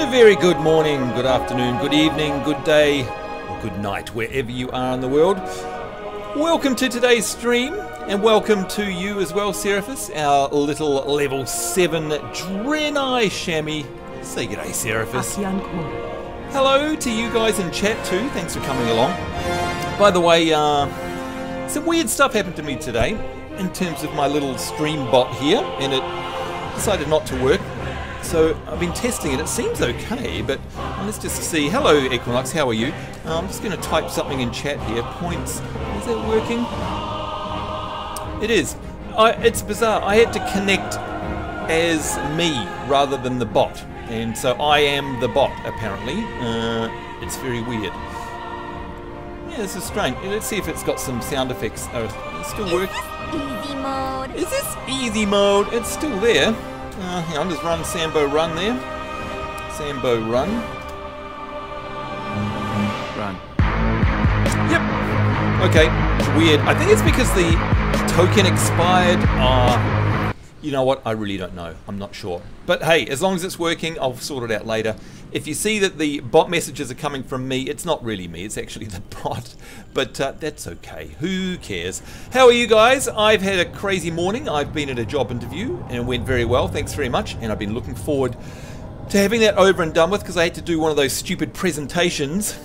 And a very good morning, good afternoon, good evening, good day, or good night, wherever you are in the world. Welcome to today's stream, and welcome to you as well, Seraphis, our little level 7 Draenei Chamois. Say g'day, Seraphis. Hello to you guys in chat too, thanks for coming along. By the way, some weird stuff happened to me today in terms of my little stream bot here, and it decided not to work. So I've been testing it, it seems okay, but let's just see. Hello Equinox, how are you? I'm just going to type something in chat here. Points, is that working? It is. It's bizarre, I had to connect as me rather than the bot. And so I am the bot apparently. It's very weird. Yeah, this is strange. Let's see if it's got some sound effects. Oh, it still works. Easy mode. Is this easy mode? It's still there. Hang on, just run Sambo run there. Sambo run. Run. Yep. Okay, weird. I think it's because the token expired. You know what? I really don't know. I'm not sure. But hey, as long as it's working, I'll sort it out later. If you see that the bot messages are coming from me, it's not really me, it's actually the bot. But that's okay. Who cares? How are you guys? I've had a crazy morning. I've been at a job interview and it went very well. Thanks very much. And I've been looking forward to having that over and done with because I had to do one of those stupid presentations.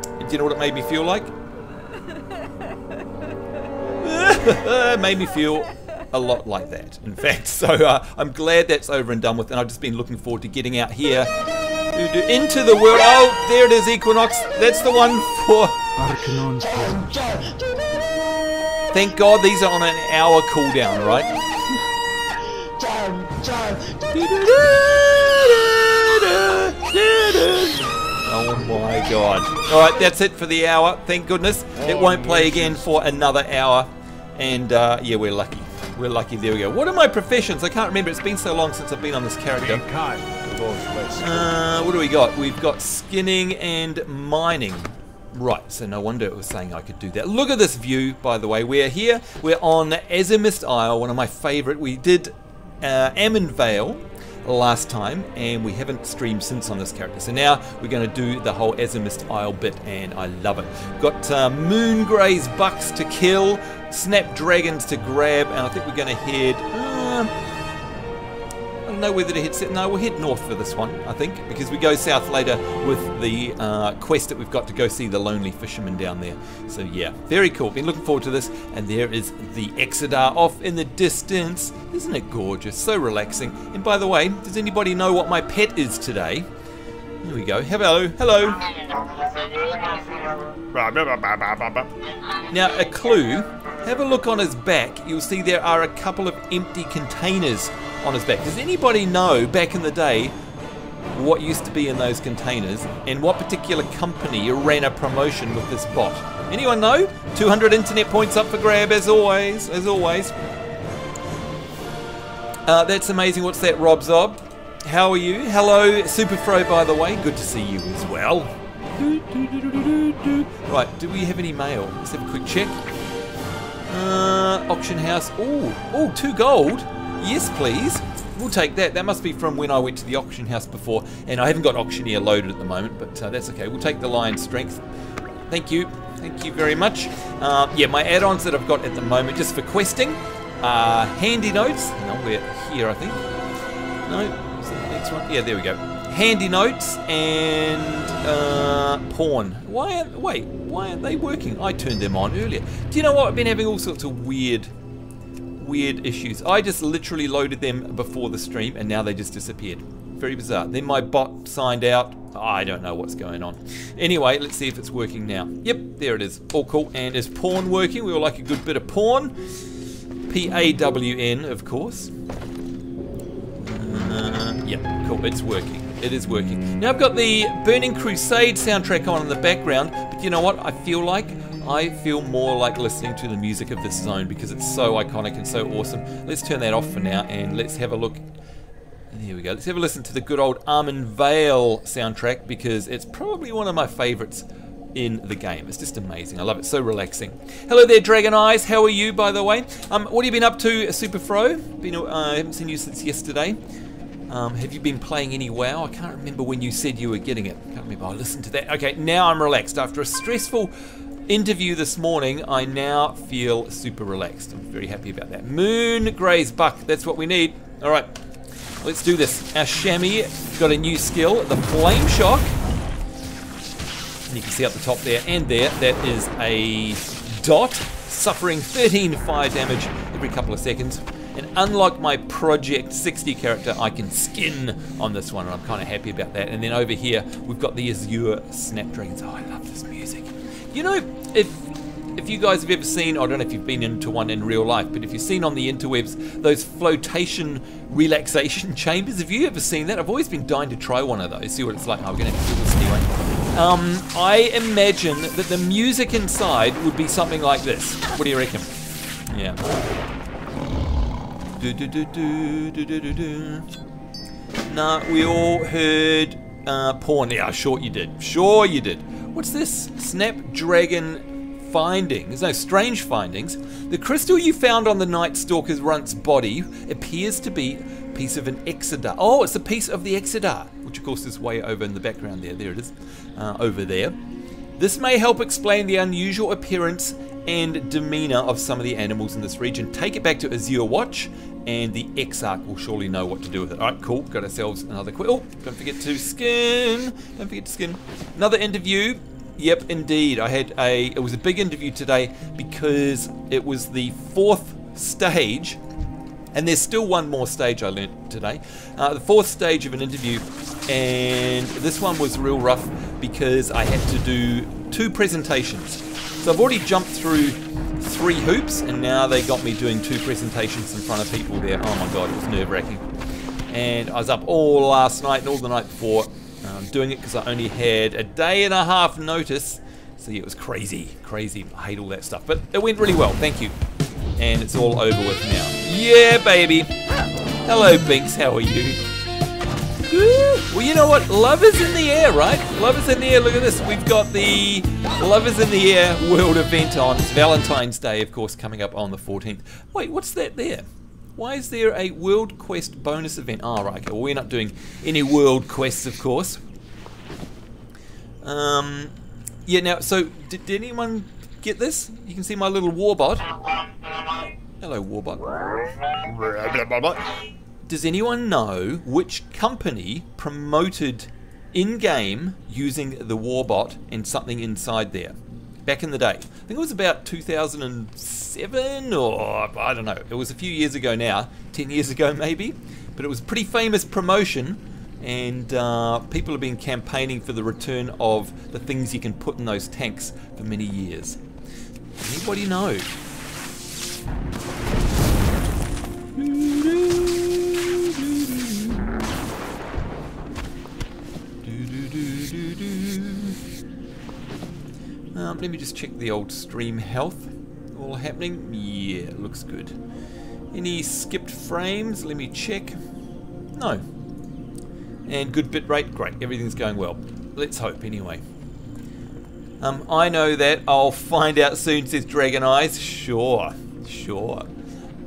Do you know what it made me feel like? It made me feel a lot like that, in fact. So I'm glad that's over and done with, and I've just been looking forward to getting out here into the world. Oh, there it is, Equinox. That's the one for... Thank God these are on an hour cooldown, right? Oh my God. Alright, that's it for the hour. Thank goodness. It won't play again for another hour. And yeah, we're lucky. We're lucky. There we go. What are my professions? I can't remember. It's been so long since I've been on this character. What do we got? We've got skinning and mining. Right, so no wonder it was saying I could do that. Look at this view, by the way. We're here. We're on Azimist Isle, one of my favourite. We did Vale last time, and we haven't streamed since on this character. So now we're going to do the whole Azimist Isle bit, and I love it. We've got Moongray's bucks to kill, snapdragons to grab, and I think we're going to head... I don't know whether to head... No, we'll head north for this one, I think, because we go south later with the quest that we've got to go see the lonely fisherman down there. So yeah, very cool. Been looking forward to this, and there is the Exodar off in the distance. Isn't it gorgeous? So relaxing. And by the way, does anybody know what my pet is today? Here we go. Hello. Hello. Now, a clue. Have a look on his back. You'll see there are a couple of empty containers on his back. Does anybody know back in the day what used to be in those containers and what particular company ran a promotion with this bot? Anyone know? 200 internet points up for grab as always. As always. That's amazing. What's that, Rob Zob? How are you? Hello, Superfro, by the way. Good to see you as well. Right, do we have any mail? Let's have a quick check. Auction house. Oh, 2 gold. Yes, please. We'll take that. That must be from when I went to the auction house before, and I haven't got auctioneer loaded at the moment, but that's okay. We'll take the lion strength. Thank you. Thank you very much. Yeah, my add-ons that I've got at the moment, just for questing, handy notes. Hang on, we're here, I think. No, is that the next one? Yeah, there we go. Handy notes and porn. Why aren't they working? I turned them on earlier. Do you know what? I've been having all sorts of weird issues. I just literally loaded them before the stream and now they just disappeared. Very bizarre. Then my bot signed out. I don't know what's going on. Anyway, let's see if it's working now. Yep, there it is. All cool. And is porn working? We all like a good bit of porn. P-A-W-N, of course. Yep, cool. It's working. It is working. Now I've got the Burning Crusade soundtrack on in the background, but you know what? I feel more like listening to the music of this zone because it's so iconic and so awesome. Let's turn that off for now and let's have a look. There we go. Let's have a listen to the good old Armin Vale soundtrack because it's probably one of my favorites in the game. It's just amazing. I love it. So relaxing. Hello there, Dragon Eyes. How are you, by the way? What have you been up to, Superfro? I haven't seen you since yesterday. Have you been playing any WoW? I can't remember when you said you were getting it. I can't remember. I listened to that. Okay, now I'm relaxed. After a stressful interview this morning, I now feel super relaxed. I'm very happy about that. Moon Gray's buck. That's what we need. All right, let's do this. Our chamois got a new skill, the Flame Shock. And you can see up the top there and there, that is a dot, suffering 13 fire damage every couple of seconds. And unlike my Project 60 character, I can skin on this one, and I'm kind of happy about that. And then over here, we've got the Azure Snapdragons. Oh, I love this music. You know, if you guys have ever seen, I don't know if you've been into one in real life, but if you've seen on the interwebs, those flotation relaxation chambers, have you ever seen that? I've always been dying to try one of those, see what it's like. Oh, we're going to have to do this anyway. I imagine that the music inside would be something like this. What do you reckon? Yeah. Nah, we all heard porn. Yeah, sure you did. Sure you did. What's this? Snapdragon findings. No, strange findings. The crystal you found on the Night Stalker's runt's body appears to be a piece of an Exodar. Oh, it's a piece of the Exodar, which of course is way over in the background there. There it is. Over there. This may help explain the unusual appearance and demeanor of some of the animals in this region. Take it back to Azure Watch, and the Exarch will surely know what to do with it. Alright, cool. Got ourselves another quick. Oh, don't forget to skin. Don't forget to skin. Another interview. Yep, indeed. It was a big interview today because it was the 4th stage, and there's still one more stage I learnt today. The 4th stage of an interview, and this one was real rough because I had to do 2 presentations. So I've already jumped through 3 hoops, and now they got me doing 2 presentations in front of people there. Oh my god, it was nerve-wracking. And I was up all last night and all the night before doing it because I only had a day and a half notice. So yeah, it was crazy, crazy. I hate all that stuff, but it went really well, thank you. And it's all over with now. Yeah, baby. Hello, Binks, how are you? Well, you know what? Love is in the air, right? Love is in the air. Look at this. We've got the Love is in the Air World event on. It's Valentine's Day, of course, coming up on the 14th. Wait, what's that there? Why is there a World Quest bonus event? Oh, right. Okay. Well, we're not doing any World Quests, of course. Yeah, now, so, did anyone get this? You can see my little warbot. Hello, warbot. Does anyone know which company promoted in-game using the warbot and something inside there? Back in the day. I think it was about 2007 or I don't know. It was a few years ago now. 10 years ago maybe. But it was a pretty famous promotion, and people have been campaigning for the return of the things you can put in those tanks for many years. Anybody know? Let me just check the old stream health. All happening? Yeah, it looks good. Any skipped frames? Let me check. No. And good bit rate? Great. Everything's going well. Let's hope, anyway. I know that. I'll find out soon, says Dragon Eyes. Sure. Sure.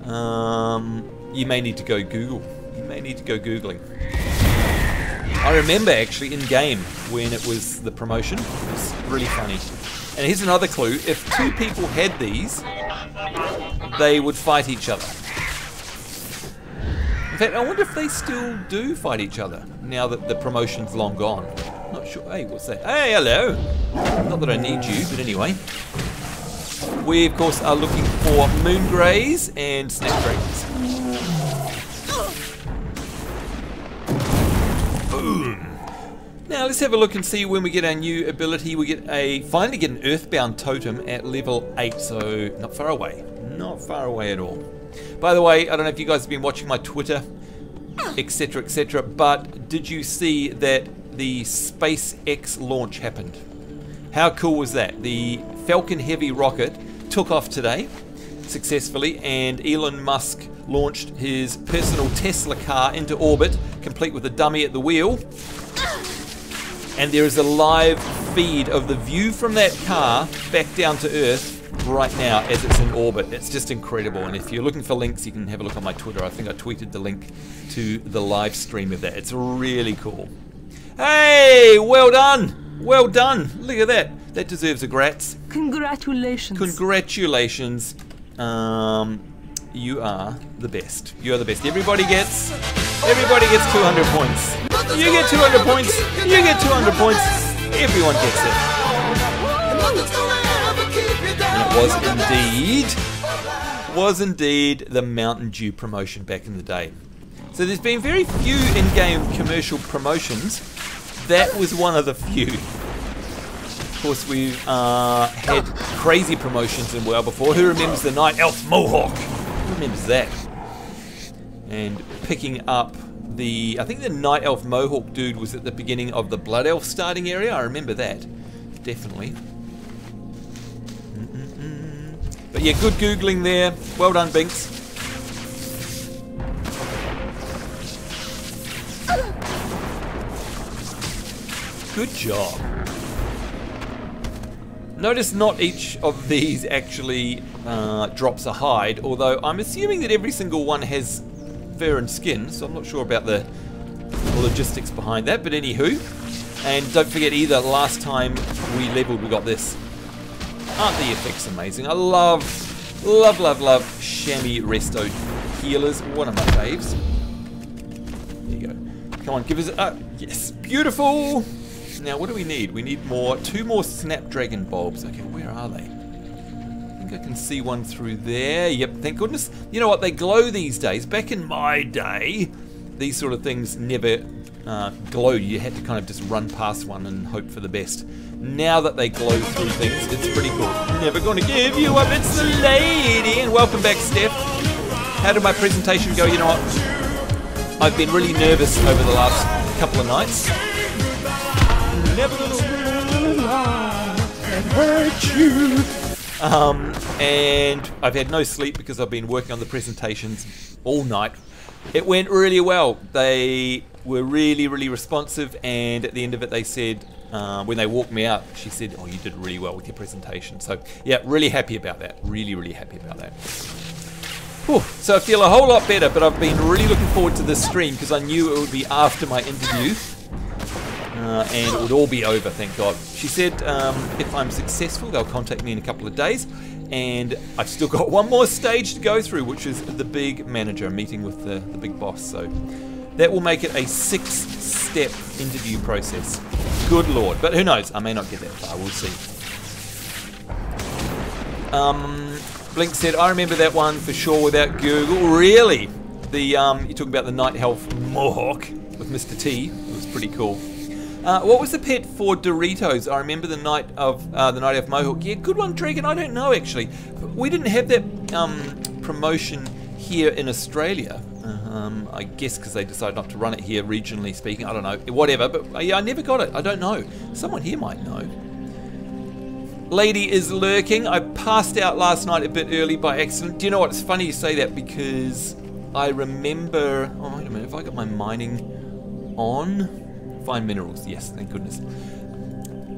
You may need to go Google. You may need to go Googling. I remember actually in game when it was the promotion. It was really funny. And here's another clue. If 2 people had these, they would fight each other. In fact, I wonder if they still do fight each other now that the promotion's long gone. Not sure. Hey, what's that? Hey, hello. Not that I need you, but anyway. We, of course, are looking for Moongreys and Snapdragons. Boom. Now let's have a look and see when we get our new ability. We get finally get an Earthbound Totem at level 8, so not far away. Not far away at all. By the way, I don't know if you guys have been watching my Twitter, etc., but did you see that the SpaceX launch happened? How cool was that? The Falcon Heavy rocket took off today successfully, and Elon Musk launched his personal Tesla car into orbit, complete with a dummy at the wheel. And there is a live feed of the view from that car back down to Earth right now as it's in orbit. It's just incredible, and if you're looking for links, you can have a look on my Twitter. I think I tweeted the link to the live stream of that. It's really cool. Hey, well done! Well done! Look at that. That deserves a grats. Congratulations. Congratulations. You are the best. You are the best. Everybody gets 200 points. You get 200 points. You get 200 points. Everyone gets it. And it was indeed the Mountain Dew promotion back in the day. So there's been very few in-game commercial promotions. That was one of the few. Of course, we've had crazy promotions in WoW before. Who remembers the Night Elf Mohawk? Who remembers that? And picking up I think the Night Elf Mohawk dude was at the beginning of the Blood Elf starting area. I remember that. Definitely. But yeah, good Googling there. Well done, Binks. Good job. Notice not each of these actually drops a hide, although I'm assuming that every single one has fur and skin, so I'm not sure about the logistics behind that, but anywho. And don't forget either, last time we leveled, we got this. Aren't the effects amazing? I love chamois resto healers. One of my faves. There you go. Come on, give us yes, beautiful. Now what do we need? We need two more Snapdragon bulbs. Okay, where are they? I think I can see one through there. Yep, thank goodness. You know what? They glow these days. Back in my day, these sort of things never glowed. You had to kind of just run past one and hope for the best. Now that they glow through things, it's pretty cool. Never gonna give you up, it's the lady. And welcome back, Steph. How did my presentation go? You know what? I've been really nervous over the last couple of nights. Never gonna hurt you. And I've had no sleep because I've been working on the presentations all night. It went really well. They were really, really responsive, and at the end of it they said, when they walked me out, she said, oh, you did really well with your presentation. So yeah, really happy about that. Really, really happy about that. Whew. So I feel a whole lot better, but I've been really looking forward to this stream because I knew it would be after my interview. And it would all be over, thank God. She said if I'm successful, they'll contact me in a couple of days. And I've still got one more stage to go through, which is the big manager, meeting with the big boss. So that will make it a 6-step interview process. Good Lord. But who knows? I may not get that far. We'll see. Blink said, I remember that one for sure without Google. Really? You're talking about the Night Elf Mohawk with Mr. T. It was pretty cool. What was the pet for Doritos? I remember the Night Elf Mohawk. Yeah, good one, Dragon. I don't know, actually. We didn't have that promotion here in Australia. I guess because they decided not to run it here, regionally speaking. I don't know. Whatever. But yeah, I never got it. I don't know. Someone here might know. Lady is lurking. I passed out last night a bit early by accident. Do you know what? It's funny you say that because I remember... Oh, wait a minute. Have I got my mining on? Fine minerals, yes, thank goodness.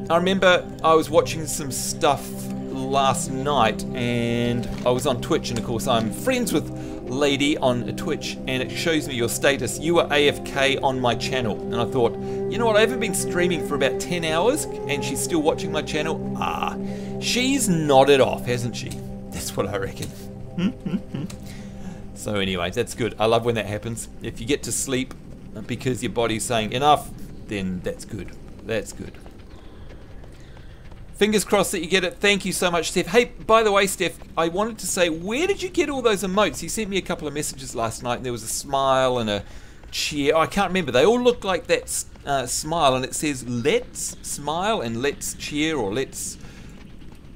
I remember I was watching some stuff last night and I was on Twitch, and of course I'm friends with Lady on Twitch, and it shows me your status. You were AFK on my channel, and I thought, you know what, I haven't been streaming for about 10 hours and she's still watching my channel. Ah, she's nodded off, hasn't she? That's what I reckon. So anyway, that's good. I love when that happens. If you get to sleep because your body's saying enough, then that's good. That's good. Fingers crossed that you get it. Thank you so much, Steph. Hey, by the way, Steph, I wanted to say, where did you get all those emotes? You sent me a couple of messages last night, and there was a smile and a cheer. Oh, I can't remember. They all look like that smile, and it says let's smile and let's cheer, or let's...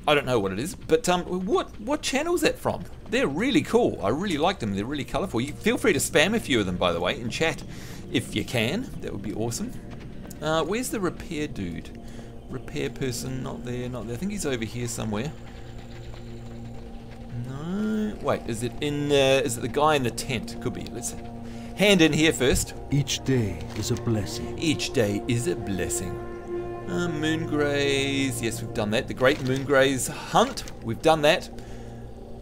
I don't know what it is, but what channel is that from? They're really cool. I really like them. They're really colourful. You feel free to spam a few of them, by the way, in chat if you can. That would be awesome. Where's the repair dude? Repair person, not there, not there. I think he's over here somewhere. No, wait, is it the guy in the tent? Could be. Let's hand in here first. Each day is a blessing. Each day is a blessing. Moongraze. Yes, we've done that. The Great Moongraze Hunt. We've done that.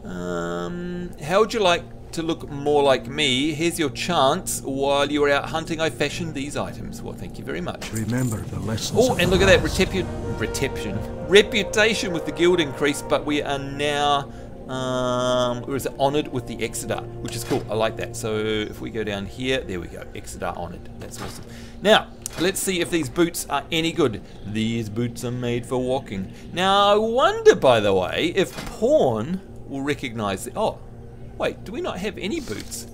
How would you like to look more like me? Here's your chance. While you were out hunting, I fashioned these items. Well, thank you very much. Remember the lessons. Oh, and look at that. Reputation with the guild increased, but we are now honoured with the Exeter, which is cool. I like that. So if we go down here, there we go. Exeter honoured. That's awesome. Now, let's see if these boots are any good. These boots are made for walking. Now, I wonder, by the way, if Pawn will recognise it. Oh, wait, do we not have any boots?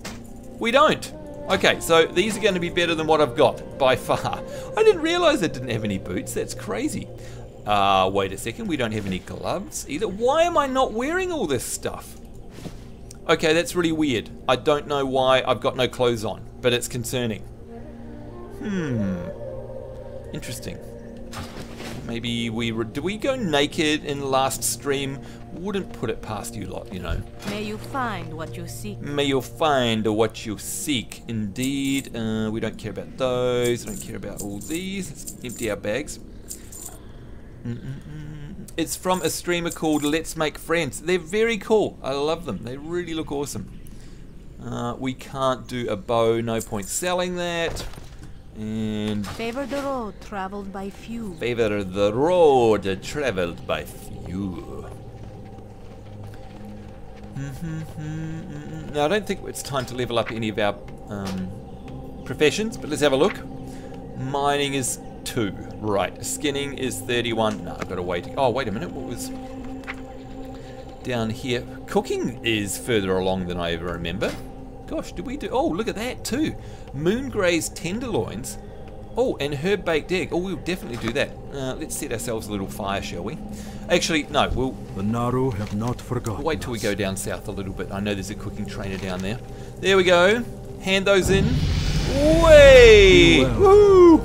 We don't. Okay, so these are going to be better than what I've got, by far. I didn't realise I didn't have any boots. That's crazy. Wait a second, we don't have any gloves either. Why am I not wearing all this stuff? Okay, that's really weird. I don't know why I've got no clothes on, but it's concerning. Interesting. Maybe did we go naked in last stream? Wouldn't put it past you lot, you know. May you find what you seek. May you find what you seek. Indeed. We don't care about those. Don't care about all these. Let's empty our bags. It's from a streamer called Let's Make Friends. They're very cool. I love them. They really look awesome. We can't do a bow. No point selling that. And favor the road traveled by few. Favor the road traveled by few. Now I don't think it's time to level up any of our professions, but let's have a look. Mining is 2, right? Skinning is 31. No, I've got to wait. Oh, wait a minute. What was down here? Cooking is further along than I ever remember. Gosh, did we do? Oh, look at that too. Moongraze tenderloins. Oh, and herb baked egg. Oh, we'll definitely do that. Let's set ourselves a little fire, shall we? Actually, no. The Naru have not forgotten. Wait till we go down south a little bit. I know there's a cooking trainer down there. There we go. Hand those in. Way! Woo!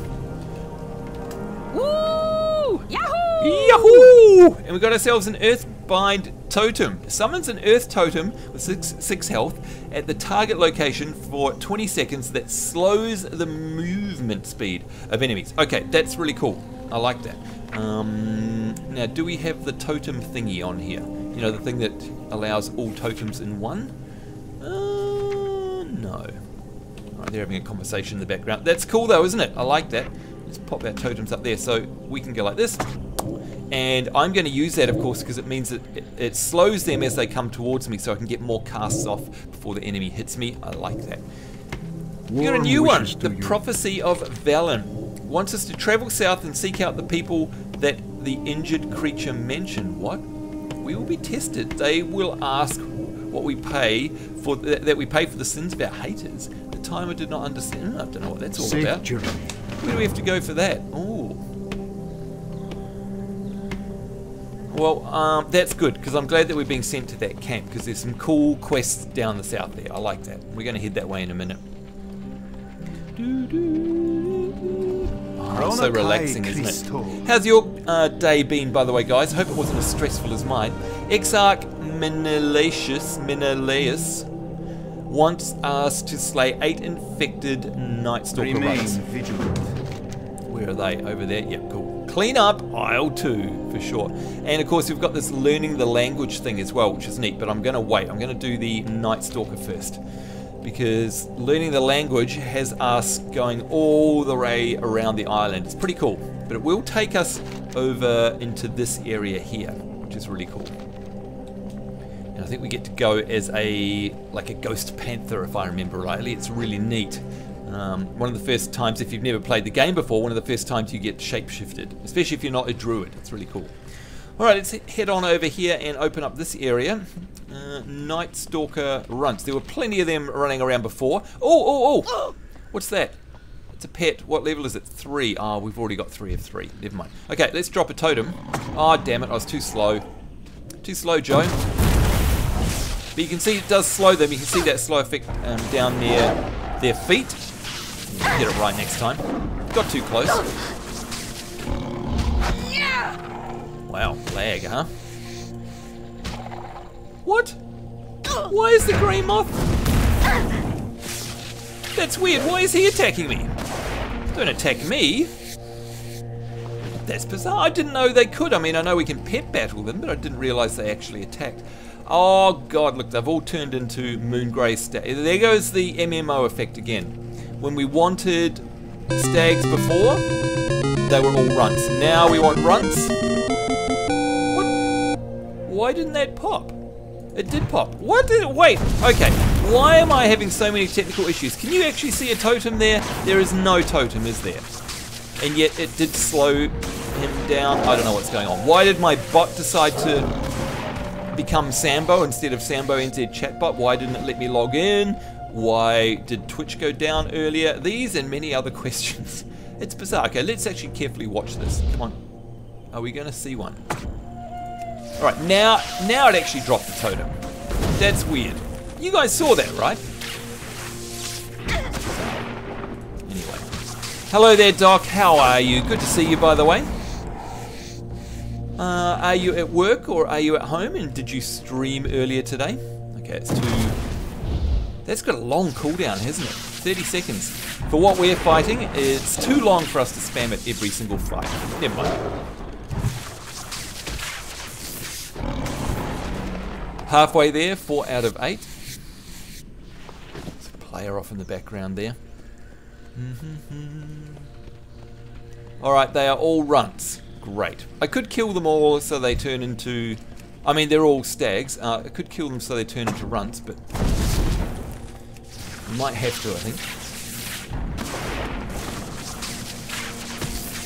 Woo! Yahoo! Yahoo! And we got ourselves an Earthbind totem. Summons an Earth totem with 6 health at the target location for 20 seconds that slows the movement speed of enemies. Okay, that's really cool. I like that. Now, do we have the totem thingy on here? You know, the thing that allows all totems in one? No. Right, they're having a conversation in the background. That's cool though, isn't it? I like that. Let's pop our totems up there so we can go like this. And I'm going to use that, of course, because it means that it slows them as they come towards me so I can get more casts off before the enemy hits me. I like that. We got a new one. The Prophecy of Vale wants us to travel south and seek out the people that the injured creature mentioned. What? We will be tested. They will ask what we pay for that we pay for the sins of our haters. The timer did not understand. I don't know what that's all about. Where do we have to go for that? Oh. Well, that's good, because I'm glad that we're being sent to that camp, because there's some cool quests down the south there. I like that. We're going to head that way in a minute. Oh, so relaxing, isn't it? How's your day been, by the way, guys? I hope it wasn't as stressful as mine. Exarch Menelaus wants us to slay 8 infected Night Stalker raiders. Where are they? Over there? Yep, cool. Clean up aisle 2 for sure. And of course we've got this learning the language thing as well, which is neat, but I'm going to wait. I'm going to do the Night Stalker first, because learning the language has us going all the way around the island. It's pretty cool, but it will take us over into this area here, which is really cool. And I think we get to go as like a ghost panther, if I remember rightly. It's really neat. One of the first times, if you've never played the game before, one of the first times you get shapeshifted, especially if you're not a druid. It's really cool. Alright, let's head on over here and open up this area. Night Stalker runts. There were plenty of them running around before. Oh! What's that? It's a pet. What level is it? 3. Oh, we've already got 3 of 3. Never mind. Okay, let's drop a totem. Oh, damn it. I was too slow. Too slow, Joe. But you can see it does slow them. You can see that slow effect down near their feet. Get it right next time. Got too close. Wow, lag, huh? What? Why is the grey moth? That's weird. Why is he attacking me? Don't attack me. That's bizarre. I didn't know they could. I mean, I know we can pet battle them, but I didn't realise they actually attacked. Oh god, look, they've all turned into Moongrey stags. There goes the MMO effect again. When we wanted stags before, they were all runts. Now we want runts. What? Why didn't that pop? It did pop. What did it? Wait, okay. Why am I having so many technical issues? Can you actually see a totem there? There is no totem, is there? And yet it did slow him down. I don't know what's going on. Why did my bot decide to become Sambo instead of Sambo NZ chatbot? Why didn't it let me log in? Why did Twitch go down earlier? These and many other questions. It's bizarre. Okay, let's actually carefully watch this. Come on. Are we going to see one? Alright, now it actually dropped the totem. That's weird. You guys saw that, right? Anyway. Hello there, Doc. How are you? Good to see you, by the way. Are you at work or are you at home? And did you stream earlier today? Okay, it's too... That's got a long cooldown, hasn't it? 30 seconds. For what we're fighting, it's too long for us to spam it every single fight. Never mind. Halfway there, 4 out of 8. There's a player off in the background there. Alright, they are all runts. Great. I could kill them all so they turn into... I mean, they're all stags. I could kill them so they turn into runts, but... I might have to, I think.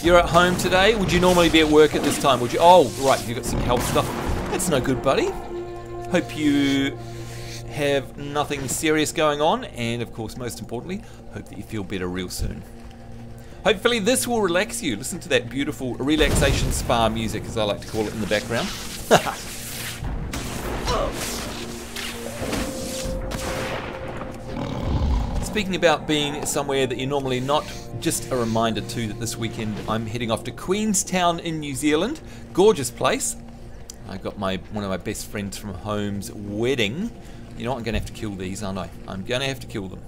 You're at home today? Would you normally be at work at this time? Would you? Oh, right, you've got some health stuff. That's no good, buddy. Hope you have nothing serious going on, and of course, most importantly, hope that you feel better real soon. Hopefully this will relax you. Listen to that beautiful relaxation spa music, as I like to call it, in the background. Speaking about being somewhere that you're normally not, just a reminder too that this weekend I'm heading off to Queenstown in New Zealand. Gorgeous place. I got one of my best friends from home's wedding. You know what, I'm going to have to kill these, aren't I? I'm going to have to kill them.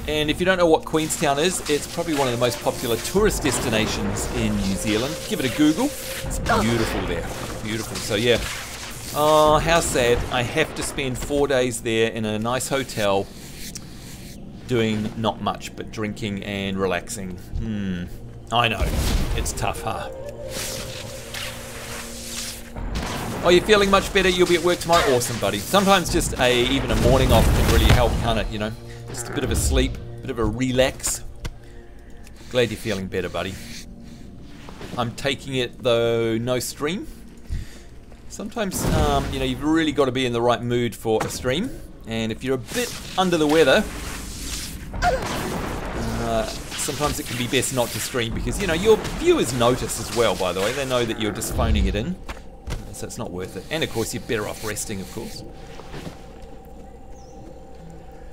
And if you don't know what Queenstown is, it's probably one of the most popular tourist destinations in New Zealand. Give it a Google. It's beautiful there. Beautiful. So yeah. Oh, how sad. I have to spend 4 days there in a nice hotel doing not much but drinking and relaxing. I know. It's tough, huh? Oh, you're feeling much better? You'll be at work tomorrow? Awesome, buddy. Sometimes just even a morning off can really help, can't it? You know? Just a bit of a sleep, a bit of a relax. Glad you're feeling better, buddy. I'm taking it, though, no stream. Sometimes, you know, you've really got to be in the right mood for a stream. And if you're a bit under the weather, sometimes it can be best not to stream because, you know, your viewers notice as well, by the way. They know that you're just phoning it in. So it's not worth it. And, of course, you're better off resting, of course.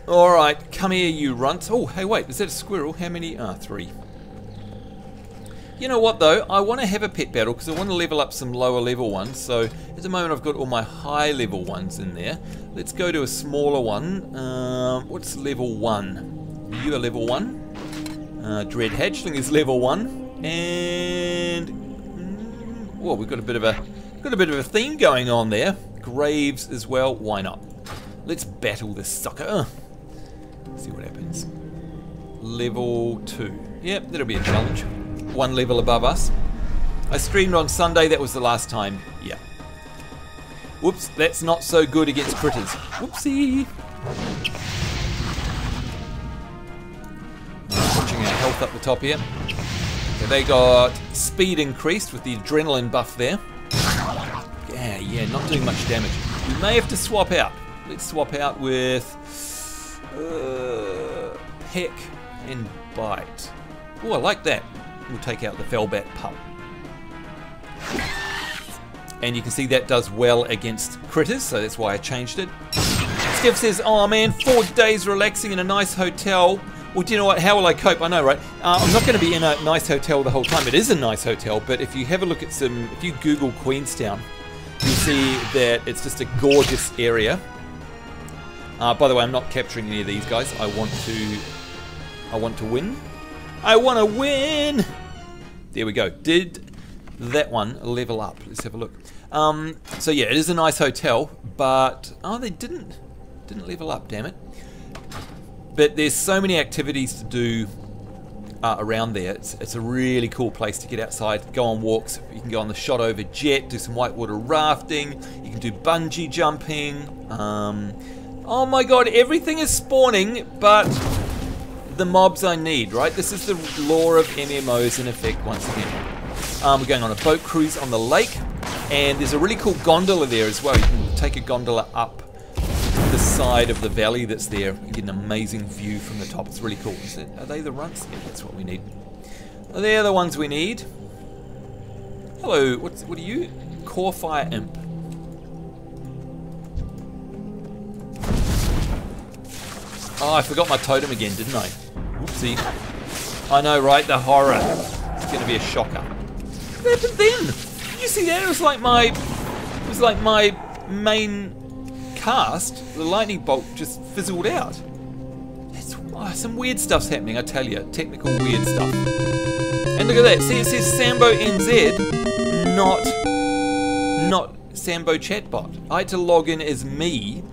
Alright, come here, you runts. Oh, hey, wait, is that a squirrel? How many? 3. You know what, though? I want to have a pet battle because I want to level up some lower level ones. So, at the moment, I've got all my high level ones in there. Let's go to a smaller one. What's level 1? You are level 1. Dread Hatchling is level 1. And... well, we've got a bit of a theme going on there. Graves as well. Why not? Let's battle this sucker. See what happens. Level 2. Yep, that'll be a challenge. 1 level above us. I streamed on Sunday, that was the last time. Yeah. Whoops, that's not so good against critters. Whoopsie. Watching our health up the top here. Okay, they got speed increased with the adrenaline buff there. Yeah, not doing much damage. We may have to swap out. Let's swap out with Peck and Bite. Oh, I like that. We'll take out the Felbat pup. And you can see that does well against critters, so that's why I changed it. Skev says, oh man, 4 days relaxing in a nice hotel. Well, do you know what? How will I cope? I know, right? I'm not going to be in a nice hotel the whole time. It is a nice hotel, but if you have a look at if you Google Queenstown, you'll see that it's just a gorgeous area. By the way, I'm not capturing any of these guys. I want to win. I want to win. There we go. Did that one level up? Let's have a look. So yeah, it is a nice hotel, but oh, they didn't level up. Damn it! But there's so many activities to do around there. It's a really cool place to get outside, go on walks. You can go on the shot over jet, do some whitewater rafting. You can do bungee jumping. Oh my god, everything is spawning, but the mobs I need, right? This is the law of MMOs in effect once again. We're going on a boat cruise on the lake, and there's a really cool gondola there as well. You can take a gondola up the side of the valley that's there. You get an amazing view from the top. It's really cool. Are they the runts? Yeah, that's what we need. They're the ones we need. Hello, what are you? Core Fire Imp. Oh, I forgot my totem again, didn't I? Oopsie. I know, right? The horror. It's going to be a shocker. What happened then? Did you see that? It was like my main cast. The lightning bolt just fizzled out. Some weird stuff's happening, I tell you. Technical weird stuff. And look at that. See, it says Sambo NZ, not Sambo chatbot. I had to log in as me,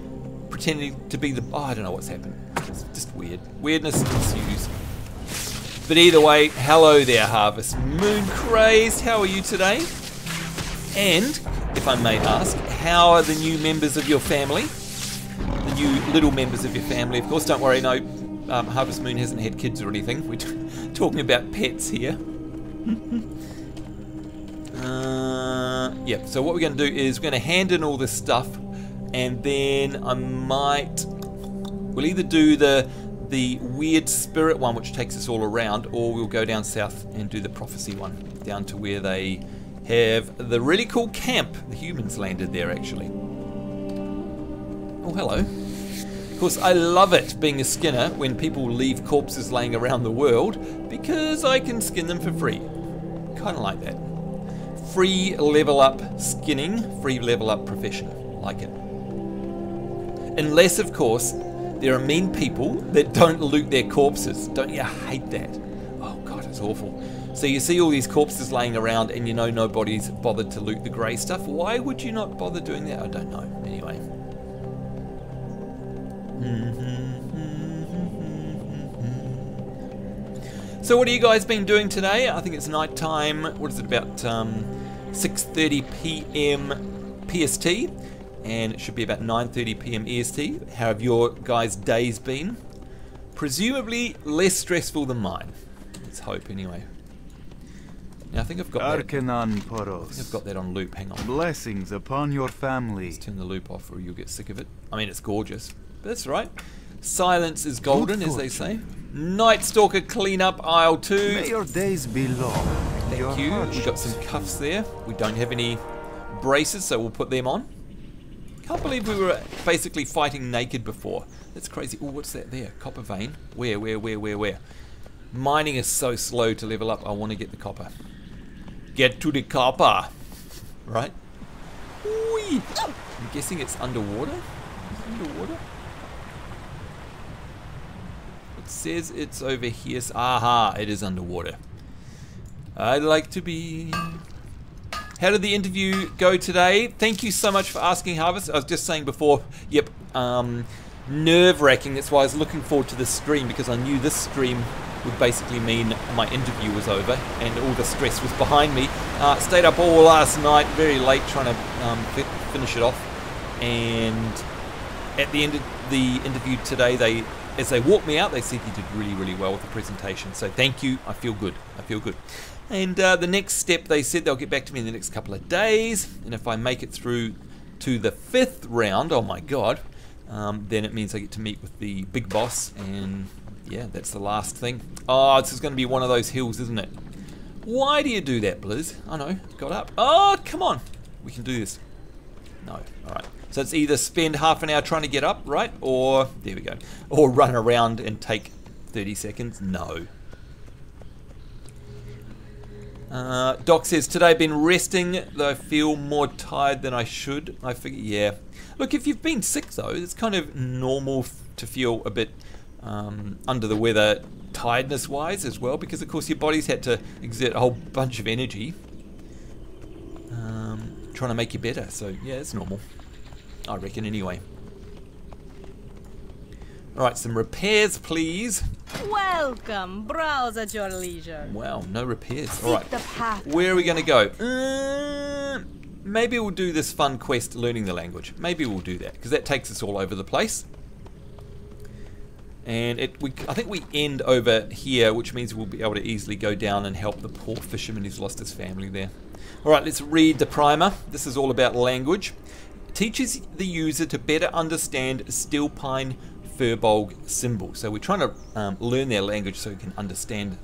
pretending to be the... Oh, I don't know what's happened. It's just weird. Weirdness ensues. But either way, hello there, Harvest Moon Crazed. How are you today? And, if I may ask, how are the new members of your family? The new little members of your family, of course. Don't worry, no, Harvest Moon hasn't had kids or anything. We're talking about pets here. Yeah, so what we're going to do is we're going to hand in all this stuff, and then we'll either do the weird spirit one, which takes us all around, or we'll go down south and do the prophecy one, down to where they have the really cool camp. The humans landed there, actually. Oh, hello. Of course, I love it, being a skinner, when people leave corpses laying around the world, because I can skin them for free. Kind of like that. Free level up skinning, free level up profession. Like it. Unless, of course, there are mean people that don't loot their corpses. Don't you hate that? Oh god, it's awful. So you see all these corpses laying around and you know nobody's bothered to loot the grey stuff. Why would you not bother doing that? I don't know. Anyway. So what have you guys been doing today? I think it's night time. What is it, about 6:30 PM PST? And it should be about 9:30 PM EST. How have your guys' days been? Presumably less stressful than mine. Let's hope, anyway. Now I think I've got that. I've got that on loop. Hang on. Blessings upon your family. Let's turn the loop off, or you'll get sick of it. I mean, it's gorgeous, but that's right. Silence is golden, as they say. Night Stalker cleanup aisle 2. May your days be long. Thank you. We've got some cuffs there. We don't have any braces, so we'll put them on. Can't believe we were basically fighting naked before. That's crazy. Oh, what's that there? Copper vein. Where? Mining is so slow to level up. I want to get the copper. Get to the copper. Right? Whee! I'm guessing it's underwater. Underwater? It says it's over here. Aha, it is underwater. I'd like to be... How did the interview go today? Thank you so much for asking, Harvest. I was just saying before, yep, nerve-wracking. That's why I was looking forward to this stream, because I knew this stream would basically mean my interview was over and all the stress was behind me. Stayed up all last night, very late, trying to finish it off. And at the end of the interview today, as they walked me out, they said you did really, really well with the presentation. So thank you. I feel good. I feel good. And the next step, they said they'll get back to me in the next couple of days. And if I make it through to the 5th round, oh my god, then it means I get to meet with the big boss. And yeah, that's the last thing. Oh, this is going to be one of those hills, isn't it? Why do you do that, Blizz? I know, got up. Oh, come on. We can do this. No, alright. So it's either spend half an hour trying to get up, right? Or, there we go. Or run around and take 30 seconds. No. Doc says, today I've been resting, though I feel more tired than I should. I figure, yeah. Look, if you've been sick, though, it's kind of normal to feel a bit under the weather tiredness wise as well, because of course your body's had to exert a whole bunch of energy trying to make you better. So yeah, it's normal, I reckon, anyway. Alright, some repairs please. Welcome. Browse at your leisure. Wow, no repairs. Seek Alright, the path. where are we going to go? Maybe we'll do this fun quest learning the language. Maybe we'll do that, because that takes us all over the place. And I think we end over here, which means we'll be able to easily go down and help the poor fisherman who's lost his family there. Alright, let's read the primer. This is all about language. It teaches the user to better understand steel pine Firbolg symbols. So we're trying to learn their language so we can understand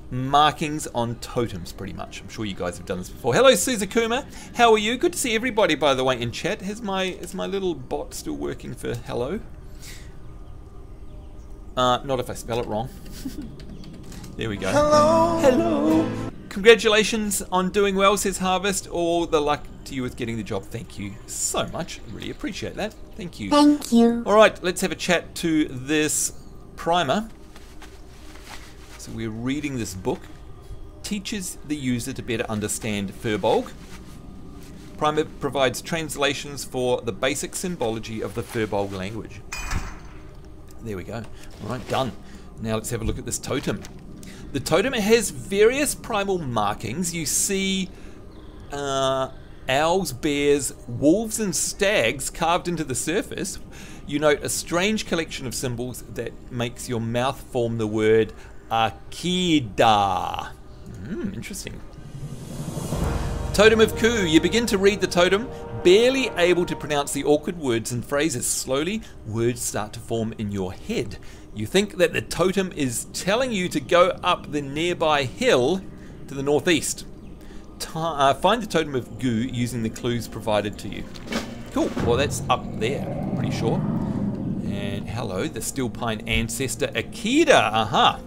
markings on totems, pretty much. I'm sure you guys have done this before. Hello, Suzakuma. How are you? Good to see everybody, by the way, in chat. Is my little bot still working for hello? Not if I spell it wrong. There we go. Hello. Hello. Congratulations on doing well, says Harvest. All the luck to you with getting the job. Thank you so much. Really appreciate that. Thank you. Thank you. All right, let's have a chat to this primer. So we're reading this book. Teaches the user to better understand Firbolg. Primer provides translations for the basic symbology of the Firbolg language. There we go. All right, done. Now let's have a look at this totem. The totem has various primal markings. You see owls, bears, wolves and stags carved into the surface. You note a strange collection of symbols that makes your mouth form the word Akida. Interesting. Totem of Ku. You begin to read the totem, barely able to pronounce the awkward words and phrases. Slowly, words start to form in your head. You think that the totem is telling you to go up the nearby hill to the northeast. Find the totem of Gu using the clues provided to you. Cool. Well, that's up there, pretty sure. And hello, the Steel Pine ancestor Akida. Aha.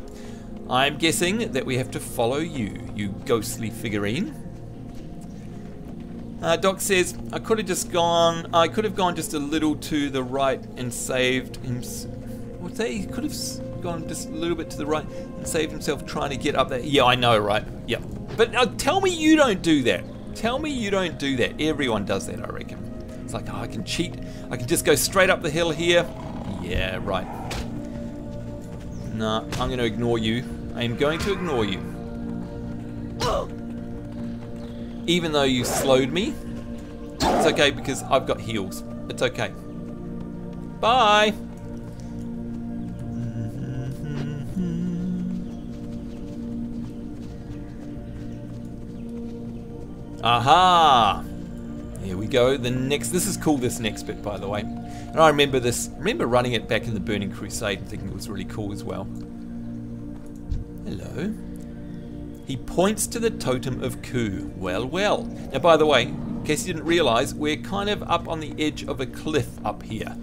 I'm guessing that we have to follow you, you ghostly figurine. Doc says, I could have gone just a little to the right and saved him. What's that? He could have gone just a little bit to the right and saved himself trying to get up there. Yeah, I know, right? Yeah. But tell me you don't do that. Tell me you don't do that. Everyone does that, I reckon. It's like, oh, I can cheat. I can just go straight up the hill here. Yeah, right. Nah, I'm going to ignore you. I am going to ignore you. Even though you slowed me, it's okay because I've got heals. It's okay. Bye. Aha! Here we go. This is cool, this next bit, by the way. And I remember this. I remember running it back in the Burning Crusade and thinking it was really cool as well. Hello. He points to the totem of Ku. Well, well. Now, by the way, in case you didn't realize, we're kind of up on the edge of a cliff up here,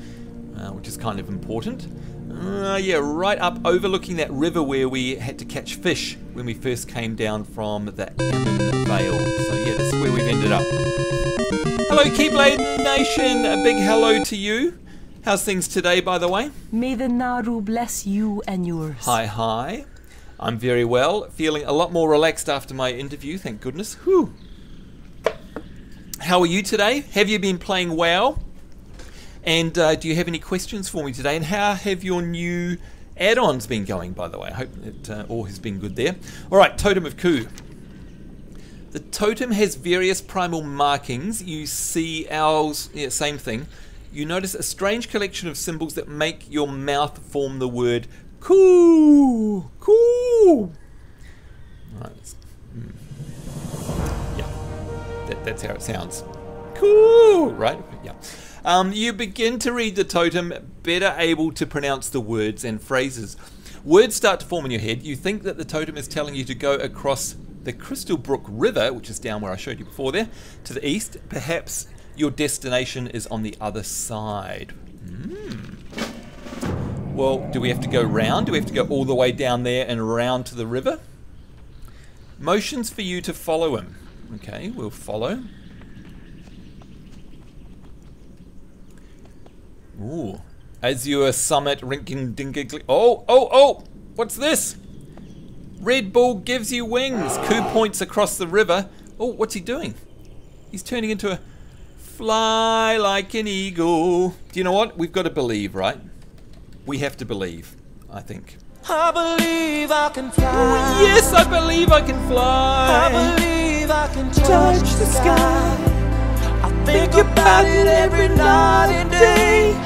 which is kind of important. Yeah, right up overlooking that river where we had to catch fish when we first came down from the Vale. So yeah, that's where we've ended up. Hello, Keyblade Nation. A big hello to you. How's things today, by the way? May the Naru bless you and yours. Hi, hi. I'm very well. Feeling a lot more relaxed after my interview, thank goodness. Whew. How are you today? Have you been playing WoW? And do you have any questions for me today? And how have your new add-ons been going, by the way? I hope that all has been good there. All right, Totem of Ku. The totem has various primal markings. You see owls, yeah, same thing. You notice a strange collection of symbols that make your mouth form the word Ku. Ku. All right, yeah, that's how it sounds. Ku, right? Yeah. You begin to read the totem, better able to pronounce the words and phrases. Words start to form in your head. You think that the totem is telling you to go across the Crystal Brook River, which is down where I showed you before there, to the east. Perhaps your destination is on the other side. Well, do we have to go round? Do we have to go all the way down there and around to the river? Motions for you to follow him. Okay, we'll follow. Ooh. Azure Summit, Rinkin Dinka. Oh! What's this? Red Bull gives you wings. Coup points across the river. Oh, what's he doing? He's turning into a fly like an eagle. Do you know what? We've got to believe, right? We have to believe, I think. I believe I can fly. Oh, yes, I believe I can fly. I believe I can touch the sky. I think about it every night and day.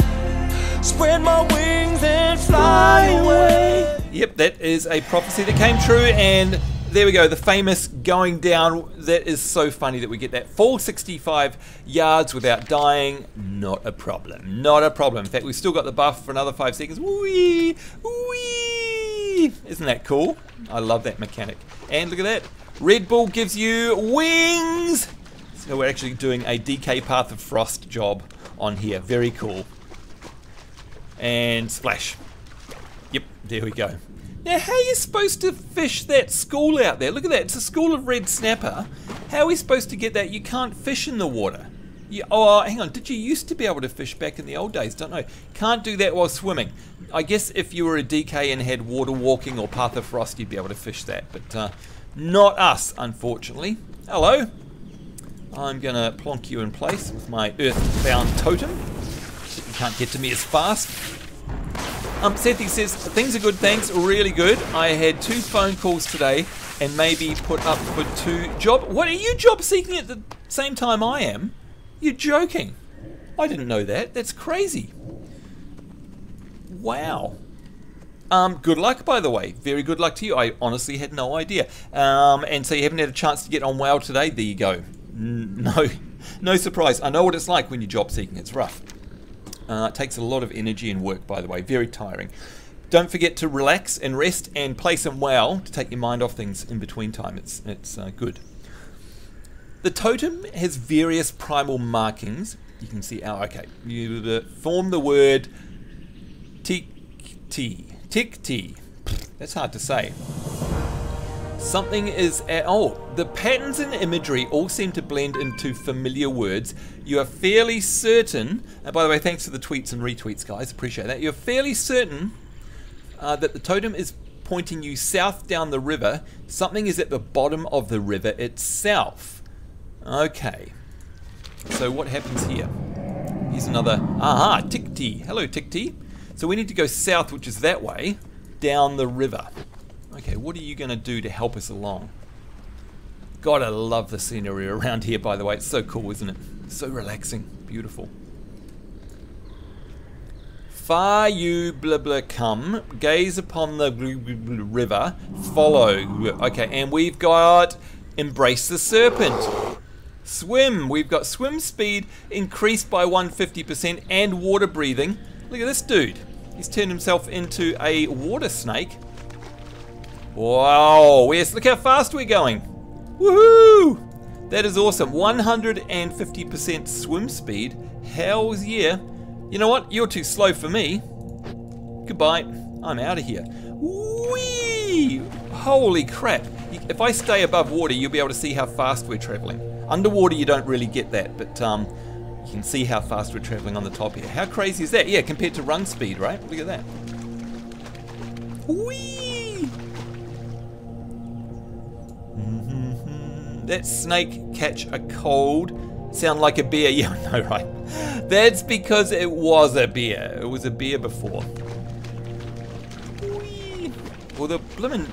Spread my wings and fly away. Yep, that is a prophecy that came true, and there we go, the famous going down. That is so funny that we get that full 65 yards without dying. Not a problem, not a problem. In fact, we've still got the buff for another 5 seconds. Whee! Whee! Isn't that cool? I love that mechanic. And look at that, Red Bull gives you wings. So we're actually doing a DK Path of Frost job on here. Very cool. And splash. Yep, there we go. Now, how are you supposed to fish that school out there? Look at that, it's a school of red snapper. How are we supposed to get that? You can't fish in the water. Oh, hang on, did you used to be able to fish back in the old days? Don't know. Can't do that while swimming. I guess if you were a DK and had water walking or Path of Frost, you'd be able to fish that. But not us, unfortunately. Hello. I'm going to plonk you in place with my earthbound totem. So you can't get to me as fast. Sethy says, things are good, thanks, really good. I had 2 phone calls today and maybe put up for 2 job. What, are you job seeking at the same time I am? You're joking. I didn't know that. That's crazy. Wow. Good luck, by the way. Very good luck to you. I honestly had no idea. And so you haven't had a chance to get on WoW today? There you go. No surprise. I know what it's like when you're job seeking. It's rough. It takes a lot of energy and work, by the way. Very tiring. Don't forget to relax and rest and play some WoW to take your mind off things in between time. It's good. The totem has various primal markings. You can see, oh, okay. You form the word Tik-ti. That's hard to say. Something is at, the patterns and imagery all seem to blend into familiar words. You are fairly certain, and by the way, thanks for the tweets and retweets, guys, appreciate that. You're fairly certain that the totem is pointing you south down the river. Something is at the bottom of the river itself. Okay. So what happens here? Here's another, Tik-ti. Hello, Tik-ti. So we need to go south, which is that way, down the river. Okay, what are you going to do to help us along? God, I love the scenery around here, by the way. It's so cool, isn't it? So relaxing. Beautiful. Far you blah blah come, gaze upon the river, follow. Okay, and we've got embrace the serpent. Swim. We've got swim speed increased by 150% and water breathing. Look at this dude. He's turned himself into a water snake. Wow, yes, look how fast we're going. Woohoo! That is awesome. 150% swim speed. Hells yeah. You know what? You're too slow for me. Goodbye. I'm out of here. Whee! Holy crap. If I stay above water, you'll be able to see how fast we're traveling. Underwater, you don't really get that, but you can see how fast we're traveling on the top here. How crazy is that? Yeah, compared to run speed, right? Look at that. Whee! That snake catch a cold. Sound like a beer. Yeah, I know, right? That's because it was a beer. It was a beer before. Whee! Well, the blimmin'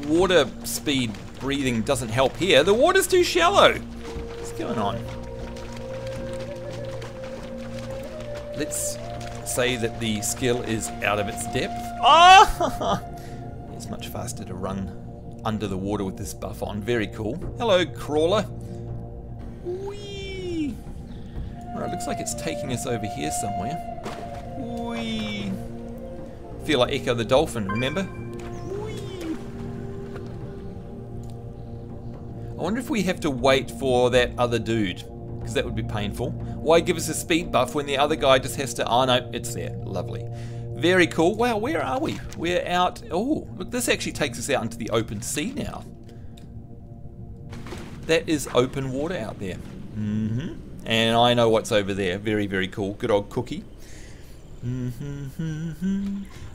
water speed breathing doesn't help here. The water's too shallow. What's going on? Let's say that the skill is out of its depth. Ah! It's much faster to run under the water with this buff on. Very cool. Hello, crawler. Whee! Alright, looks like it's taking us over here somewhere. Whee! Feel like Echo the Dolphin, remember? Whee! I wonder if we have to wait for that other dude, because that would be painful. Why give us a speed buff when the other guy just has to... Oh no, it's there. Lovely. Very cool. Wow, where are we? We're out... Oh, look, this actually takes us out into the open sea now. That is open water out there. And I know what's over there. Very, very cool. Good old cookie.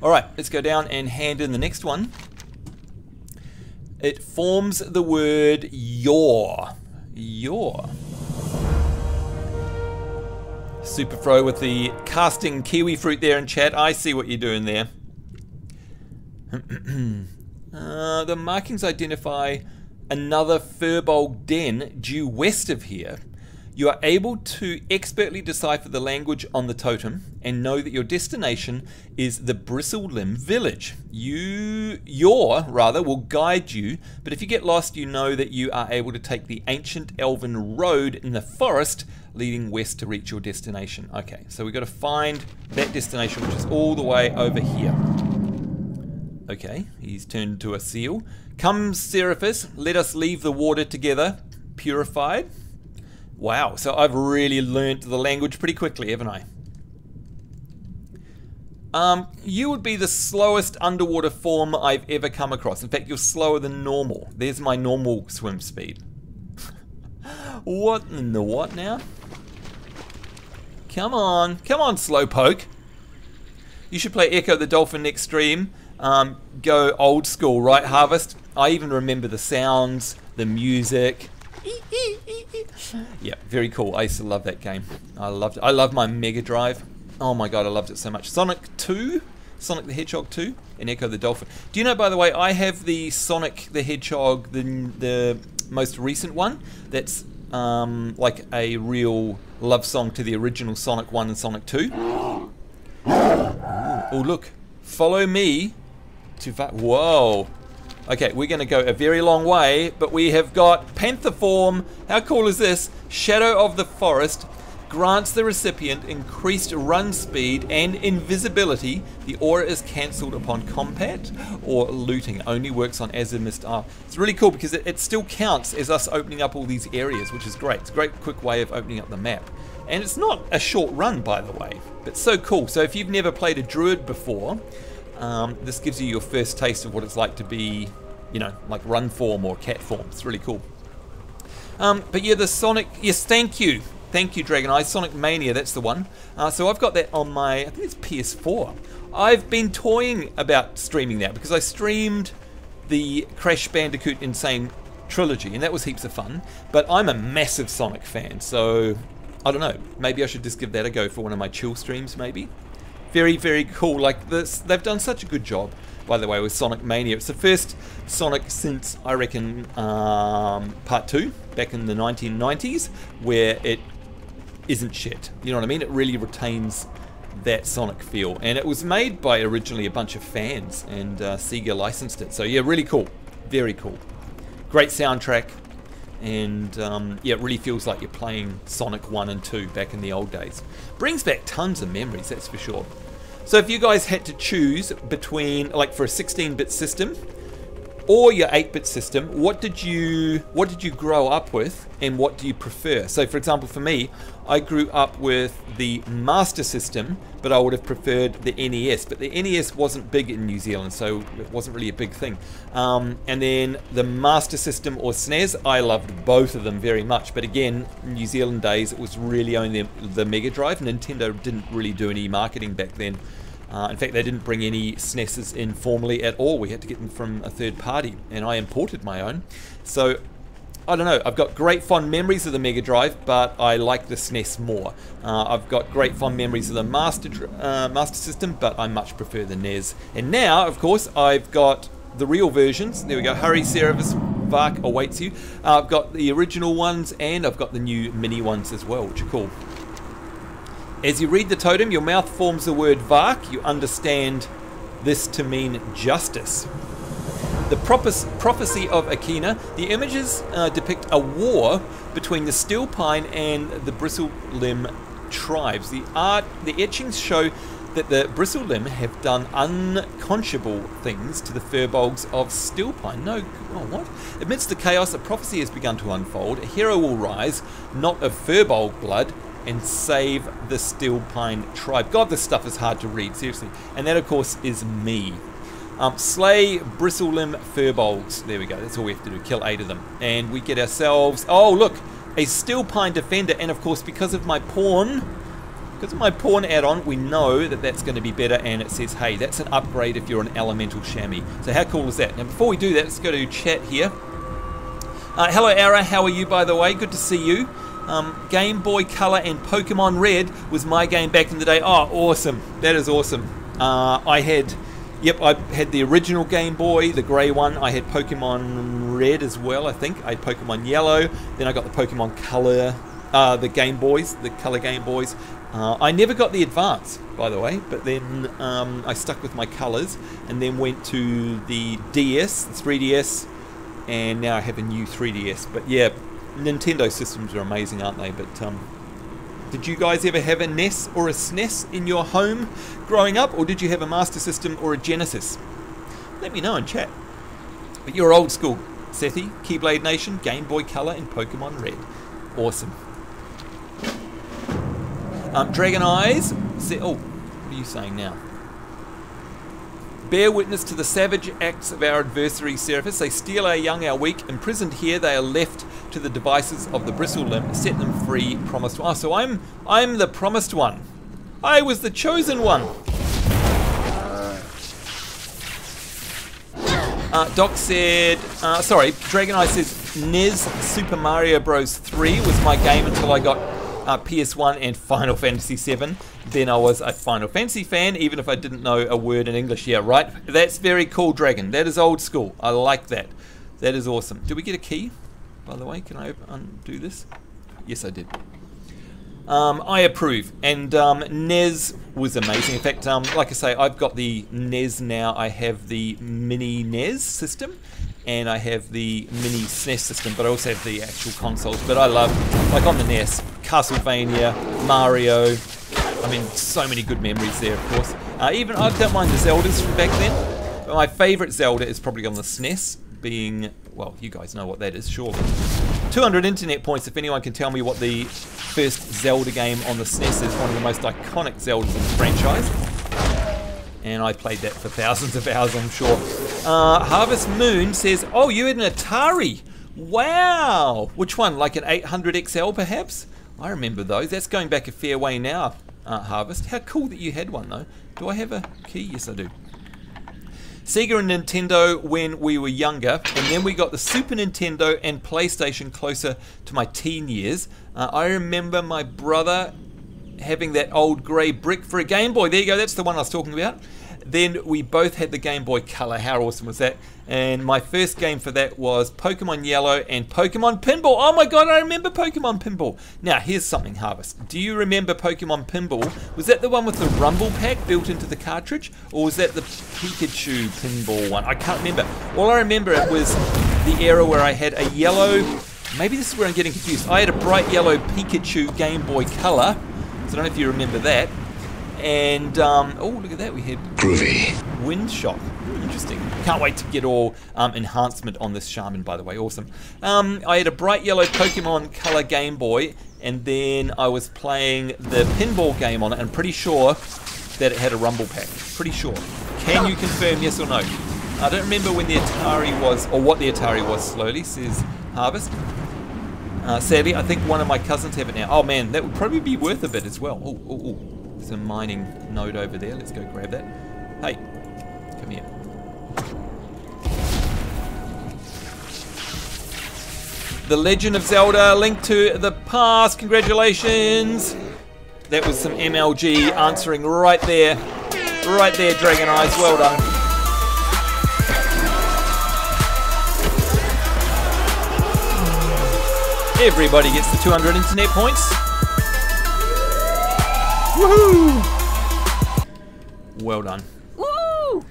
Alright, let's go down and hand in the next one. It forms the word yaw. Yaw. Superfro with the casting kiwi fruit there in chat. I see what you're doing there. The markings identify another Firbolg den due west of here. You are able to expertly decipher the language on the totem and know that your destination is the Bristlelim village. Your will guide you, but if you get lost, you know that you are able to take the ancient elven road in the forest leading west to reach your destination. Okay, so we've got to find that destination, which is all the way over here. Okay, he's turned into a seal. Come, Seraphis, let us leave the water together, purified. Wow, so I've really learnt the language pretty quickly, haven't I? You would be the slowest underwater form I've ever come across. In fact, you're slower than normal. There's my normal swim speed. What in the what now? Come on, Slowpoke. You should play Echo the Dolphin next stream. Go old school, right, Harvest? I even remember the sounds, the music. Yeah, very cool. I used to love that game. I loved my Mega Drive. Oh my god, I loved it so much. Sonic 2, Sonic the Hedgehog 2, and Echo the Dolphin. Do you know, by the way, I have the Sonic the Hedgehog, the most recent one. That's like a real love song to the original Sonic 1 and Sonic 2. Oh look, follow me to whoa. Okay, we're going to go a very long way, but we have got Panther form. How cool is this? Shadow of the Forest grants the recipient increased run speed and invisibility. The aura is cancelled upon combat or looting. Only works on Azimist R. It's really cool because it still counts as us opening up all these areas, which is great. It's a great quick way of opening up the map. And it's not a short run, by the way, but so cool. So if you've never played a druid before, this gives you your first taste of what it's like to be, you know, like run form or cat form. It's really cool. But yeah, the Sonic, yes, thank you, Dragonei, Sonic Mania, that's the one. So I've got that on my, I think it's PS4. I've been toying about streaming that because I streamed the Crash Bandicoot Insane Trilogy, and that was heaps of fun. But I'm a massive Sonic fan, so I don't know, maybe I should just give that a go for one of my chill streams, maybe. Very, very cool. Like this, they've done such a good job, by the way, with Sonic Mania. It's the first Sonic since, I reckon, Part 2, back in the 1990s, where it isn't shit. You know what I mean? It really retains that Sonic feel. And it was made by originally a bunch of fans, and Sega licensed it. So yeah, really cool. Very cool. Great soundtrack. And yeah, it really feels like you're playing Sonic 1 and 2 back in the old days. Brings back tons of memories, that's for sure. So if you guys had to choose between, like for a 16-bit system or your 8-bit system, what did you grow up with and what do you prefer? So for example, for me, I grew up with the Master System, but I would have preferred the NES. But the NES wasn't big in New Zealand, so it wasn't really a big thing. And then the Master System or SNES, I loved both of them very much. But again, New Zealand days, it was really only the Mega Drive. Nintendo didn't really do any marketing back then. In fact, they didn't bring any SNESs in formally at all. We had to get them from a third party, and I imported my own. So I don't know, I've got great fond memories of the Mega Drive, but I like the SNES more. I've got great fond memories of the Master System, but I much prefer the NES. And now, of course, I've got the real versions. There we go. Hurry, Seraphis, Vark awaits you. I've got the original ones, and I've got the new mini ones as well, which are cool. As you read the totem, your mouth forms the word Vark. You understand this to mean justice. The prophecy of Akina. The images depict a war between the Steel Pine and the Bristlelim tribes. The etchings show that the Bristlelim have done unconscionable things to the Firbolgs of Steel Pine. No, oh, what? Amidst the chaos, a prophecy has begun to unfold. A hero will rise, not of Firbolg blood, and save the Steel Pine tribe. God, this stuff is hard to read, seriously. And that, of course, is me. Slay Bristlelim Firbolgs. There we go, that's all we have to do. Kill 8 of them. And we get ourselves, oh look, a Steel Pine Defender. And of course, because of my pawn, Because of my pawn add-on, we know that that's going to be better, and it says, hey, that's an upgrade if you're an elemental chamois. So how cool is that? Now, before we do that, let's go to chat here. Hello, Ara. How are you, by the way? Good to see you. Game Boy Color and Pokemon Red was my game back in the day. Oh, awesome. That is awesome. I had the original Game Boy, the grey one. I had Pokemon Red as well, I think. I had Pokemon Yellow. Then I got the Pokemon Color, the Game Boys, the Color Game Boys. I never got the Advance, by the way, but then I stuck with my colours and then went to the DS, the 3DS, and now I have a new 3DS. But yeah, Nintendo systems are amazing, aren't they? But did you guys ever have a NES or a SNES in your home growing up, or did you have a Master System or a Genesis? Let me know in chat. But you're old school, Sethi, Keyblade Nation, Game Boy Color and Pokemon Red. Awesome. Dragon Eyes, oh, what are you saying now? Bear witness to the savage acts of our adversaries, Seraphis. They steal our young, our weak. Imprisoned here, they are left to the devices of the bristle limb. Set them free, promised one. Oh, so I'm the promised one. I was the chosen one. Doc said, sorry, Dragon Eye says, NES Super Mario Bros. 3 was my game until I got PS1 and Final Fantasy 7. Then I was a Final Fantasy fan, even if I didn't know a word in English. Yeah, right? That's very cool, Dragon. That is old school. I like that. That is awesome. Do we get a key, by the way? Can I undo this? Yes, I did. I approve. And NES was amazing. In fact, like I say, I've got the NES now. I have the mini NES system, and I have the mini SNES system, but I also have the actual consoles. But I love, like on the NES, Castlevania, Mario. I mean, so many good memories there, of course. Even, I don't mind the Zeldas from back then. But my favourite Zelda is probably on the SNES, being, well, you guys know what that is, surely. 200 internet points if anyone can tell me what the first Zelda game on the SNES is. One of the most iconic Zeldas in the franchise. And I played that for thousands of hours, I'm sure. Harvest Moon says, oh, you had an Atari. Wow. Which one? Like an 800 XL, perhaps? I remember those. That's going back a fair way now, Harvest. How cool that you had one, though. Do I have a key? Yes, I do. Sega and Nintendo when we were younger, and then we got the Super Nintendo and PlayStation closer to my teen years. I remember my brother having that old grey brick for a Game Boy. There you go, that's the one I was talking about. Then we both had the Game Boy Color. How awesome was that? And my first game for that was Pokemon Yellow and Pokemon Pinball. Oh my god, I remember Pokemon Pinball. Now, here's something, Harvest. Do you remember Pokemon Pinball? Was that the one with the Rumble Pack built into the cartridge? Or was that the Pikachu Pinball one? I can't remember. All I remember it was the era where I had a yellow... Maybe this is where I'm getting confused. I had a bright yellow Pikachu Game Boy Color. So I don't know if you remember that. And, oh, look at that, we had groovy Wind Shock. Interesting. Can't wait to get all enhancement on this Shaman, by the way. Awesome. I had a bright yellow Pokemon Color Game Boy, and then I was playing the pinball game on it, and I'm pretty sure that it had a Rumble Pack. Pretty sure. Can you confirm yes or no? I don't remember when the Atari was, or what the Atari was, slowly, says Harvest. Sadly, I think one of my cousins have it now. Oh man, that would probably be worth a bit as well. Oh, oh, oh. There's a mining node over there. Let's go grab that. Hey, come here. The Legend of Zelda, Link to the Past. Congratulations. That was some MLG answering right there. Right there, Dragon Eyes. Well done. Everybody gets the 200 internet points. Woohoo! Well done. Woo!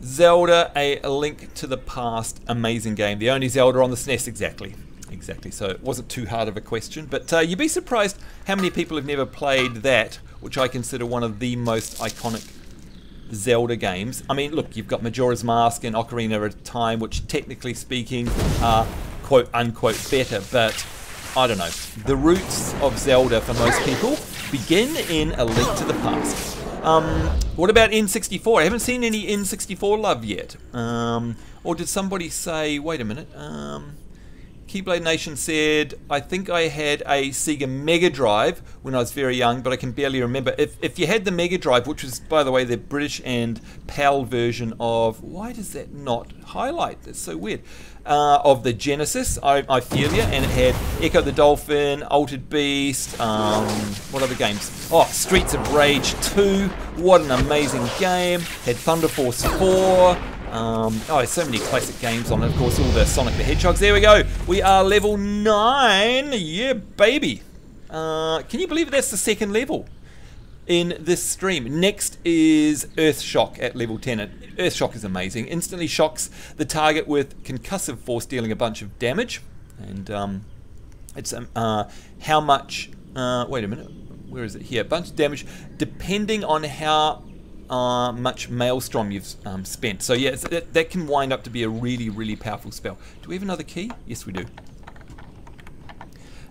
Zelda, a Link to the Past, amazing game. The only Zelda on the SNES, exactly. Exactly, so it wasn't too hard of a question. But you'd be surprised how many people have never played that, which I consider one of the most iconic Zelda games. I mean, look, you've got Majora's Mask and Ocarina of Time, which technically speaking are quote-unquote better, but I don't know. The roots of Zelda for most people begin in A Link to the Past. What about N64? I haven't seen any N64 love yet. Or did somebody say, wait a minute, Keyblade Nation said, I think I had a Sega Mega Drive when I was very young, but I can barely remember. If you had the Mega Drive, which was, by the way, the British and PAL version of, why does that not highlight? That's so weird. Of the Genesis, I feel you, and it had Echo the Dolphin, Altered Beast, what other games? Oh, Streets of Rage 2, what an amazing game. Had Thunder Force 4. Oh, so many classic games on it. Of course, all the Sonic the Hedgehogs. There we go. We are level 9. Yeah, baby. Can you believe that's the second level in this stream? Next is Earthshock at level 10. Earthshock is amazing. Instantly shocks the target with concussive force, dealing a bunch of damage. And it's how much... wait a minute. Where is it? Here. A bunch of damage depending on how... much Maelstrom you've spent. So yeah, that can wind up to be a really, really powerful spell. Do we have another key? Yes, we do.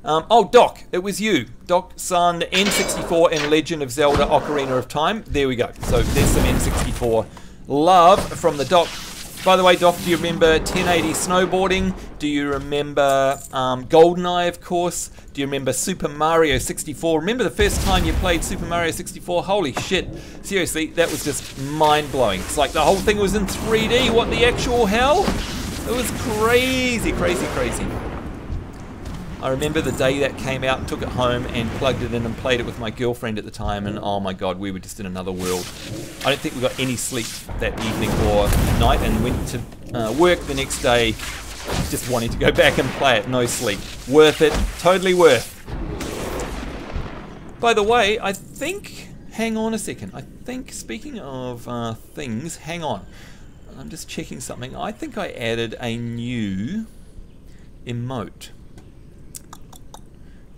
Oh, Doc, it was you. Doc, son, N64 and Legend of Zelda Ocarina of Time. There we go. So there's some N64 love from the Doc. By the way, Doc, do you remember 1080 snowboarding? Do you remember GoldenEye, of course? Do you remember Super Mario 64? Remember the first time you played Super Mario 64? Holy shit. Seriously, that was just mind-blowing. It's like the whole thing was in 3D. What the actual hell? It was crazy, crazy, crazy. I remember the day that came out and took it home and plugged it in and played it with my girlfriend at the time, and oh my god, we were just in another world. I don't think we got any sleep that evening or night, and went to work the next day just wanting to go back and play it. No sleep. Worth it. Totally worth. By the way, I think... Hang on a second. I think, speaking of things, hang on. I'm just checking something. I think I added a new emote.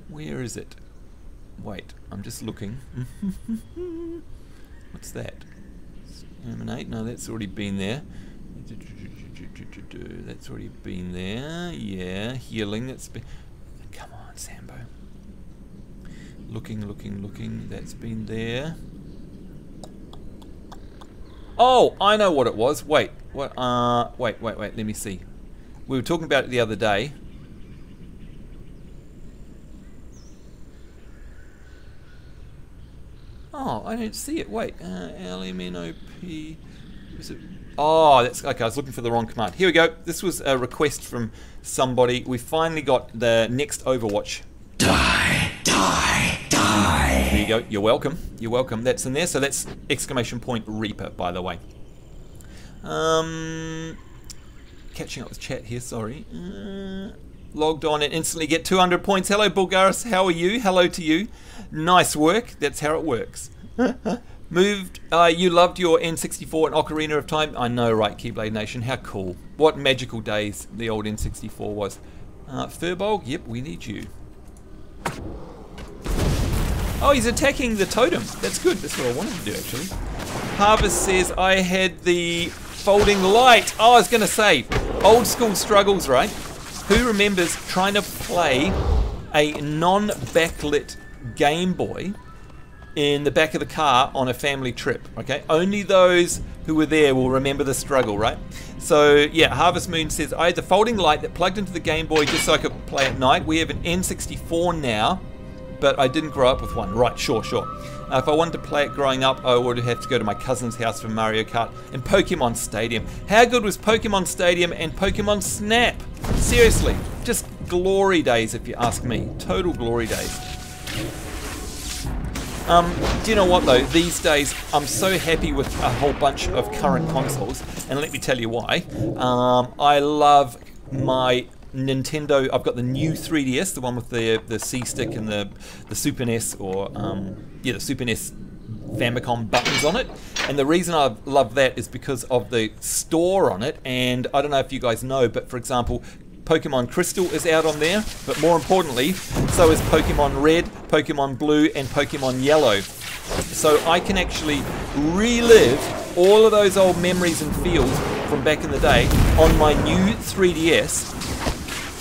Where is it? Wait, I'm just looking. What's that? Emanate? No, that's already been there. That's already been there. Yeah, healing. That's been... Come on, Sambo. Looking, looking, looking. That's been there. Oh, I know what it was. Wait, what? Wait. Let me see. We were talking about it the other day. Oh, I don't see it. Wait, LMNOP. Was it? Oh, that's okay. I was looking for the wrong command. Here we go. This was a request from somebody. We finally got the next Overwatch. Die, die, die. There you go. You're welcome. You're welcome. That's in there. So that's exclamation point Reaper, by the way. Catching up with chat here. Sorry. Logged on and instantly get 200 points. Hello, Bulgaris. How are you? Hello to you. Nice work. That's how it works. Moved. You loved your N64 and Ocarina of Time. I know, right, Keyblade Nation. How cool. What magical days the old N64 was. Furbolg. Yep, we need you. Oh, he's attacking the totem. That's good. That's what I wanted to do, actually. Harvest says, I had the folding light. Oh, I was going to say, old school struggles, right? Who remembers trying to play a non-backlit Game Boy in the back of the car on a family trip? Okay, only those who were there will remember the struggle, right? So yeah, Harvest Moon says, I had the folding light that plugged into the Game Boy just so I could play at night. We have an N64 now, but I didn't grow up with one. Right, sure. If I wanted to play it growing up, I would have to go to my cousin's house for Mario Kart and Pokemon Stadium. How good was Pokemon Stadium and Pokemon Snap? Seriously, just glory days if you ask me. Total glory days. Do you know what though? These days, I'm so happy with a whole bunch of current consoles, and let me tell you why. I love my Nintendo. I've got the new 3DS, the one with the C stick and the Super NES, or yeah, the Super NES Famicom buttons on it. And the reason I love that is because of the store on it. And I don't know if you guys know, but for example, Pokemon Crystal is out on there, but more importantly, so is Pokemon Red, Pokemon Blue, and Pokemon Yellow. So I can actually relive all of those old memories and feels from back in the day on my new 3DS,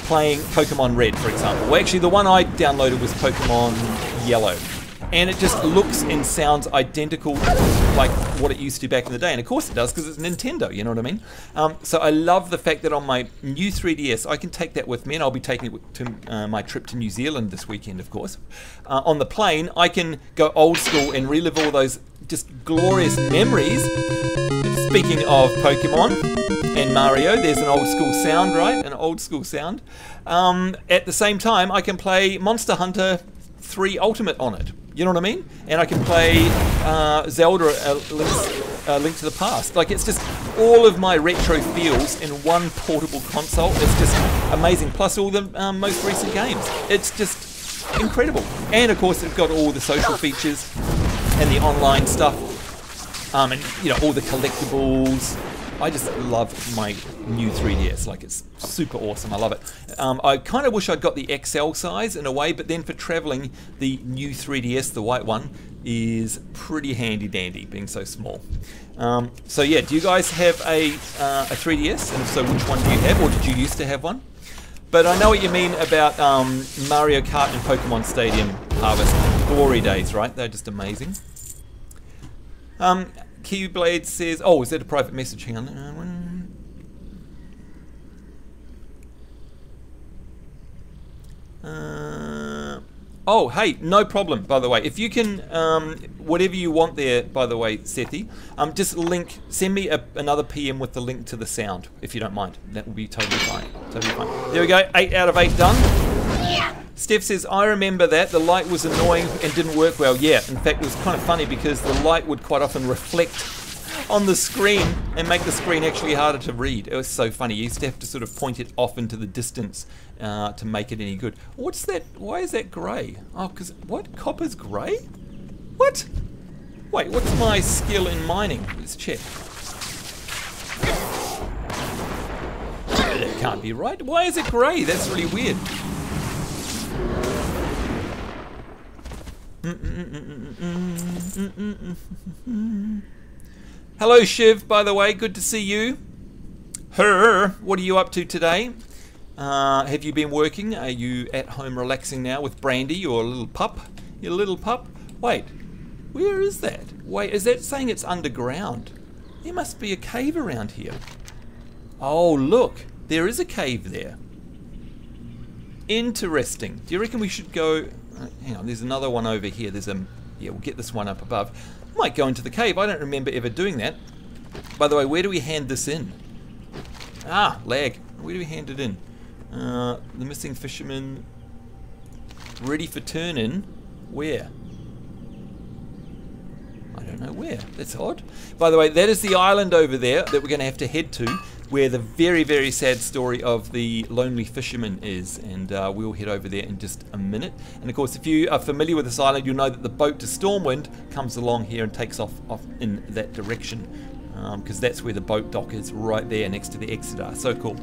playing Pokemon Red, for example. Well, actually, the one I downloaded was Pokemon Yellow. and it just looks and sounds identical like what it used to back in the day. And of course it does, because it's Nintendo, you know what I mean? So I love the fact that on my new 3DS, I can take that with me, and I'll be taking it to my trip to New Zealand this weekend, of course. On the plane, I can go old school and relive all those just glorious memories. Speaking of Pokemon and Mario, there's an old school sound, right? An old school sound. At the same time, I can play Monster Hunter 3 Ultimate on it. You know what I mean? And I can play Zelda Link to the Past. Like, it's just all of my retro feels in one portable console. It's just amazing. Plus all the most recent games. It's just incredible. And of course, it's got all the social features and the online stuff. And you know, all the collectibles. I just love my new 3DS. Like, it's super awesome. I love it. I kind of wish I'd got the XL size in a way, but then for traveling, the new 3DS, the white one, is pretty handy dandy, being so small. So yeah, do you guys have a 3DS? And if so, which one do you have, or did you used to have one? But I know what you mean about Mario Kart and Pokemon Stadium Harvest. Glory days, right? They're just amazing. Keyblade says, oh, is that a private message? Hang on. Oh, hey, no problem, by the way. If you can, whatever you want there, by the way, Sethi, just send me another PM with the link to the sound, if you don't mind. That will be totally fine. Totally fine. There we go, 8 out of 8 done. Yeah. Steph says, I remember that. The light was annoying and didn't work well. Yeah, in fact, it was kind of funny because the light would quite often reflect on the screen and make the screen actually harder to read. It was so funny. You used to have to sort of point it off into the distance to make it any good. What's that? Why is that grey? Oh, because, what? Copper's grey? What? Wait, what's my skill in mining? Let's check. That can't be right. Why is it grey? That's really weird. Hello Shiv, by the way, good to see you. What are you up to today? Have you been working? Are you at home relaxing now with Brandy, your little pup? Your little pup? Wait, where is that? Wait, is that saying it's underground? There must be a cave around here. Oh look, there is a cave there. Interesting. Do you reckon we should go... hang on, there's another one over here. There's a... yeah, we'll get this one up above. Might go into the cave. I don't remember ever doing that. By the way, where do we hand this in? Ah, lag. Where do we hand it in? The missing fisherman. Ready for turn in. Where? I don't know where. That's odd. By the way, that is the island over there that we're going to have to head to, where the very, very sad story of the lonely fisherman is, and we'll head over there in just a minute. And of course, if you are familiar with this island, you'll know that the boat to Stormwind comes along here and takes off in that direction, because that's where the boat dock is, right there next to the Exeter. So cool.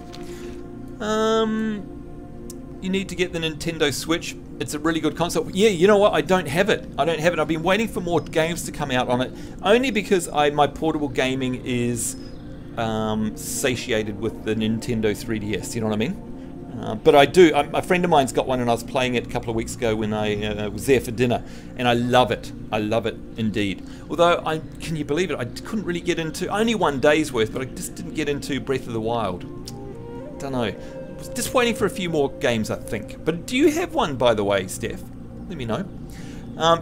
You need to get the Nintendo Switch. It's a really good console. Yeah, you know what? I don't have it. I don't have it. I've been waiting for more games to come out on it, only because my portable gaming is satiated with the Nintendo 3DS, you know what I mean? But I do. A friend of mine's got one, and I was playing it a couple of weeks ago when I was there for dinner, and I love it. I love it indeed. Although, can you believe it? I couldn't really get into, only one day's worth, but I just didn't get into Breath of the Wild. Don't know. Just waiting for a few more games, I think. But do you have one, by the way, Steph? Let me know.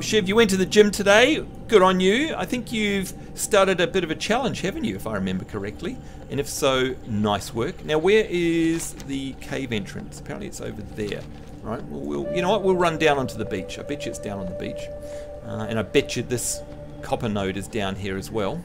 Shiv, you went to the gym today. Good on you. I think you've started a bit of a challenge, haven't you, if I remember correctly? And if so, nice work. Now, where is the cave entrance? Apparently it's over there. Right, you know what? We'll run down onto the beach. I bet you it's down on the beach. And I bet you this copper node is down here as well.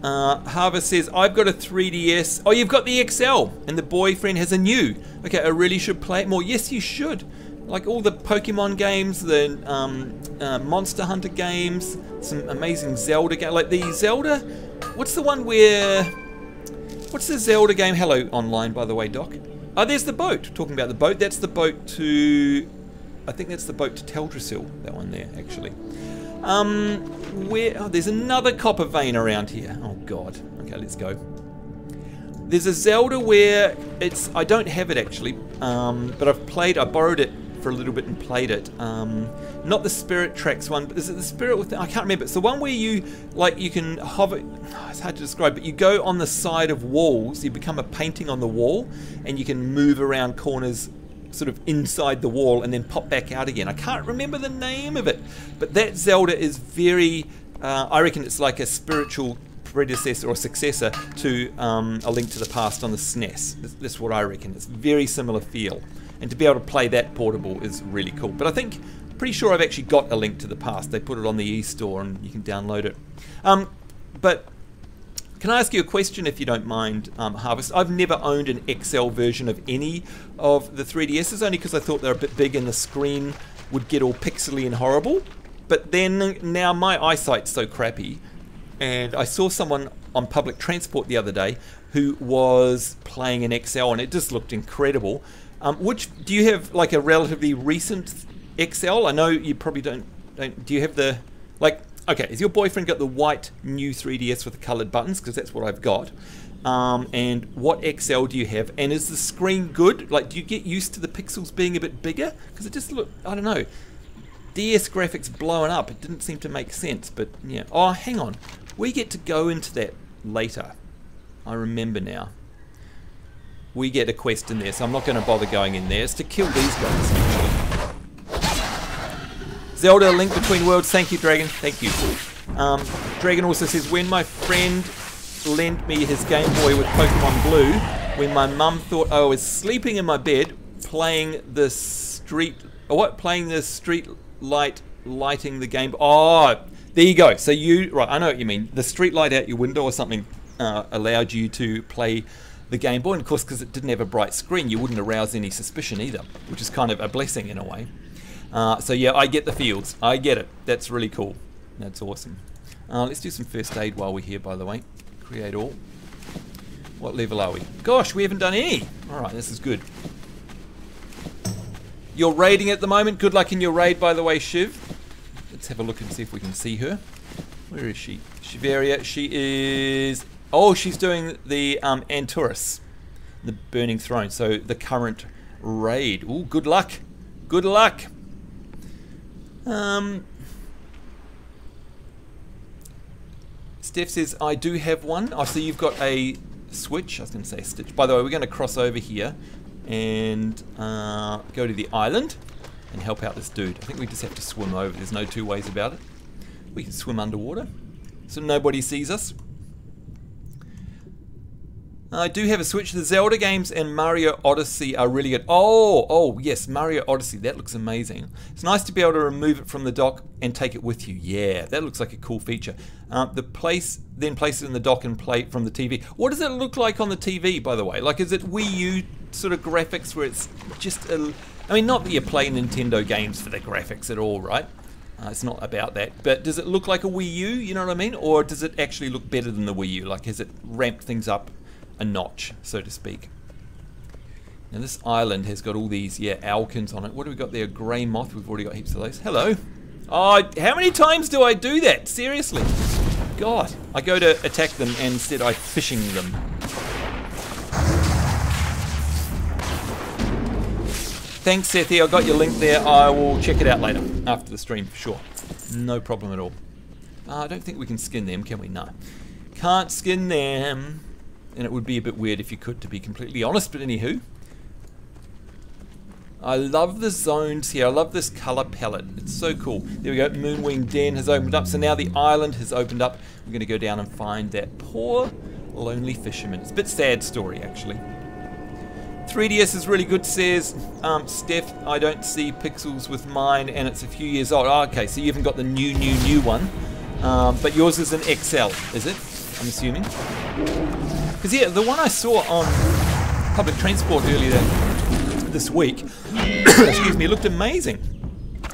Harvest says, I've got a 3DS. Oh, you've got the XL, and the boyfriend has a new. Okay, I really should play it more. Yes, you should. Like all the Pokemon games, the Monster Hunter games, some amazing Zelda games. Like the Zelda, what's the one where... what's the Zelda game? Hello, online, by the way, Doc. Oh, there's the boat. Talking about the boat. That's the boat to... I think that's the boat to Teldrassil, that one there, actually. Where... oh, there's another copper vein around here. Oh, God. Okay, let's go. There's a Zelda where it's... I don't have it, actually. But I borrowed it for a little bit and played it. Not the Spirit Tracks one, but is it the Spirit with I can't remember. It's the one where you can hover. It's hard to describe, but you go on the side of walls. You become a painting on the wall, and you can move around corners, sort of inside the wall, and then pop back out again. I can't remember the name of it, but that Zelda is very. I reckon it's like a spiritual predecessor or successor to A Link to the Past on the SNES. That's what I reckon. It's very similar feel, and to be able to play that portable is really cool. But I think, pretty sure I've actually got A Link to the Past. They put it on the eStore and you can download it. But can I ask you a question, if you don't mind, Harvest? I've never owned an XL version of any of the 3DSs, only because I thought they're a bit big and the screen would get all pixely and horrible. But then now my eyesight's so crappy, and I saw someone on public transport the other day who was playing an XL, and it just looked incredible. Which do you have, like a relatively recent XL? I know you probably don't. Do you have the Okay, has your boyfriend got the white new 3DS with the coloured buttons? Because that's what I've got. And what XL do you have? And is the screen good? Like, do you get used to the pixels being a bit bigger? Because it just looked, I don't know. DS graphics blowing up. It didn't seem to make sense, but yeah. Oh, hang on. We get to go into that later. I remember now. We get a quest in there, so I'm not going to bother going in there. It's to kill these guys. Zelda, Link Between Worlds. Thank you, Dragon. Thank you. Dragon also says, when my friend lent me his Game Boy with Pokemon Blue, when my mum thought I was sleeping in my bed, playing the street light, lighting the game. Oh, there you go. So right, I know what you mean. The street light out your window or something allowed you to play the Game Boy. And of course, because it didn't have a bright screen, you wouldn't arouse any suspicion either, which is kind of a blessing in a way. So yeah, I get the feels. I get it. That's really cool. That's awesome. Let's do some first aid while we're here, by the way. Create all. What level are we? Gosh, we haven't done any. Alright, this is good. You're raiding at the moment. Good luck in your raid, by the way, Shiv. Let's have a look and see if we can see her. Where is she? Shiveria. She is... Oh, she's doing the Anturis. The Burning Throne. So the current raid. Ooh, good luck. Good luck. Steph says, I do have one. Oh, so you've got a Switch. I was going to say Stitch. By the way, we're going to cross over here and go to the island and help out this dude. I think we just have to swim over. There's no two ways about it. We can swim underwater so nobody sees us. I do have a Switch. The Zelda games and Mario Odyssey are really good. Oh, yes, Mario Odyssey. That looks amazing. It's nice to be able to remove it from the dock and take it with you. Yeah, that looks like a cool feature. Place it in the dock and play it from the TV. What does it look like on the TV, by the way? Like, is it Wii U sort of graphics where it's just a... I mean, not that you play Nintendo games for the graphics at all, right? It's not about that. But does it look like a Wii U, you know what I mean? Or does it actually look better than the Wii U? Like, has it ramped things up a notch, so to speak? Now this island has got all these, Alkins on it. What do we got there? Grey moth. We've already got heaps of those. Hello. Oh, how many times do I do that? Seriously. God. I go to attack them and instead I fishing them. Thanks, Sethi. I got your link there. I will check it out later after the stream for sure. No problem at all. I don't think we can skin them, can we? No. Can't skin them. And it would be a bit weird if you could, to be completely honest, but anywho. I love the zones here. I love this colour palette. It's so cool. There we go. Moonwing Den has opened up. So now the island has opened up. We're going to go down and find that poor, lonely fisherman. It's a bit sad story, actually. 3DS is really good, says Steph. I don't see pixels with mine, and it's a few years old. Oh, okay, so you haven't got the new one. But yours is an XL, is it? I'm assuming. Because yeah, the one I saw on public transport earlier this week, excuse me, looked amazing.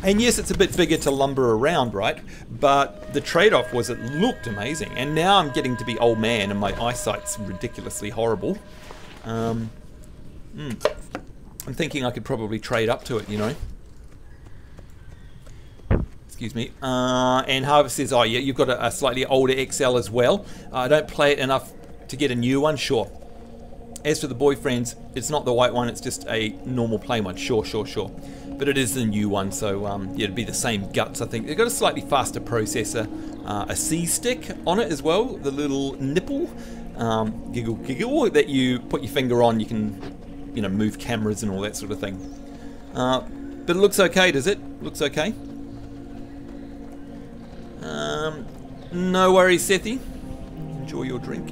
And yes, it's a bit bigger to lumber around, right? But the trade-off was it looked amazing. And now I'm getting to be old man and my eyesight's ridiculously horrible. I'm thinking I could probably trade up to it, you know. Excuse me. And Harvest says, oh yeah, you've got a slightly older XL as well. I don't play it enough to get a new one, sure. As for the boyfriends, it's not the white one, it's just a normal plain one. Sure. But it is the new one, so yeah, it'd be the same guts, I think. They've got a slightly faster processor, a C-stick on it as well, the little nipple, giggle, that you put your finger on. You can, you know, move cameras and all that sort of thing. But it looks okay, does it? Looks okay. No worries, Sethi. Enjoy your drink.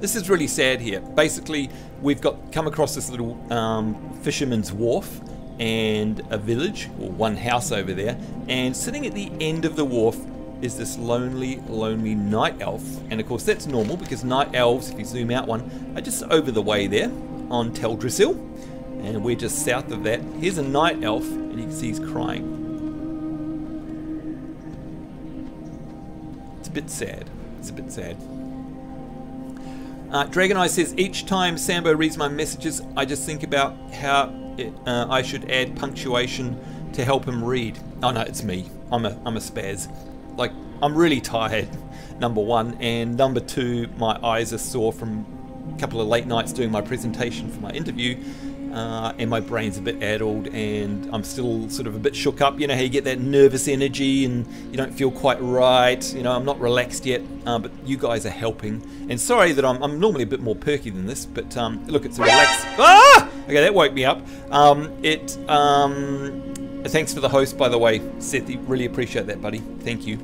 This is really sad here. Basically, we've come across this little fisherman's wharf and a village, or one house over there, and sitting at the end of the wharf is this lonely night elf. And of course that's normal, because night elves, if you zoom out one, are just over the way there on Teldrassil, and we're just south of that. Here's a night elf, and you can see he's crying. It's a bit sad. It's a bit sad. Draenei says, each time Sambo reads my messages, I just think about how I should add punctuation to help him read. Oh no, it's me. I'm a spaz. Like, I'm really tired, number one, and number two, my eyes are sore from a couple of late nights doing my presentation for my interview, and my brain's a bit addled, and I'm still sort of a bit shook up. You know how you get that nervous energy and you don't feel quite right. You know, I'm not relaxed yet, but you guys are helping. And sorry that I'm normally a bit more perky than this, but look, it's a relaxed. Ah! Okay, that woke me up. Thanks for the host, by the way, Sethi. Really appreciate that, buddy. Thank you.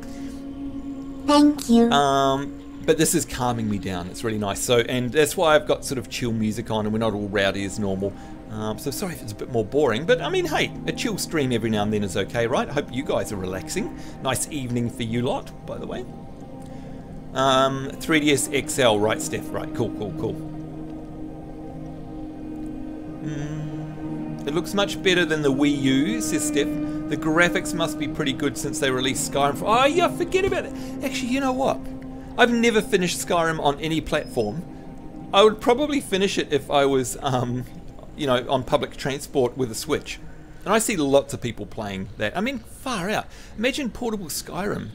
Thank you. But this is calming me down. It's really nice. So, and that's why I've got sort of chill music on, and we're not all rowdy as normal. So sorry if it's a bit more boring, but I mean, hey, a chill stream every now and then is okay, right? I hope you guys are relaxing. Nice evening for you lot, by the way. 3DS XL, right, Steph? Right, cool. It looks much better than the Wii U, says Steph. The graphics must be pretty good since they released Skyrim. Oh yeah, forget about it. Actually, you know what? I've never finished Skyrim on any platform. I would probably finish it if I was, you know, on public transport with a Switch. And I see lots of people playing that. I mean, far out. Imagine portable Skyrim.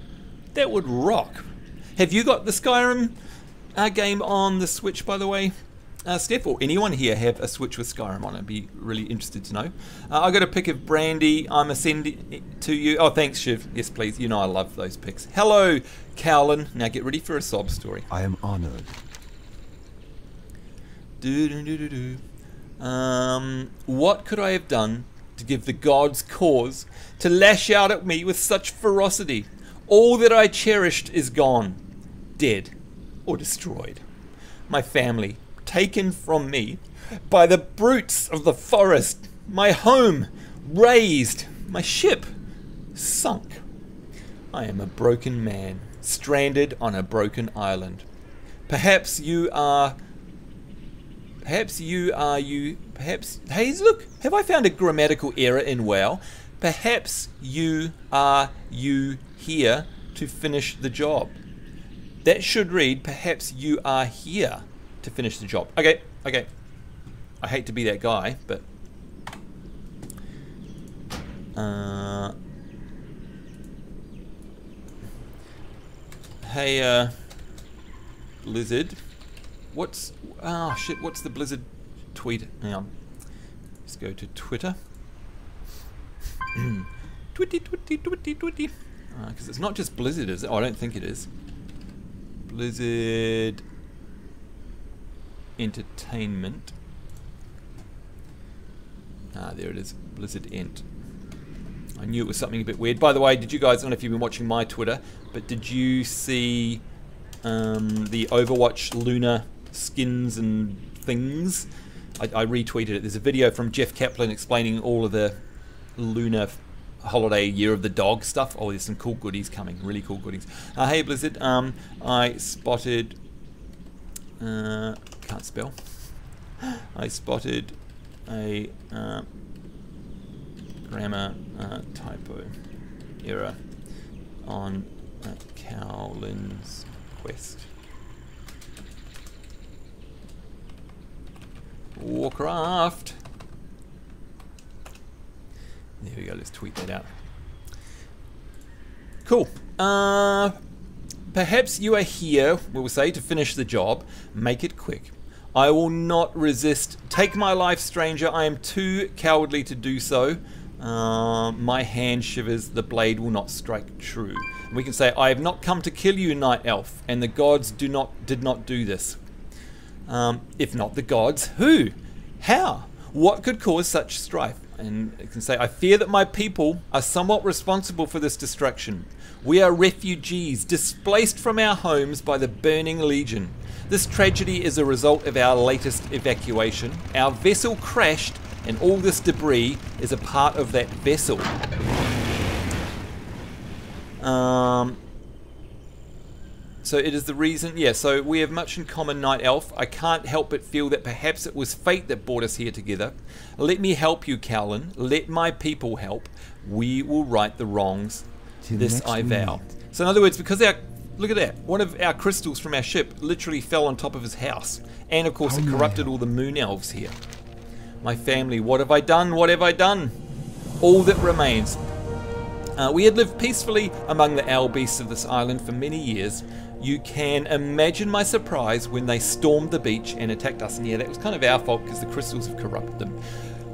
That would rock. Have you got the Skyrim game on the Switch, by the way, Steph? Or anyone here have a Switch with Skyrim on it? I'd be really interested to know. I got a pic of Brandy. I'm sending to you. Oh, thanks, Shiv. Yes, please. You know I love those pics. Hello, Cowlin. Now get ready for a sob story. I am honored. What could I have done to give the gods cause to lash out at me with such ferocity? All that I cherished is gone, dead or destroyed. My family taken from me by the brutes of the forest. My home razed. My ship sunk. I am a broken man, stranded on a broken island. Perhaps you are Hey, look, have I found a grammatical error in WoW? Perhaps you are here to finish the job. That should read, perhaps you are here to finish the job. Okay. I hate to be that guy, but hey, Blizzard, what's the Blizzard tweet? Hang on, let's go to Twitter. Twitty, because it's not just Blizzard, is it? Oh, I don't think it is. Blizzard Entertainment. There it is. Blizzard Ent. I knew it was something a bit weird. By the way, did you guys, I don't know if you've been watching my Twitter, but did you see the Overwatch Luna skins and things? I retweeted it. There's a video from Jeff Kaplan explaining all of the Luna holiday Year of the Dog stuff. Oh, there's some cool goodies coming. Really cool goodies. Hey Blizzard, I spotted... can't spell. I spotted a grammar typo error on Cowlin's quest. Warcraft. There we go, let's tweet that out. Cool. Perhaps you are here, we'll say, to finish the job. Make it quick. I will not resist. Take my life, stranger. I am too cowardly to do so. My hand shivers. The blade will not strike true. And we can say, I have not come to kill you, night elf, and the gods did not do this. If not the gods, who? How? What could cause such strife? And it can say, I fear that my people are somewhat responsible for this destruction. We are refugees, displaced from our homes by the burning legion. This tragedy is a result of our latest evacuation. Our vessel crashed, and all this debris is a part of that vessel. So it is the reason, yeah, so we have much in common, Night Elf. I can't help but feel that perhaps it was fate that brought us here together. Let me help you, Cowlin. Let my people help. We will right the wrongs. This I vow. So in other words, because look at that, one of our crystals from our ship literally fell on top of his house. And of course it corrupted all the moon elves here. My family, what have I done? What have I done? All that remains. We had lived peacefully among the owl beasts of this island for many years. You can imagine my surprise when they stormed the beach and attacked us. And yeah, that was kind of our fault because the crystals have corrupted them.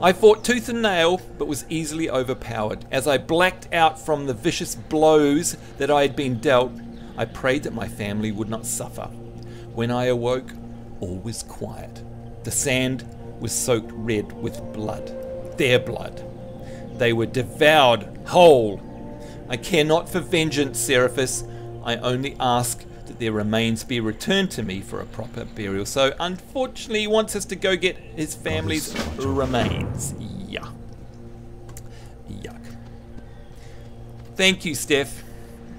I fought tooth and nail, but was easily overpowered. As I blacked out from the vicious blows that I had been dealt, I prayed that my family would not suffer. When I awoke, all was quiet. The sand was soaked red with blood. Their blood. They were devoured whole. I care not for vengeance, Seraphis. I only ask that their remains be returned to me for a proper burial. So, unfortunately, he wants us to go get his family's remains. Yeah. Yuck. Thank you, Steph.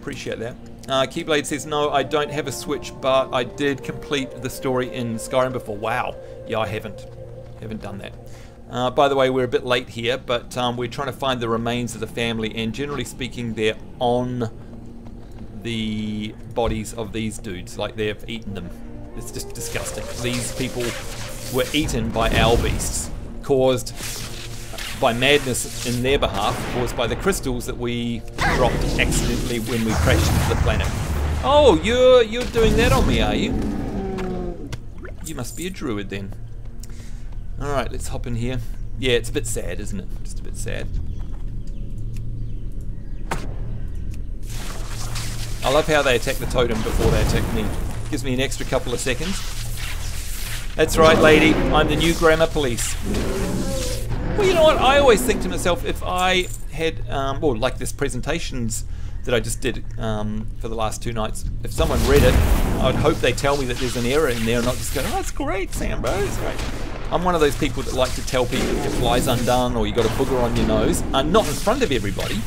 Appreciate that. Keyblade says, no, I don't have a Switch, but I did complete the story in Skyrim before. Wow. Yeah, I haven't done that. By the way, we're a bit late here, but we're trying to find the remains of the family, and generally speaking, they're on the bodies of these dudes, like they've eaten them. It's just disgusting. These people were eaten by owl beasts, caused by madness in their behalf, caused by the crystals that we dropped accidentally when we crashed into the planet. Oh, you're doing that on me, are you? You must be a druid then. Alright, let's hop in here. Yeah, it's a bit sad, isn't it? Just a bit sad. I love how they attack the totem before they attack me. Gives me an extra couple of seconds. That's right, lady. I'm the new grammar police. Well, you know what? I always think to myself, if I had, well, like this presentations that I just did for the last 2 nights, if someone read it, I'd hope they tell me that there's an error in there and not just go, oh, it's great, Sam, bro, it's great. I'm one of those people that like to tell people if your fly's undone or you got a booger on your nose. Not in front of everybody,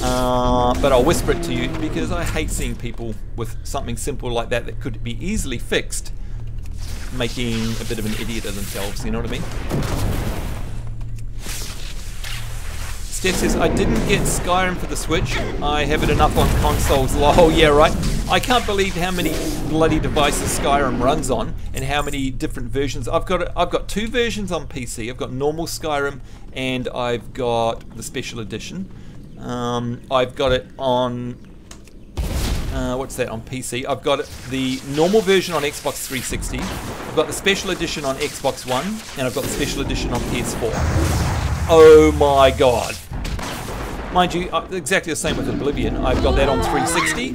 but I'll whisper it to you because I hate seeing people with something simple like that that could be easily fixed making a bit of an idiot of themselves, you know what I mean? Steph says, I didn't get Skyrim for the Switch. I have it enough on consoles. Lol, yeah, right. I can't believe how many bloody devices Skyrim runs on and how many different versions. I've got 2 versions on PC. I've got normal Skyrim and I've got the special edition. I've got it on what's that on PC? I've got the normal version on Xbox 360. I've got the special edition on Xbox One and I've got the special edition on PS4. Oh my god. Mind you, exactly the same with Oblivion. I've got that on 360,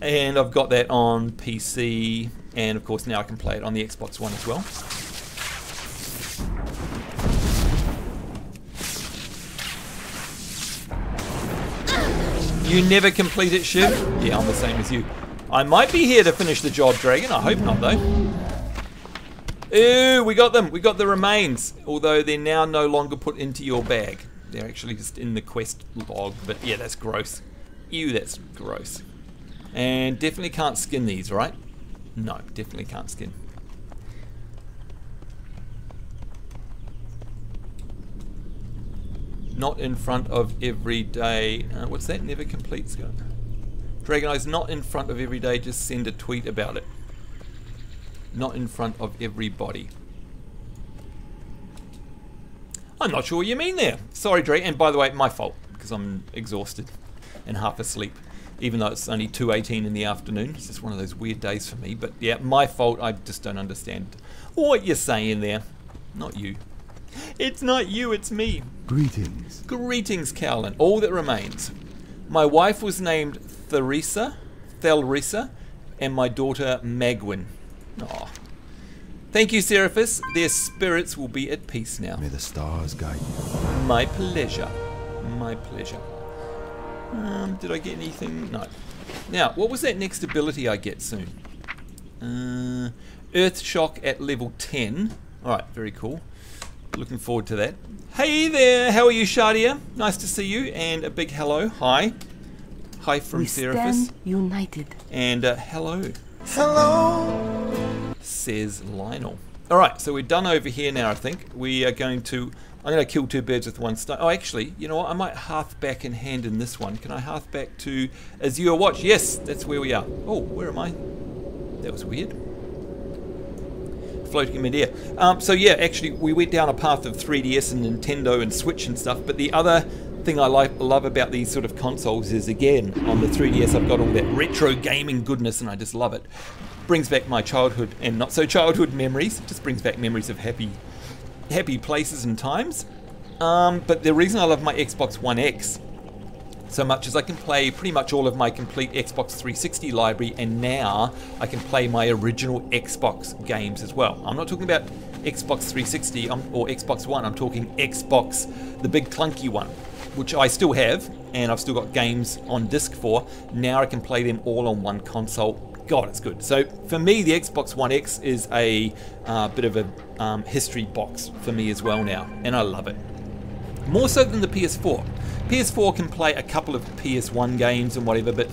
and I've got that on PC, and of course now I can play it on the Xbox One as well. You never complete it, Shiv? Yeah, I'm the same as you. I might be here to finish the job, Dragon. I hope not, though. Ew, we got them. We got the remains, although they're now no longer put into your bag. They're actually just in the quest log, but yeah, that's gross. Ew, that's gross. And definitely can't skin these, right? No, definitely can't skin. Not in front of every day. What's that? Never completes. Dragon Eyes, not in front of every day, just send a tweet about it. Not in front of everybody. I'm not sure what you mean there. Sorry, Drake. And by the way, my fault, because I'm exhausted and half asleep. even though it's only 2:18 in the afternoon. It's just one of those weird days for me. But yeah, my fault. I just don't understand what you're saying there. Not you. It's not you, it's me. Greetings. Greetings, Cowlin. All that remains. My wife was named Thelrisa, and my daughter Magwyn. Aw. Thank you, Seraphis. Their spirits will be at peace now. May the stars guide you. My pleasure. My pleasure. Did I get anything? No. Now, what was that next ability I get soon? Earth Shock at level 10. Alright, very cool. Looking forward to that. Hey there, how are you, Shadia? Nice to see you, and a big hello. Hi. Hi from Seraphis. Stand united. And hello. Hello. Says Lionel. Alright, so we're done over here now, I think. We are going to... I'm going to kill two birds with one stone. Oh, actually, you know what? I might hearth back and hand in this one. Can I hearth back to Azure Watch? Yes, that's where we are. Oh, where am I? That was weird. Floating midair. So yeah, actually, we went down a path of 3DS and Nintendo and Switch and stuff. But the other thing I love about these sort of consoles is, again, on the 3DS, I've got all that retro gaming goodness, and I just love it. Brings back my childhood and not so childhood memories. It just brings back memories of happy places and times. But the reason I love my Xbox One X so much is I can play pretty much all of my complete Xbox 360 library, and now I can play my original Xbox games as well. I'm not talking about Xbox 360 or Xbox One, I'm talking Xbox, the big clunky one, which I still have, and I've still got games on disc for. Now I can play them all on one console. God, it's good. So for me, the Xbox One X is a bit of a history box for me as well now, and I love it. More so than the PS4. PS4 can play a couple of PS1 games and whatever, but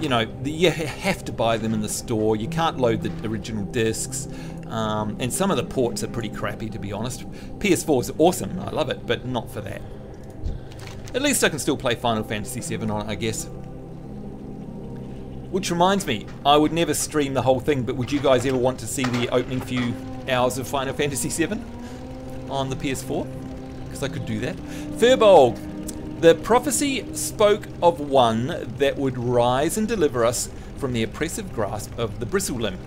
you know, you have to buy them in the store. You can't load the original discs, and some of the ports are pretty crappy, to be honest. PS4 is awesome, I love it, but not for that. At least I can still play Final Fantasy VII on it, I guess. Which reminds me, I would never stream the whole thing, but would you guys ever want to see the opening few hours of Final Fantasy VII on the PS4? Because I could do that. Furbolg, the prophecy spoke of one that would rise and deliver us from the oppressive grasp of the Bristlelimb.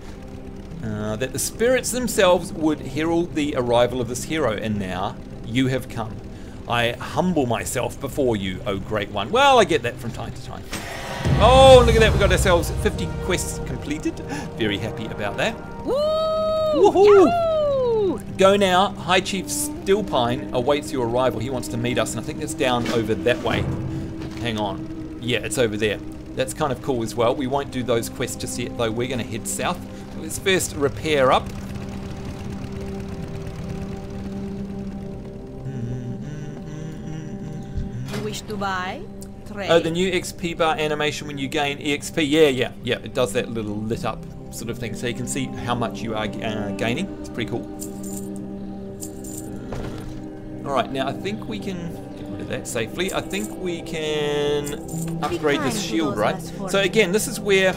That the spirits themselves would herald the arrival of this hero, and now you have come. I humble myself before you, O Great One. Well, I get that from time to time. Oh, look at that, we got ourselves 50 quests completed. Very happy about that. Woo! Woohoo! Yahoo! Go now. High Chief Stillpine awaits your arrival. He wants to meet us, and I think that's down over that way. Hang on. Yeah, it's over there. That's kind of cool as well. We won't do those quests just yet, though. We're going to head south. Let's first repair up. You wish to buy? Trade. Oh, the new XP bar animation when you gain EXP. Yeah. It does that little lit up sort of thing, so you can see how much you are gaining. It's pretty cool. Alright, now I think we can get rid of that safely. I think we can upgrade this shield, right? So again, this is where,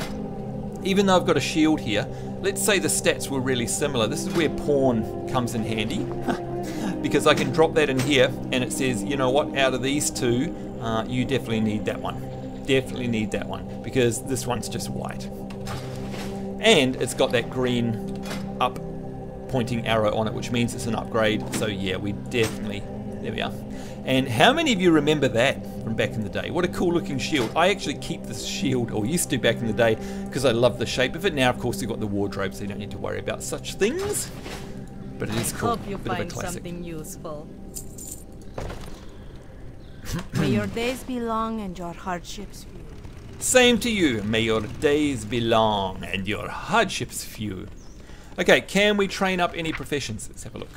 even though I've got a shield here, let's say the stats were really similar. This is where pawn comes in handy. Because I can drop that in here, and it says, you know what, out of these two, you definitely need that one. Definitely need that one, because this one's just white. And it's got that green up pointing arrow on it, which means it's an upgrade. So yeah, we definitely, there we are. And how many of you remember that from back in the day? What a cool looking shield. I actually keep this shield, or used to back in the day, because I love the shape of it. Now, of course, you've got the wardrobe, so you don't need to worry about such things. But it is cool. Hope you Bit of a find classic. something useful. May your days be long and your hardships few. Same to you. May your days be long and your hardships few. Okay, can we train up any professions? Let's have a look.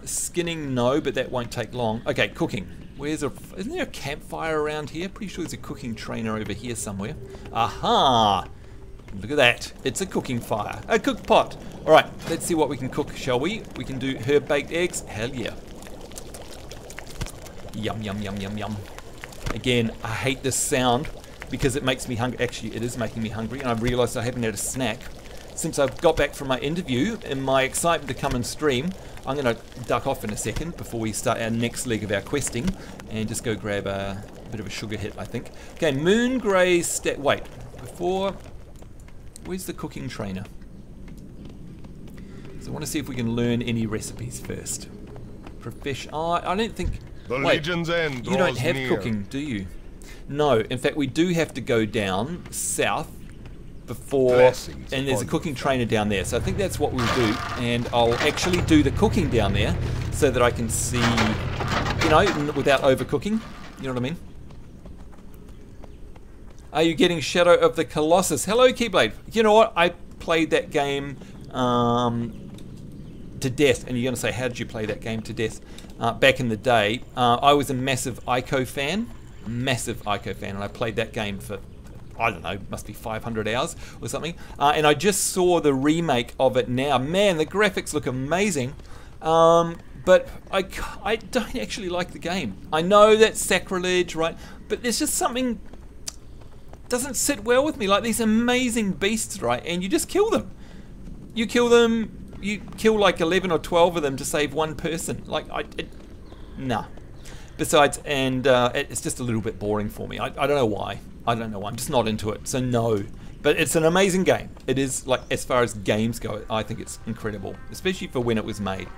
Skinning, no, but that won't take long. Okay, cooking. Isn't there a campfire around here? Pretty sure there's a cooking trainer over here somewhere. Aha! Look at that. It's a cooking fire. A cook pot. Alright, let's see what we can cook, shall we? We can do herb baked eggs. Hell yeah. Yum, yum, yum, yum, yum. Again, I hate this sound because it makes me hungry. Actually, it is making me hungry, and I've realised I haven't had a snack since I've got back from my interview. In my excitement to come and stream, I'm going to duck off in a second before we start our next leg of our questing and just go grab a bit of a sugar hit, I think. Okay, Moon Grey wait, before... Where's the cooking trainer? So I want to see if we can learn any recipes first. I don't think... The wait, Legion's End you don't draws have near. cooking, do you? No, in fact we do have to go down south before... Blessings and there's a upon cooking trainer down there. So I think that's what we'll do. And I'll actually do the cooking down there so that I can see, you know, without overcooking. You know what I mean? Are you getting Shadow of the Colossus? Hello, Keyblade. You know what? I played that game to death. And you're going to say, how did you play that game to death? Back in the day, I was a massive Ico fan. Massive Ico fan. And I played that game for, I don't know, must be 500 hours or something. And I just saw the remake of it now. Man, the graphics look amazing. But I don't actually like the game. I know that's sacrilege, right? But there's just something... doesn't sit well with me. Like these amazing beasts, right? And you just kill them. You kill them, you kill like 11 or 12 of them to save one person. Like, nah. Besides, and it's just a little bit boring for me. I don't know why. I don't know why. I'm just not into it. So no. But it's an amazing game. It is, like, as far as games go, I think it's incredible. Especially for when it was made.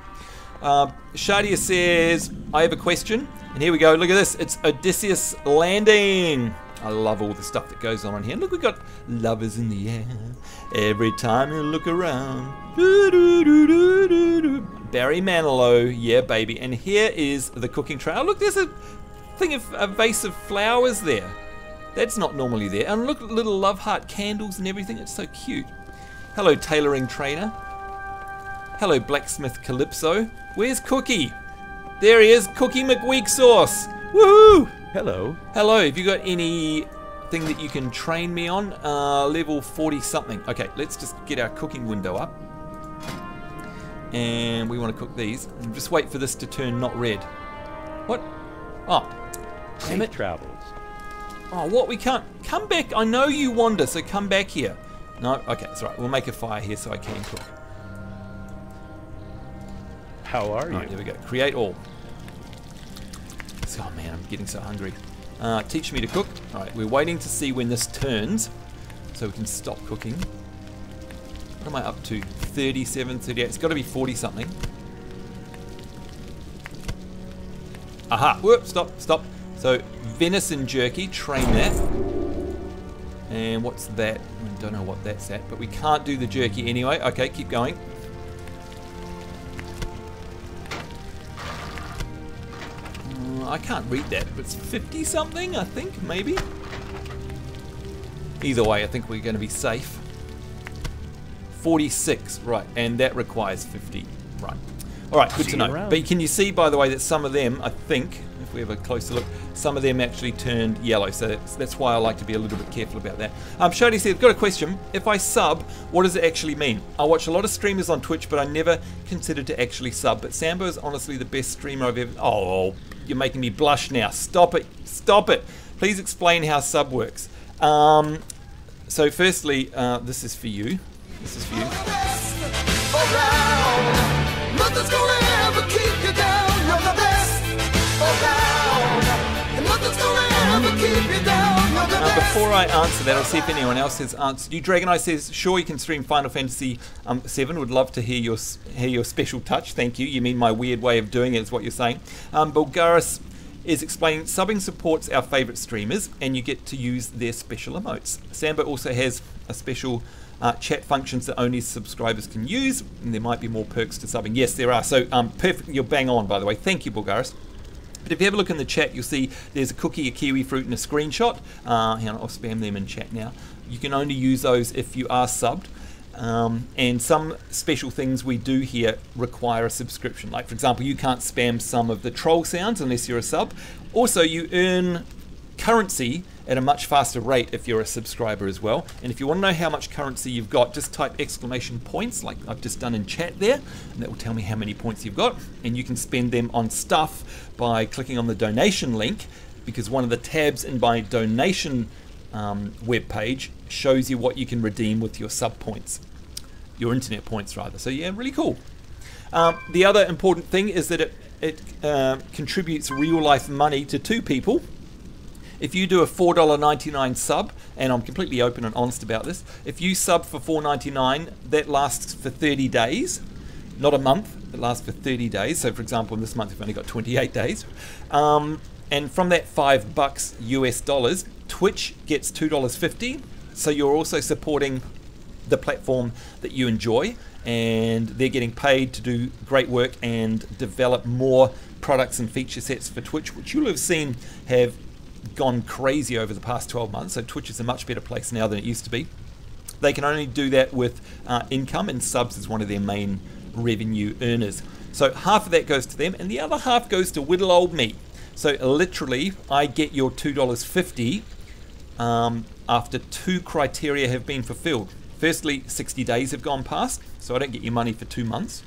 Shadia says, I have a question. And here we go. Look at this. It's Odysseus landing. I love all the stuff that goes on here. Look, we've got lovers in the air. Every time you look around. Barry Manilow. Yeah, baby. And here is the cooking tray. Oh, look, there's a thing of a vase of flowers there. That's not normally there. And look, little love heart candles and everything. It's so cute. Hello, tailoring trainer. Hello, blacksmith Calypso. Where's Cookie? There he is, Cookie McWeak Sauce. Woohoo! Hello. Hello, have you got anything that you can train me on? Level 40 something. Okay, let's just get our cooking window up. And we want to cook these. And just wait for this to turn not red. What? Oh, damn it. Travels. Oh, what? We can't. Come back. I know you wander, so come back here. No? Okay, that's right. We'll make a fire here so I can cook. How are you? Right, here we go. Create all. Oh man, I'm getting so hungry. Teach me to cook. Alright, we're waiting to see when this turns so we can stop cooking. What am I up to? 37, 38. It's got to be 40 something. Aha! Whoop! Stop! Stop! So, venison jerky. Train that. And what's that? I don't know what that's at, but we can't do the jerky anyway. Okay, keep going. I can't read that, but it's 50 something, I think, maybe. Either way, I think we're going to be safe. 46, right, and that requires 50, right. All right, good to know. But can you see, by the way, that some of them, I think, if we have a closer look, some of them actually turned yellow, so that's why I like to be a little bit careful about that. Shody said, got a question. If I sub, what does it actually mean? I watch a lot of streamers on Twitch, but I never considered to actually sub. But Sambo is honestly the best streamer I've ever... Oh, you're making me blush now. Stop it. Stop it. Please explain how sub works. So firstly, this is for you. This is for you. Nothing's gonna ever keep you down. You're the best around. And nothing's gonna ever keep you down. You're the best. Before I answer that, I'll see if anyone else has answered you. Dragonei says, sure, you can stream Final Fantasy 7. Would love to hear your special touch. Thank you. You mean my weird way of doing it is what you're saying. Bulgaris is explaining subbing supports our favourite streamers and you get to use their special emotes. Sambo also has a special chat functions that only subscribers can use, and there might be more perks to subbing. Yes, there are. So perfect. You're bang on, by the way. Thank you, Bulgaris. But if you have a look in the chat, you'll see there's a cookie, a kiwi fruit, and a screenshot. Hang on, I'll spam them in chat now. You can only use those if you are subbed. And some special things we do here require a subscription. Like, for example, you can't spam some of the troll sounds unless you're a sub. Also, you earn currency at a much faster rate if you're a subscriber as well. And if you want to know how much currency you've got, just type exclamation points like I've just done in chat there, and that will tell me how many points you've got. And you can spend them on stuff by clicking on the donation link, because one of the tabs in my donation web page shows you what you can redeem with your sub points, your internet points rather. So yeah, really cool. The other important thing is that it contributes real life money to two people. If you do a $4.99 sub, and I'm completely open and honest about this, if you sub for $4.99, that lasts for 30 days, not a month. It lasts for 30 days. So, for example, in this month we've only got 28 days. And from that $5 US dollars, Twitch gets $2.50. So you're also supporting the platform that you enjoy, and they're getting paid to do great work and develop more products and feature sets for Twitch, which you'll have seen have gone crazy over the past 12 months. So Twitch is a much better place now than it used to be. They can only do that with income, and subs is one of their main revenue earners. So half of that goes to them, and the other half goes to little old me. So literally, I get your $2.50 after 2 criteria have been fulfilled. Firstly, 60 days have gone past, so I don't get your money for 2 months.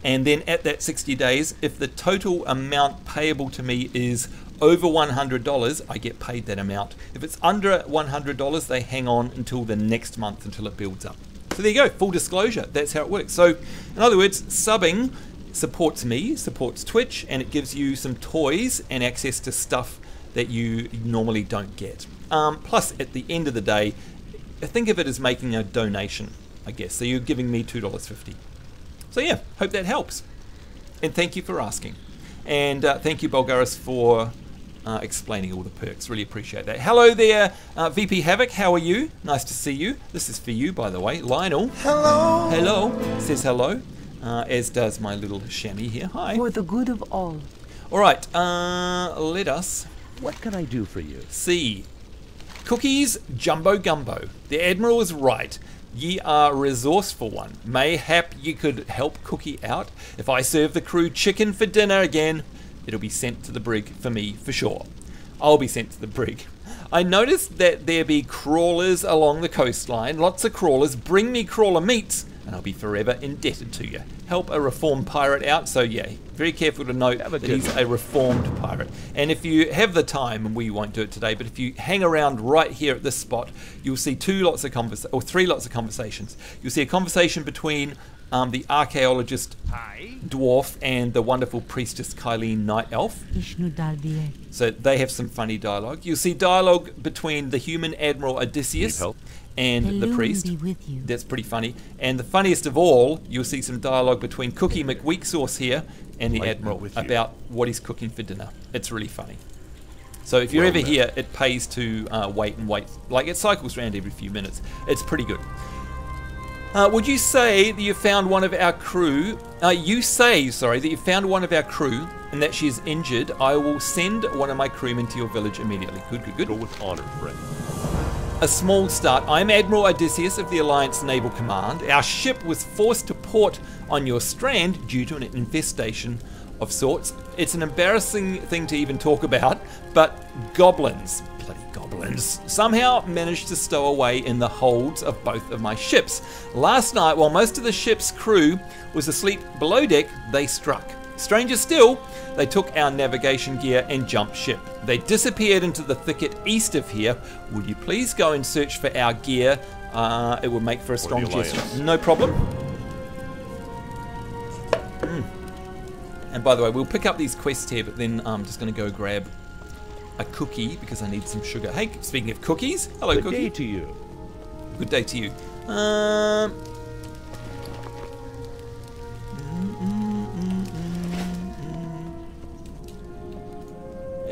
And then at that 60 days, if the total amount payable to me is over $100, I get paid that amount. If it's under $100, they hang on until the next month until it builds up. So there you go, full disclosure, that's how it works. So in other words, subbing supports me, supports Twitch, and it gives you some toys and access to stuff that you normally don't get. Plus, at the end of the day, think of it as making a donation, I guess. So you're giving me $2.50. So yeah, hope that helps. And thank you for asking. And thank you, Bulgaris, for explaining all the perks. Really appreciate that. Hello there, VP Havoc. How are you? Nice to see you. This is for you, by the way. Lionel. Hello. Hello. Says hello. As does my little chamois here. Hi. For the good of all. All right. Let us... What can I do for you? see. Cookies Jumbo Gumbo. The Admiral is right. Ye are a resourceful one. Mayhap ye could help Cookie out. If I serve the crew chicken for dinner again, it'll be sent to the brig for me for sure. I'll be sent to the brig. I noticed that there be crawlers along the coastline. Lots of crawlers. Bring me crawler meats and I'll be forever indebted to you. Help a reformed pirate out. So yeah, very careful to note that he's a reformed pirate. And if you have the time, and we won't do it today, but if you hang around right here at this spot, you'll see three lots of conversations. You'll see a conversation between the archaeologist dwarf and the wonderful priestess Kylene Night Elf. So they have some funny dialogue. You'll see dialogue between the human admiral Odysseus and the priest. That's pretty funny. And the funniest of all, you'll see some dialogue between Cookie McWeaksauce here and the admiral about what he's cooking for dinner. It's really funny. So if you're ever here, it pays to wait and wait. Like, it cycles around every few minutes. It's pretty good. Would you say that you found one of our crew? That you found one of our crew and that she's injured. I will send one of my crewmen to your village immediately. Good, good, good. Go with honor, friend. A small start. I'm Admiral Odysseus of the Alliance Naval Command. Our ship was forced to port on your strand due to an infestation of sorts. It's an embarrassing thing to even talk about, but goblins, bloody goblins, somehow managed to stow away in the holds of both of my ships. Last night, while most of the ship's crew was asleep below deck, they struck. Stranger still, they took our navigation gear and jumped ship. They disappeared into the thicket east of here. Would you please go and search for our gear? It would make for a strong gesture. No problem. And by the way, we'll pick up these quests here, but then I'm just going to go grab a cookie because I need some sugar. Hey, speaking of cookies, hello, Good Cookie. day to you. Good day to you.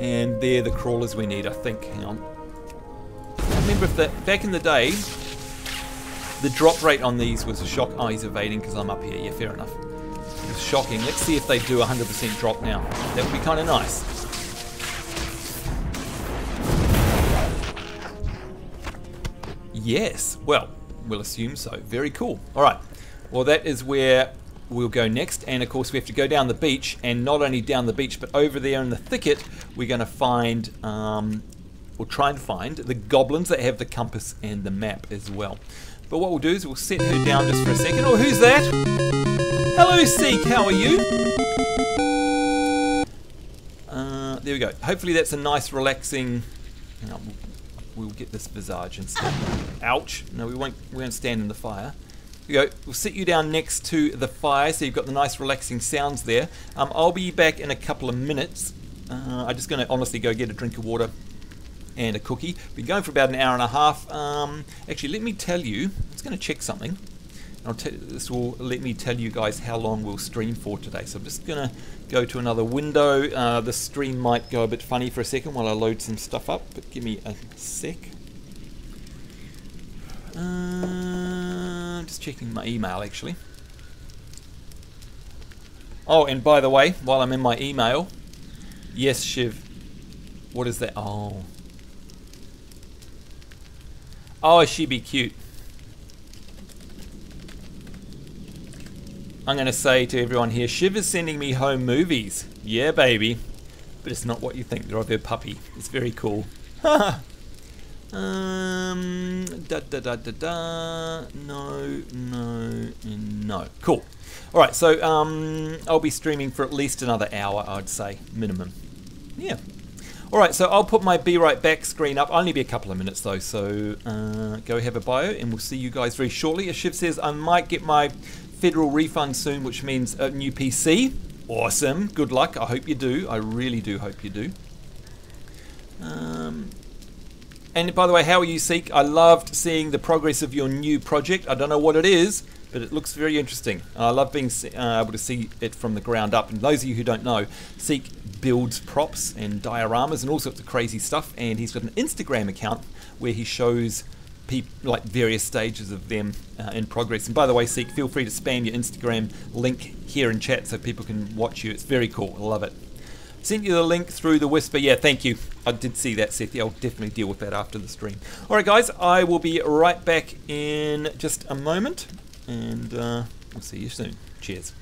And they're the crawlers we need, I think. Hang on. I remember if that back in the day, the drop rate on these was a shock. Oh, he's evading because I'm up here. Yeah, fair enough. It was shocking. Let's see if they do 100% drop now. That would be kind of nice. Yes. Well, we'll assume so. Very cool. All right. Well, that is where we'll go next, and of course we have to go down the beach, and not only down the beach but over there in the thicket we're going to find or try and find the goblins that have the compass and the map as well. But what we'll do is we'll set her down just for a second. Oh, who's that? Hello, Seek, how are you? There we go. Hopefully that's a nice relaxing, hang on, we'll get this visage and stuff. Ouch. No, we won't stand in the fire. Here we go. We'll sit you down next to the fire so you've got the nice relaxing sounds there. I'll be back in a couple of minutes. I'm just going to honestly go get a drink of water and a cookie. Been going for about an hour and a half. Actually, let me tell you, I'm just going to check something. This will let me tell you guys how long we'll stream for today. So I'm just going to go to another window. The stream might go a bit funny for a second while I load some stuff up, but give me a sec. Just checking my email actually. Oh, and by the way, while I'm in my email, yes, Shiv, what is that? Oh, she be cute. I'm going to say to everyone here, Shiv is sending me home movies. Yeah, baby. But it's not what you think. They're of her puppy. It's very cool. No. Cool. Alright, so I'll be streaming for at least another hour, I'd say. Minimum. Yeah. Alright, so I'll put my Be Right Back screen up. Only be a couple of minutes though, so go have a bio and we'll see you guys very shortly. As Shiv says, I might get my federal refund soon, which means a new PC. Awesome. Good luck. I hope you do. I really do hope you do. And by the way, how are you, Seek? I loved seeing the progress of your new project. I don't know what it is, but it looks very interesting. I love being able to see it from the ground up. And those of you who don't know, Seek builds props and dioramas and all sorts of crazy stuff. And he's got an Instagram account where he shows like various stages of them in progress. And by the way, Seek, feel free to spam your Instagram link here in chat so people can watch you. It's very cool. I love it. Sent you the link through the Whisper. Yeah, thank you. I did see that, Seth. I'll definitely deal with that after the stream. All right, guys, I will be right back in just a moment, and we'll see you soon. Cheers.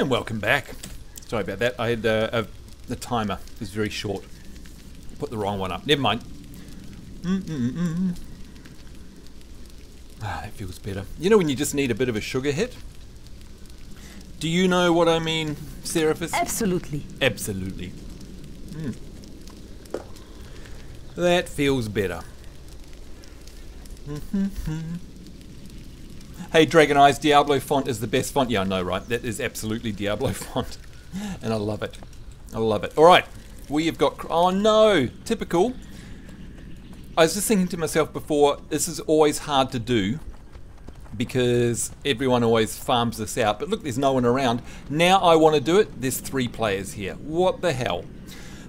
And welcome back. Sorry about that. I had the timer was very short. Put the wrong one up. Never mind. Ah, that feels better. You know when you just need a bit of a sugar hit? Do you know what I mean, Seraphis? Absolutely. Absolutely. That feels better. Hey, Dragon Eyes, Diablo font is the best font. Yeah, I know, right? That is absolutely Diablo font. And I love it. I love it. All right. We have got... Oh, no. Typical. I was just thinking to myself before, this is always hard to do because everyone always farms this out. But look, there's no one around. Now I want to do it. There's 3 players here. What the hell?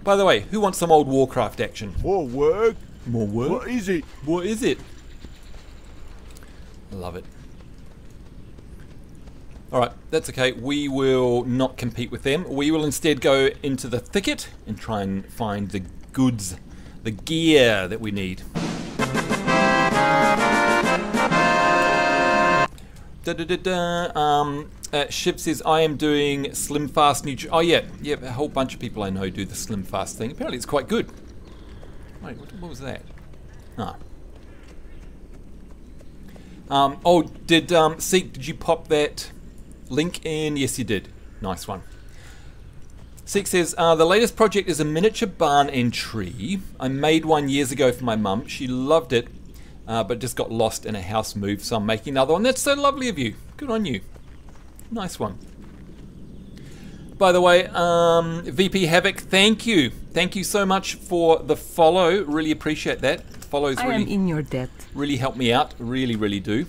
By the way, who wants some old Warcraft action? More work? More work? What is it? What is it? I love it. Alright, that's okay. We will not compete with them. We will instead go into the thicket and try and find the goods, the gear that we need. Shiv says, I am doing Slim Fast Nutrition. Oh yeah, a whole bunch of people I know do the Slim Fast thing. Apparently it's quite good. Wait, what was that? Ah. Oh, did Seek, did you pop that link in? Yes, you did. Nice one. Seek says, the latest project is a miniature barn and tree. I made one years ago for my mum. She loved it. But just got lost in a house move, so I'm making another one. That's so lovely of you. Good on you. Nice one. By the way, VP Havoc, thank you. Thank you so much for the follow. Really appreciate that. Follows I am in your debt. really help me out. Really, really do.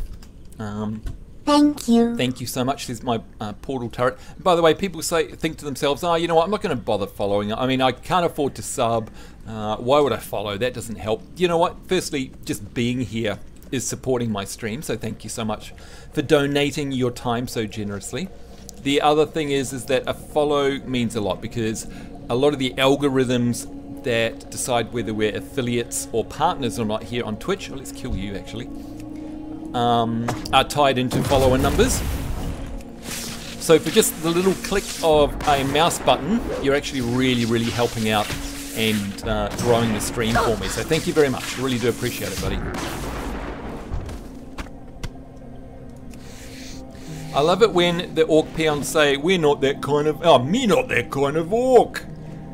Thank you. Thank you so much. There's my portal turret. By the way, people think to themselves, oh, you know what, I'm not going to bother following. I mean, I can't afford to sub. Why would I follow? That doesn't help. You know what? Firstly, just being here is supporting my stream, so thank you so much for donating your time so generously. The other thing is that a follow means a lot because a lot of the algorithms that decide whether we're affiliates or partners or not here on Twitch, oh, let's kill you actually, are tied into follower numbers. So for just the little click of a mouse button, you're actually really, really helping out and growing the stream for me. So thank you very much. Really do appreciate it, buddy. I love it when the orc peons say, we're not that kind of... Oh, me not that kind of orc.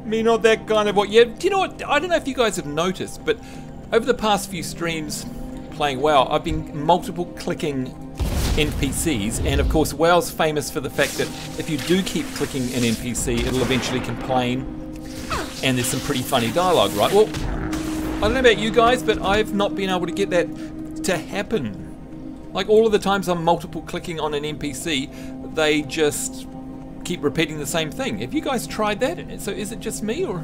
Me not that kind of orc. Yeah, do you know what? I don't know if you guys have noticed, but over the past few streams playing WoW, I've been multiple clicking NPCs, and of course WoW's famous for the fact that if you do keep clicking an NPC, it'll eventually complain, and there's some pretty funny dialogue, right? Well, I don't know about you guys, but I've not been able to get that to happen. Like all of the times I'm multiple clicking on an NPC, they just keep repeating the same thing. Have you guys tried that? So is it just me, or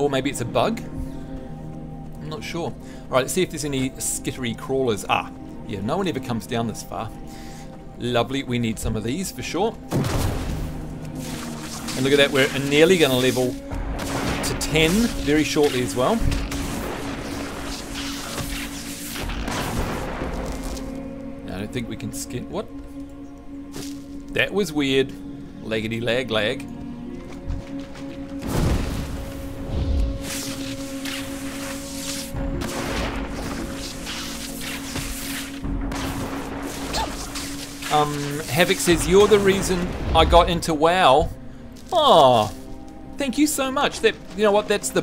maybe it's a bug? I'm not sure. Alright, let's see if there's any skittery crawlers. Ah, yeah, no one ever comes down this far. Lovely, we need some of these for sure. And look at that, we're nearly going to level to 10 very shortly as well. I don't think we can skin... What? That was weird. Laggity lag lag. Havoc says, you're the reason I got into WoW. Oh, thank you so much. That, you know what, that's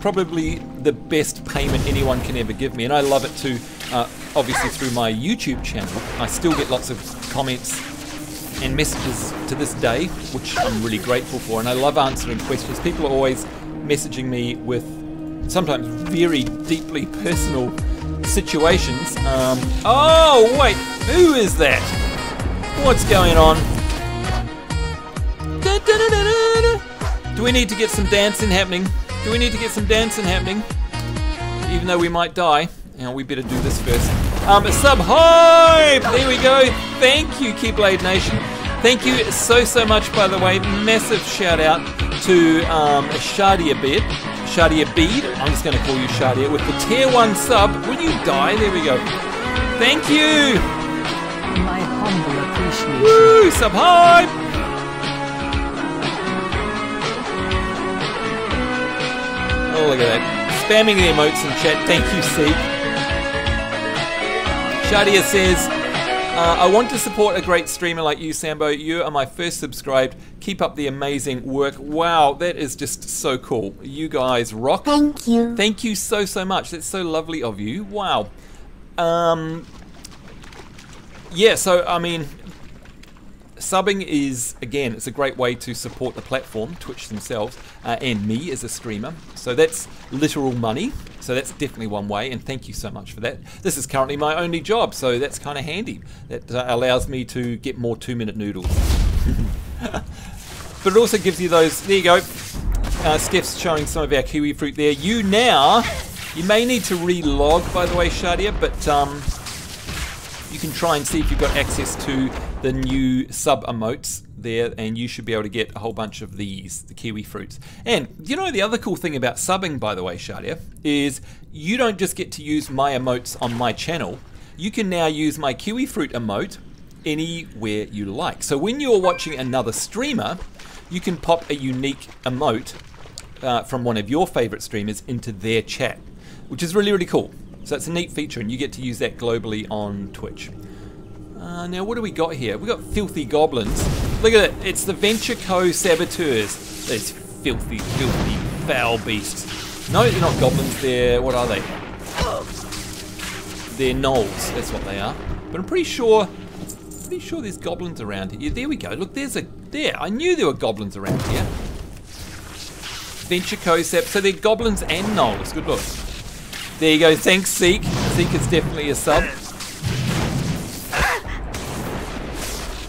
probably the best payment anyone can ever give me, and I love it too. Obviously through my YouTube channel, I still get lots of comments and messages to this day, which I'm really grateful for, and I love answering questions. People are always messaging me with sometimes very deeply personal situations. Oh wait, who is that? What's going on? Do we need to get some dancing happening? Do we need to get some dancing happening? Even though we might die. Now we better do this first. Sub hype! There we go. Thank you, Keyblade Nation. Thank you so much, by the way. Massive shout out to Shadia Bead. Shadia Bead. I'm just going to call you Shadia with the tier 1 sub. Will you die? There we go. Thank you. My humble appreciation. Woo! Sub hype! Look at that. Spamming the emotes in chat. Thank you, Seek. Shadia says, I want to support a great streamer like you, Sambo. You are my first subscribed. Keep up the amazing work. Wow, that is just so cool. You guys rock. Thank you. Thank you so, so much. That's so lovely of you. Wow. Yeah, so, I mean, subbing is, again, it's a great way to support the platform, Twitch themselves, and me as a streamer. So that's literal money. So that's definitely one way, and thank you so much for that. This is currently my only job, so that's kind of handy. That allows me to get more 2-minute noodles. But it also gives you those, there you go. Steph's showing some of our kiwi fruit there. You may need to re-log, by the way, Shadia, but you can try and see if you've got access to the new sub emotes there, and you should be able to get a whole bunch of these, the kiwi fruits. And you know, the other cool thing about subbing, by the way, Shadia, is you don't just get to use my emotes on my channel. You can now use my kiwi fruit emote anywhere you like. So when you're watching another streamer, you can pop a unique emote from one of your favorite streamers into their chat, which is really, really cool. So it's a neat feature, and you get to use that globally on Twitch. Now, what do we got here? We got filthy goblins. Look at it. It's the Venture Co. saboteurs. Those filthy, filthy, foul beasts. No, they're not goblins. They're, what are they? They're gnolls. That's what they are. But I'm pretty sure there's goblins around here. Yeah, there we go. Look, there. I knew there were goblins around here. Venture Co. So they're goblins and gnolls. Good look. There you go. Thanks, Seek. Seek is definitely a sub.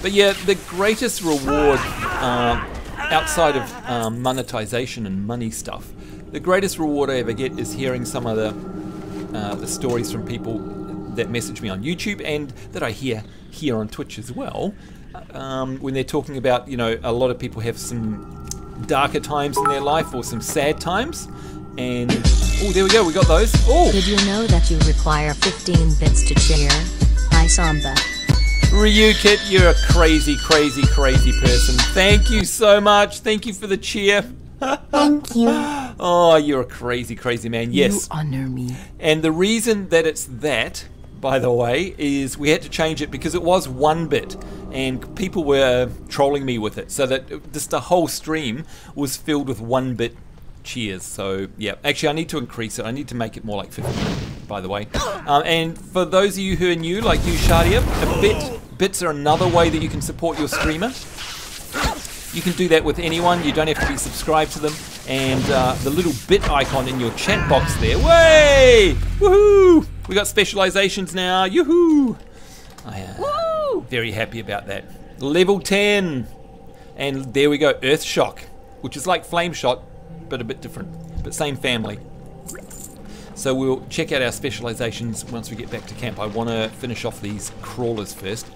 But yeah, the greatest reward outside of monetization and money stuff, the greatest reward I ever get is hearing some of the stories from people that message me on YouTube and that I hear here on Twitch as well. When they're talking about, you know, a lot of people have some darker times in their life or some sad times. And, oh, there we go, we got those. Oh! Did you know that you require 15 bits to cheer? Hi, Samba. Ryukit, you're a crazy, crazy, crazy person. Thank you so much. Thank you for the cheer. Thank you. Oh, you're a crazy, crazy man. Yes. You honor me. And the reason that it's that, by the way, is we had to change it because it was 1 bit. And people were trolling me with it. So that just the whole stream was filled with 1 bit cheers. So, yeah. Actually, I need to increase it. I need to make it more like 50, by the way. And for those of you who are new, like you, Shadia, bits are another way that you can support your streamer. You can do that with anyone. You don't have to be subscribed to them. And the little bit icon in your chat box there. Way! Woohoo! We got specializations now. Yoo-hoo! I am very happy about that. Level 10. And there we go. Earth Shock, which is like Flame Shot, but a bit different. But same family. So we'll check out our specializations once we get back to camp. I want to finish off these crawlers first.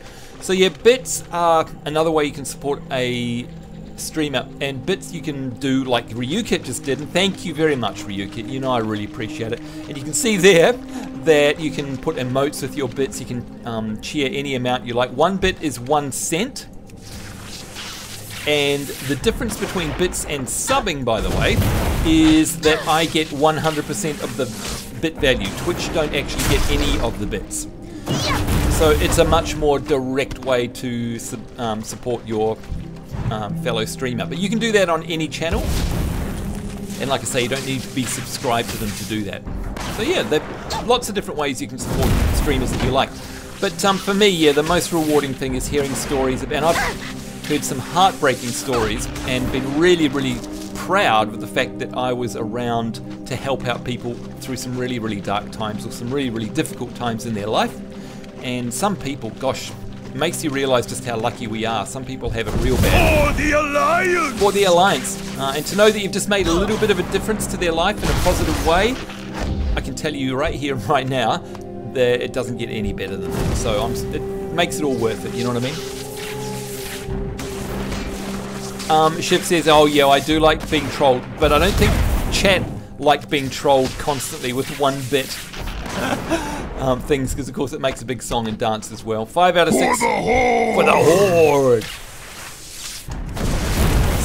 So yeah, bits are another way you can support a streamer, and bits you can do like Ryukit just did, and thank you very much, Ryukit. You know I really appreciate it. And you can see there that you can put emotes with your bits. You can cheer any amount you like. 1 bit is 1 cent. And the difference between bits and subbing, by the way, is that I get 100% of the bit value. Twitch don't actually get any of the bits. So it's a much more direct way to support your fellow streamer. But you can do that on any channel. And like I say, you don't need to be subscribed to them to do that. So yeah, there are lots of different ways you can support streamers if you like. But for me, yeah, the most rewarding thing is hearing stories about, and I've heard some heartbreaking stories and been really, really proud with the fact that I was around to help out people through some really, really dark times or some really, really difficult times in their life. And some people, gosh, it makes you realize just how lucky we are. Some people have it real bad. For the Alliance! For the Alliance. And to know that you've just made a little bit of a difference to their life in a positive way, I can tell you right here, right now, that it doesn't get any better than that. So it makes it all worth it, you know what I mean? Shiv says, oh yeah, I do like being trolled, but I don't think chat like being trolled constantly with 1 bit things, because of course it makes a big song and dance as well. 5 out of 6 for the Horde.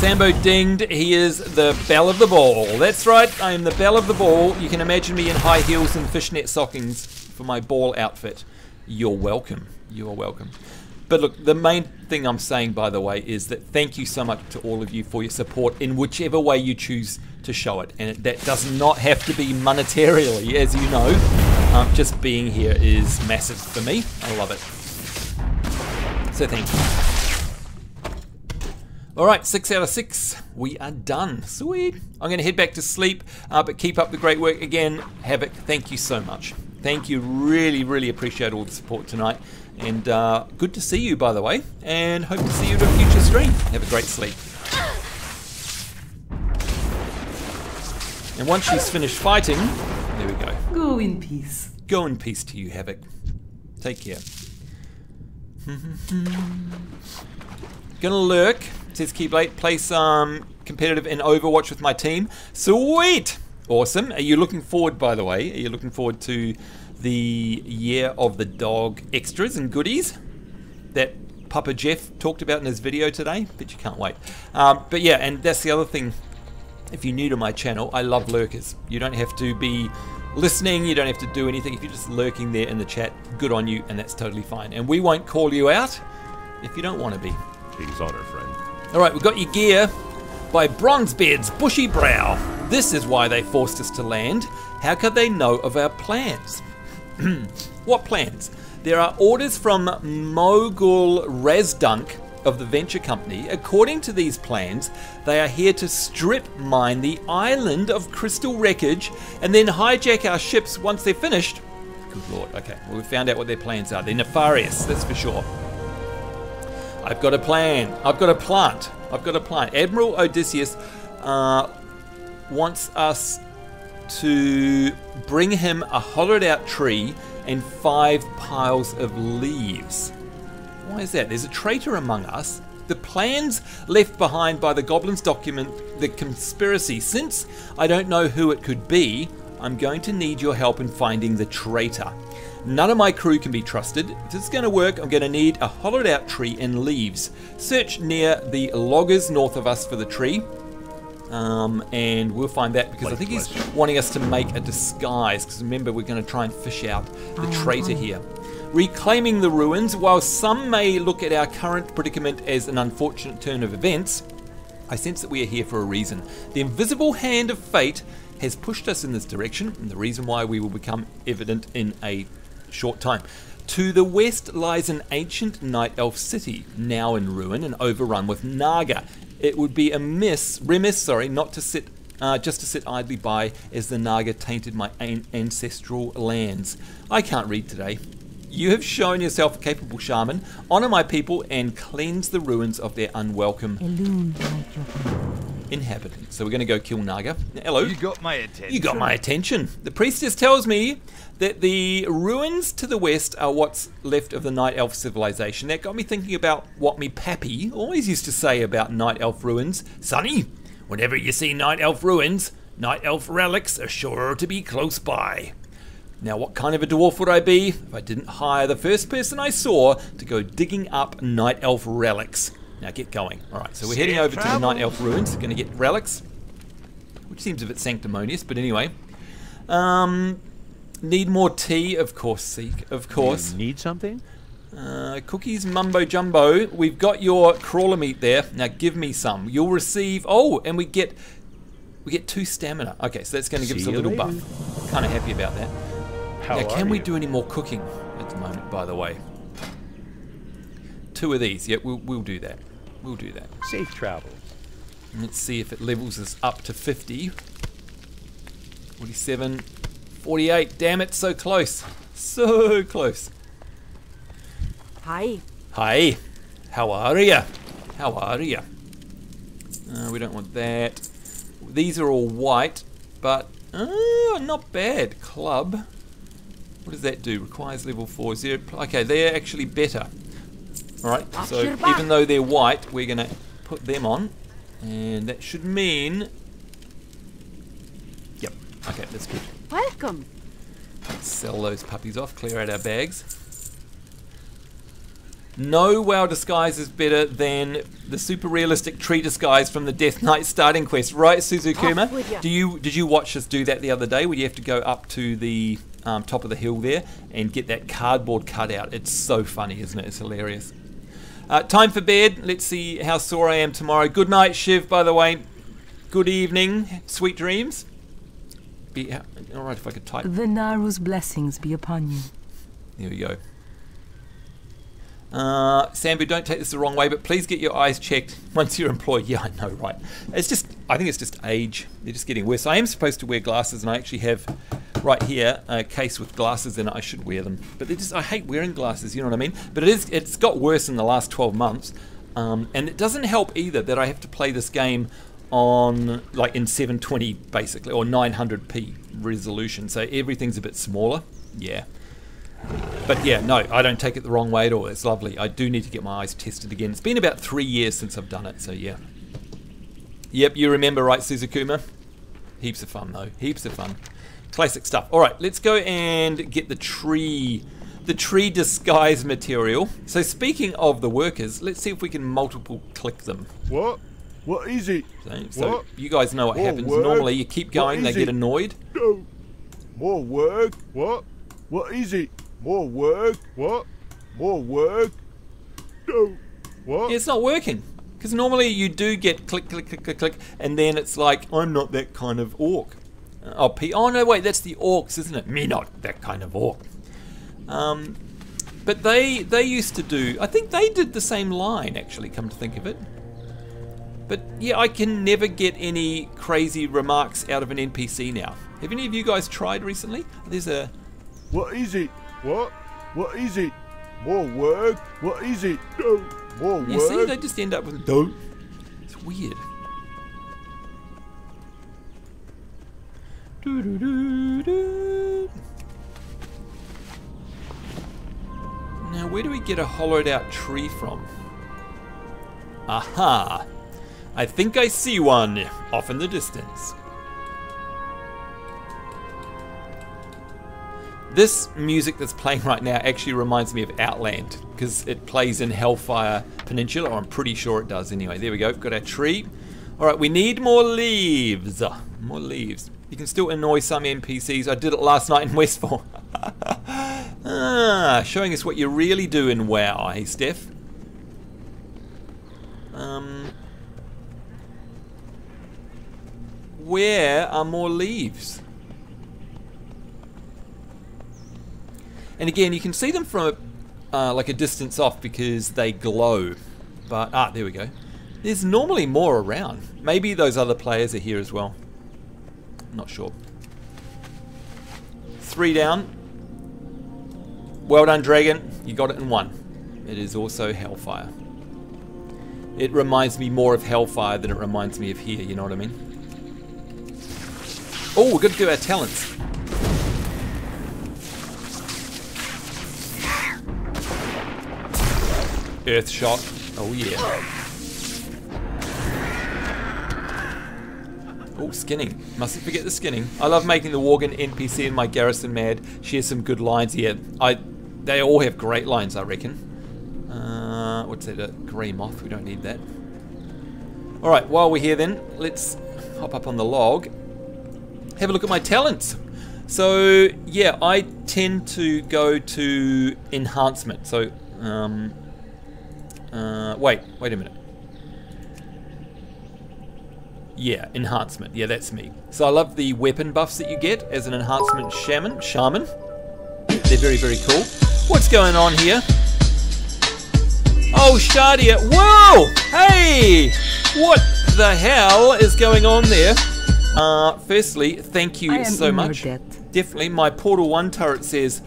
Sambo dinged. He is the belle of the ball. That's right, I am the belle of the ball. You can imagine me in high heels and fishnet stockings for my ball outfit. You're welcome. You are welcome. But look, the main thing I'm saying, by the way, is that thank you so much to all of you for your support in whichever way you choose to show it. And that does not have to be monetarily, as you know. Just being here is massive for me. I love it. So thank you. Alright, 6 out of 6. We are done. Sweet. I'm going to head back to sleep, but keep up the great work. Again, Havoc, thank you so much. Thank you. Really, really appreciate all the support tonight. And good to see you, by the way. And hope to see you at a future stream. Have a great sleep. And once she's finished fighting, there we go. Go in peace. Go in peace to you, Havoc. Take care. Gonna lurk. It says keep late. Play some competitive in Overwatch with my team. Sweet! Awesome. Are you looking forward, by the way? Are you looking forward to the Year of the Dog extras and goodies that Papa Jeff talked about in his video today? Bet you can't wait. But yeah, and that's the other thing. If you're new to my channel, I love lurkers. You don't have to be listening, you don't have to do anything. If you're just lurking there in the chat, good on you, and that's totally fine. And we won't call you out if you don't want to be. King's honor, friend. Alright, we've got your gear by Bronzebeard's Bushy Brow. This is why they forced us to land. How could they know of our plans? What plans? There are orders from Mogul Razdunk of the venture company. According to these plans, they are here to strip mine the island of crystal wreckage and then hijack our ships once they're finished. Good lord. Okay, well, we found out what their plans are. They're nefarious, that's for sure. I've got a plan. I've got a plant. I've got a plan. Admiral Odysseus wants us to bring him a hollowed out tree and 5 piles of leaves. Why is that? There's a traitor among us. The plans left behind by the goblins document the conspiracy. Since I don't know who it could be, I'm going to need your help in finding the traitor. None of my crew can be trusted. If this is going to work, I'm going to need a hollowed out tree and leaves. Search near the loggers north of us for the tree. And we'll find that because I think he's wanting us to make a disguise. Because remember, we're going to try and fish out the traitor here. Reclaiming the ruins. While some may look at our current predicament as an unfortunate turn of events, I sense that we are here for a reason. The invisible hand of fate has pushed us in this direction, and the reason why we will become evident in a short time. To the west lies an ancient night elf city, now in ruin and overrun with Naga. It would be remiss, not to sit just to sit idly by as the Naga tainted my ancestral lands. I can't read today. You have shown yourself a capable shaman. Honor my people and cleanse the ruins of their unwelcome inhabitants. So we're going to go kill Naga. Hello. You got my attention. You got my attention. The priestess tells me that the ruins to the west are what's left of the night elf civilization. That got me thinking about what me pappy always used to say about night elf ruins. Sonny, whenever you see night elf ruins, night elf relics are sure to be close by. Now, what kind of a dwarf would I be if I didn't hire the first person I saw to go digging up night elf relics? Now, get going. Alright, so we're heading over to the night elf ruins. Going to get relics, which seems a bit sanctimonious, but anyway. Need more tea? Of course, Seek. Of course. You need something? Cookies mumbo jumbo. We've got your crawler meat there. Now, give me some. You'll receive... Oh, and we get 2 stamina. Okay, so that's going to give us a little buff. Kind of happy about that. Now, can we do any more cooking at the moment, by the way? 2 of these. Yeah, we'll do that. We'll do that. Safe travels. Let's see if it levels us up to 50. 47. 48. Damn it, so close. So close. Hi. Hi. How are ya? How are ya? We don't want that. These are all white, but not bad. Club. What does that do? Requires level 4. 0. Okay, they're actually better. Alright, so even though they're white, we're going to put them on. And that should mean... Yep. Okay, that's good. Welcome. Let's sell those puppies off. Clear out our bags. No WoW disguise is better than the super realistic tree disguise from the Death Knight starting quest, right, Suzukuma? Did you watch us do that the other day, where you have to go up to the top of the hill there and get that cardboard cutout? It's so funny, isn't it? It's hilarious. Time for bed. Let's see how sore I am tomorrow. Good night, Shiv, by the way. Good evening. Sweet dreams. Alright, if I could type. The Naru's blessings be upon you. There we go. Sambu, don't take this the wrong way, but please get your eyes checked once you're employed. Yeah, I know, right? It's just, I think it's just age. They're just getting worse. I am supposed to wear glasses, and I actually have right here a case with glasses in it. I should wear them, but they're just, I hate wearing glasses. You know what I mean? But it's got worse in the last 12 months, and it doesn't help either that I have to play this game on like in 720 basically, or 900p resolution. So everything's a bit smaller. Yeah. But yeah, no, I don't take it the wrong way at all. It's lovely. I do need to get my eyes tested again. It's been about 3 years since I've done it, so yeah. Yep, you remember, right, Suzukuma? Heaps of fun, though. Heaps of fun. Classic stuff. All right, let's go and get the tree disguise material. So speaking of the workers, let's see if we can multiple click them. What? What is it? So you guys know what More happens. work? Normally, you keep going, they get annoyed. No. More work? What? What is it? More work? What? More work? No. What? Yeah, it's not working. Because normally you do get click, click, click, click, click, and then it's like, I'm not that kind of orc. Oh no, wait, that's the orcs, isn't it? Me not that kind of orc. But they used to do, I think they did the same line, actually, come to think of it. But yeah, I can never get any crazy remarks out of an NPC now. Have any of you guys tried recently? There's a... What is it? What? What is it? More work? What is it? No. More work? You see, they just end up with no. It's weird. Now, where do we get a hollowed out tree from? Aha! I think I see one off in the distance. This music that's playing right now actually reminds me of Outland, because it plays in Hellfire Peninsula, or I'm pretty sure it does anyway. There we go, got our tree. Alright, we need more leaves. More leaves. You can still annoy some NPCs. I did it last night in Westfall. Showing us what you really do in WoW, hey Steph? Where are more leaves? And again, you can see them from like a distance off because they glow. But, there we go. There's normally more around. Maybe those other players are here as well. Not sure. 3 down. Well done, Dragon. You got it in 1. It is also Hellfire. It reminds me more of Hellfire than it reminds me of here, you know what I mean? Oh, we're going to do our talents. Earth shot. Oh yeah. Oh, skinning. Mustn't forget the skinning. I love making the Worgen NPC in my garrison mad. She has some good lines here. They all have great lines, I reckon. What's that? A grey moth. We don't need that. Alright, while we're here then, let's hop up on the log. Have a look at my talents. So, yeah, I tend to go to enhancement. So, wait a minute. Yeah, enhancement. Yeah, that's me. So I love the weapon buffs that you get as an enhancement shaman. They're very, very cool. What's going on here? Oh, Shadia. Whoa! Hey! What the hell is going on there? Firstly, thank you so much. Definitely. My Portal 1 turret says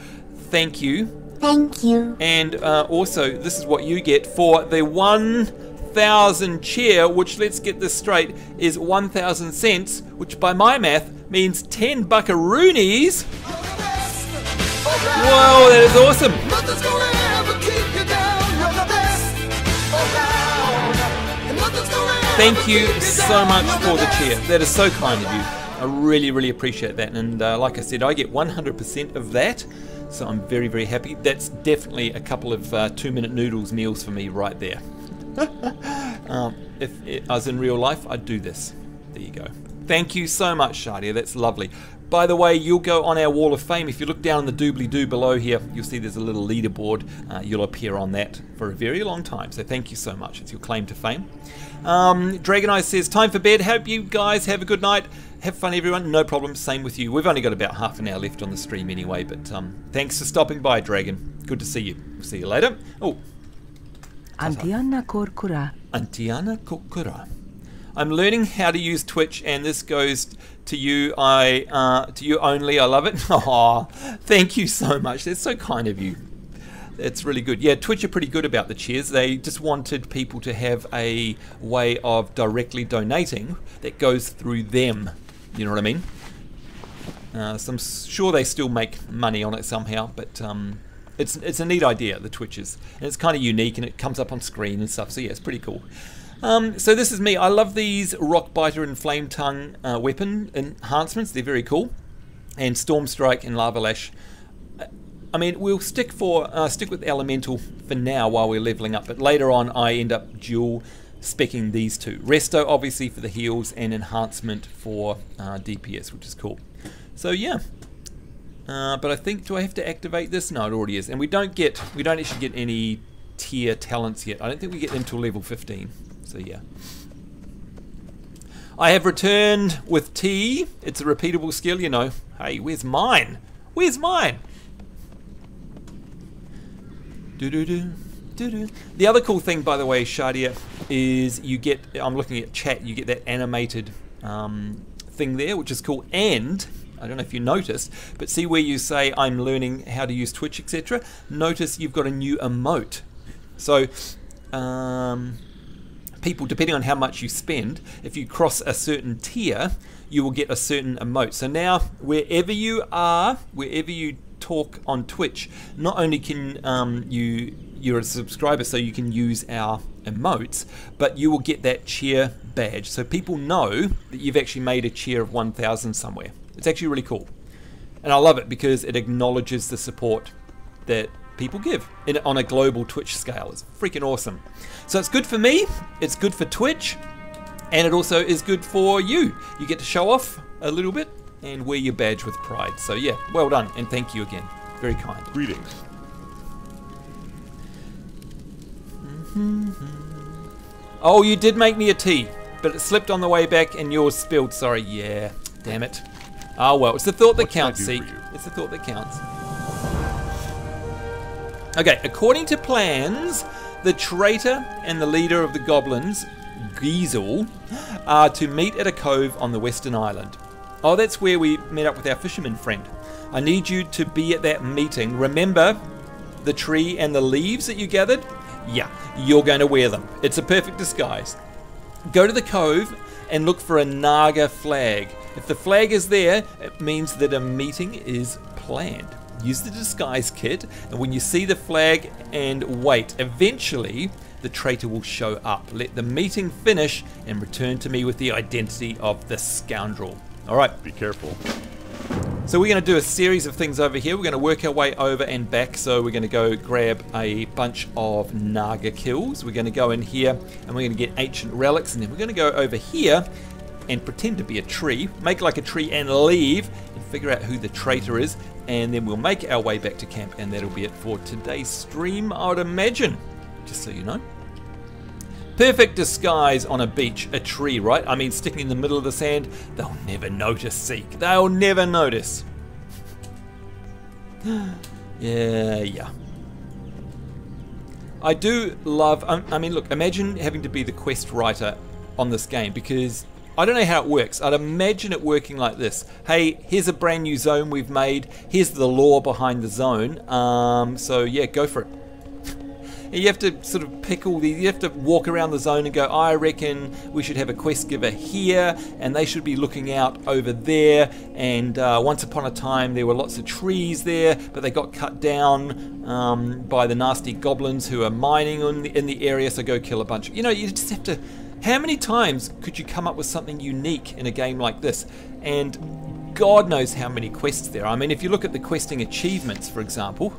thank you. Thank you. And also, this is what you get for the 1,000 cheer, which, let's get this straight, is 1,000 cents, which by my math means 10 buckaroonies. Whoa, that is awesome. Thank you so much for the cheer. That is so kind of you. I really, really appreciate that. And like I said, I get 100% of that. So I'm very, very happy. That's definitely a couple of 2-minute noodles meals for me right there. If I was in real life, I'd do this. There you go. Thank you so much, Shadia. That's lovely. By the way, you'll go on our wall of fame. If you look down in the doobly-doo below here, you'll see there's a little leaderboard. You'll appear on that for a very long time. So thank you so much. It's your claim to fame. Dragoneye says, time for bed. Hope you guys have a good night. Have fun, everyone. No problem. Same with you. We've only got about half an hour left on the stream anyway. But thanks for stopping by, Dragon. Good to see you. We'll see you later. Oh. Antiana Korkura. Antiana Korkura. I'm learning how to use Twitch, and this goes to you. To you only. I love it. Aw, thank you so much. That's so kind of you. That's really good. Yeah, Twitch are pretty good about the cheers. They just wanted people to have a way of directly donating that goes through them. You know what I mean? So I'm sure they still make money on it somehow, but it's a neat idea, the Twitches, and it's kind of unique, and it comes up on screen and stuff. So yeah, it's pretty cool. So this is me. I love these Rockbiter and Flame Tongue weapon enhancements. They're very cool. And Storm Strike and Lava Lash. I mean, we'll stick with Elemental for now while we're leveling up. But later on, I end up dual specking these two. Resto, obviously, for the heals, and Enhancement for DPS, which is cool. So yeah. But I think, do I have to activate this? No, it already is. And we don't actually get any tier talents yet. I don't think we get them till level 15. So yeah. I have returned with tea. It's a repeatable skill, you know. Hey, where's mine? Where's mine? The other cool thing, by the way, Shadia, is you get, I'm looking at chat, you get that animated thing there, which is cool. And I don't know if you noticed, but see where you say I'm learning how to use Twitch, etc. Notice you've got a new emote. So people, depending on how much you spend, if you cross a certain tier, you will get a certain emote. So now, wherever you are, wherever you talk on Twitch, not only can you're a subscriber, so you can use our emotes, but you will get that cheer badge. So people know that you've actually made a cheer of 1,000 somewhere. It's actually really cool. And I love it because it acknowledges the support that people give on a global Twitch scale. It's freaking awesome. So it's good for me, it's good for Twitch, and it also is good for you. You get to show off a little bit and wear your badge with pride. So yeah, well done, and thank you again. Very kind. Greetings. Oh, you did make me a tea, but it slipped on the way back and yours spilled. Sorry, yeah, damn it. Oh well, it's the thought that counts, see? It's the thought that counts. Okay, according to plans, the traitor and the leader of the goblins, Giesel, are to meet at a cove on the Western Island. Oh, that's where we met up with our fisherman friend. I need you to be at that meeting. Remember the tree and the leaves that you gathered? Yeah, you're going to wear them. It's a perfect disguise. Go to the cove and look for a Naga flag. If the flag is there, it means that a meeting is planned. Use the disguise kit, and when you see the flag and wait, eventually the traitor will show up. Let the meeting finish and return to me with the identity of the scoundrel. Alright. Be careful. So we're going to do a series of things over here. We're going to work our way over and back. So we're going to go grab a bunch of Naga kills. We're going to go in here and we're going to get ancient relics, and then we're going to go over here and pretend to be a tree, make like a tree and leave, and figure out who the traitor is, and then we'll make our way back to camp, and that'll be it for today's stream, I would imagine, just so you know. Perfect disguise on a beach, a tree, right? I mean, sticking in the middle of the sand, they'll never notice, Seek. They'll never notice. Yeah. I do love, I mean, look, imagine having to be the quest writer on this game, because I don't know how it works. I'd imagine it working like this. Hey, here's a brand new zone we've made. Here's the lore behind the zone. So yeah, go for it. You have to sort of pick all these, you have to walk around the zone and go, I reckon we should have a quest giver here, and they should be looking out over there, and once upon a time there were lots of trees there, but they got cut down by the nasty goblins who are mining in the area, so go kill a bunch. You know, you just have to, how many times could you come up with something unique in a game like this? And God knows how many quests there are. I mean, if you look at the questing achievements, for example,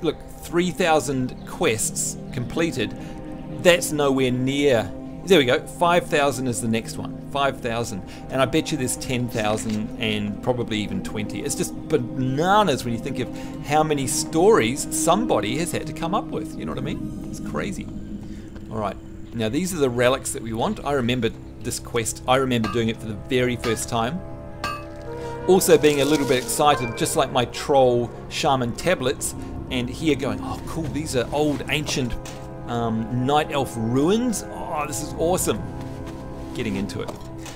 look, 3,000 quests completed. That's nowhere near. There we go. 5,000 is the next one. 5,000, and I bet you there's 10,000 and probably even 20. It's just bananas when you think of how many stories somebody has had to come up with. You know what I mean? It's crazy. All right. Now these are the relics that we want. I remember this quest. I remember doing it for the very first time. Also being a little bit excited, just like my troll shaman tablets, and here going, oh cool, these are old ancient night elf ruins. Oh, this is awesome. Getting into it.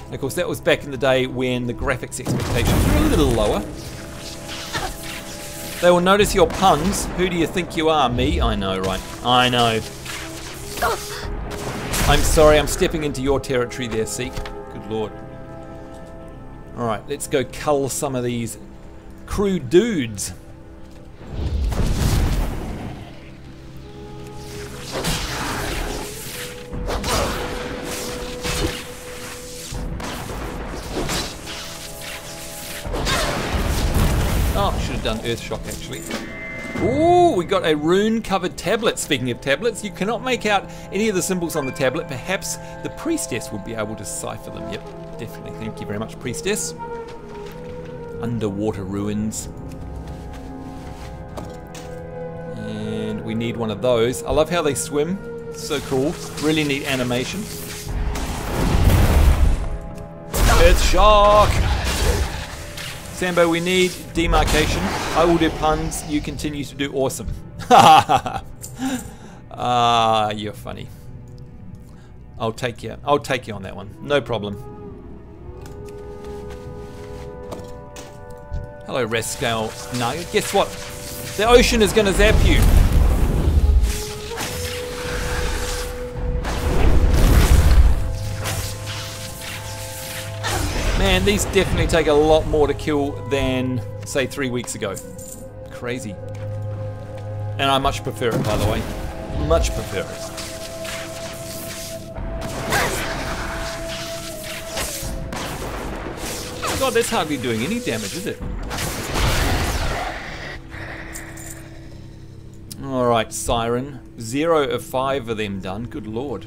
And of course that was back in the day when the graphics expectations were a little lower. They will notice your puns. Who do you think you are? Me? I know, right? I know. I'm sorry, I'm stepping into your territory there, Seek. Good lord. Alright, let's go cull some of these crew dudes. Oh, should have done Earth Shock actually. Ooh, we got a rune-covered tablet. Speaking of tablets, you cannot make out any of the symbols on the tablet. Perhaps the Priestess will be able to decipher them. Yep, definitely. Thank you very much, Priestess. Underwater ruins. And we need one of those. I love how they swim. So cool. Really neat animation. Earth Shock! Sambo, we need demarcation. I will do puns. You continue to do awesome. You're funny. I'll take you. I'll take you on that one. No problem. Hello, Rescale Nugget. Guess what? The ocean is going to zap you. Man, these definitely take a lot more to kill than, say, 3 weeks ago. Crazy. And I much prefer it, by the way. Much prefer it. God, that's hardly doing any damage, is it? Alright, Siren. 0 of 5 of them done. Good lord.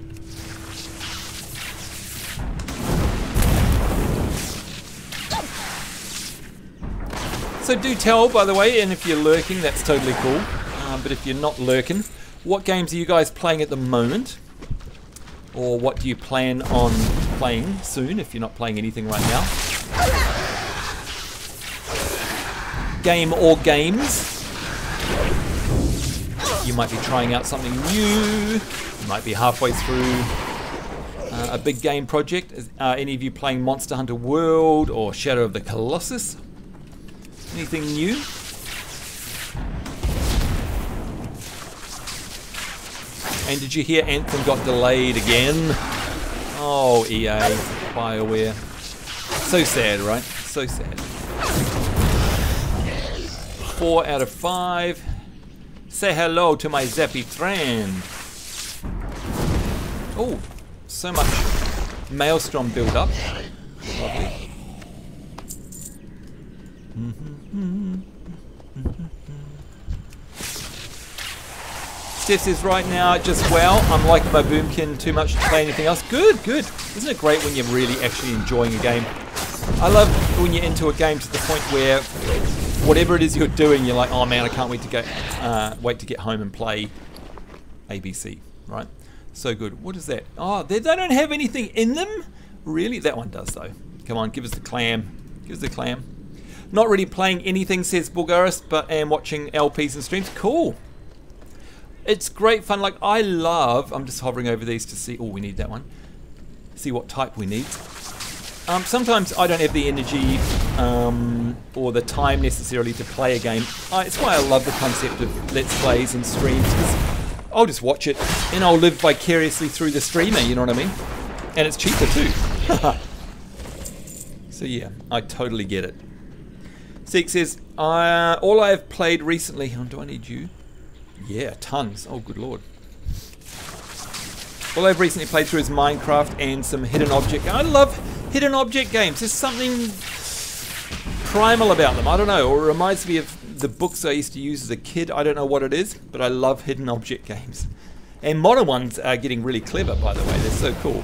So do tell, by the way, and if you're lurking, that's totally cool. But if you're not lurking, what games are you guys playing at the moment? Or what do you plan on playing soon, if you're not playing anything right now? Game or games? You might be trying out something new. You might be halfway through a big game project. Any of you playing Monster Hunter World or Shadow of the Colossus? Anything new? And did you hear Anthem got delayed again? Oh, EA, BioWare. So sad, right? So sad. 4 out of 5. Say hello to my Zappy friend. Oh, so much Maelstrom build up. Lovely. Steph says right now, just wow, I'm liking my Boomkin too much to play anything else. Good, good. Isn't it great when you're really actually enjoying a game? I love when you're into a game to the point where whatever it is you're doing, you're like, oh man, I can't wait to get home and play ABC, right? So good. What is that? Oh, they don't have anything in them? Really? That one does though. Come on, give us the clam. Give us the clam. Not really playing anything, says Bulgaris, but am watching LPs and streams. Cool. It's great fun. Like, I love... I'm just hovering over these to see... Oh, we need that one. See what type we need. Sometimes I don't have the energy or the time necessarily to play a game. It's why I love the concept of Let's Plays and streams, because I'll just watch it and I'll live vicariously through the streamer, you know what I mean? And it's cheaper too. So yeah, I totally get it. Seek says, all I have played recently... Oh, do I need you? Yeah, tons. Oh, good lord. All I've recently played through is Minecraft and some hidden object. I love hidden object games. There's something primal about them. I don't know. Or it reminds me of the books I used to use as a kid. I don't know what it is, but I love hidden object games. And modern ones are getting really clever, by the way. They're so cool.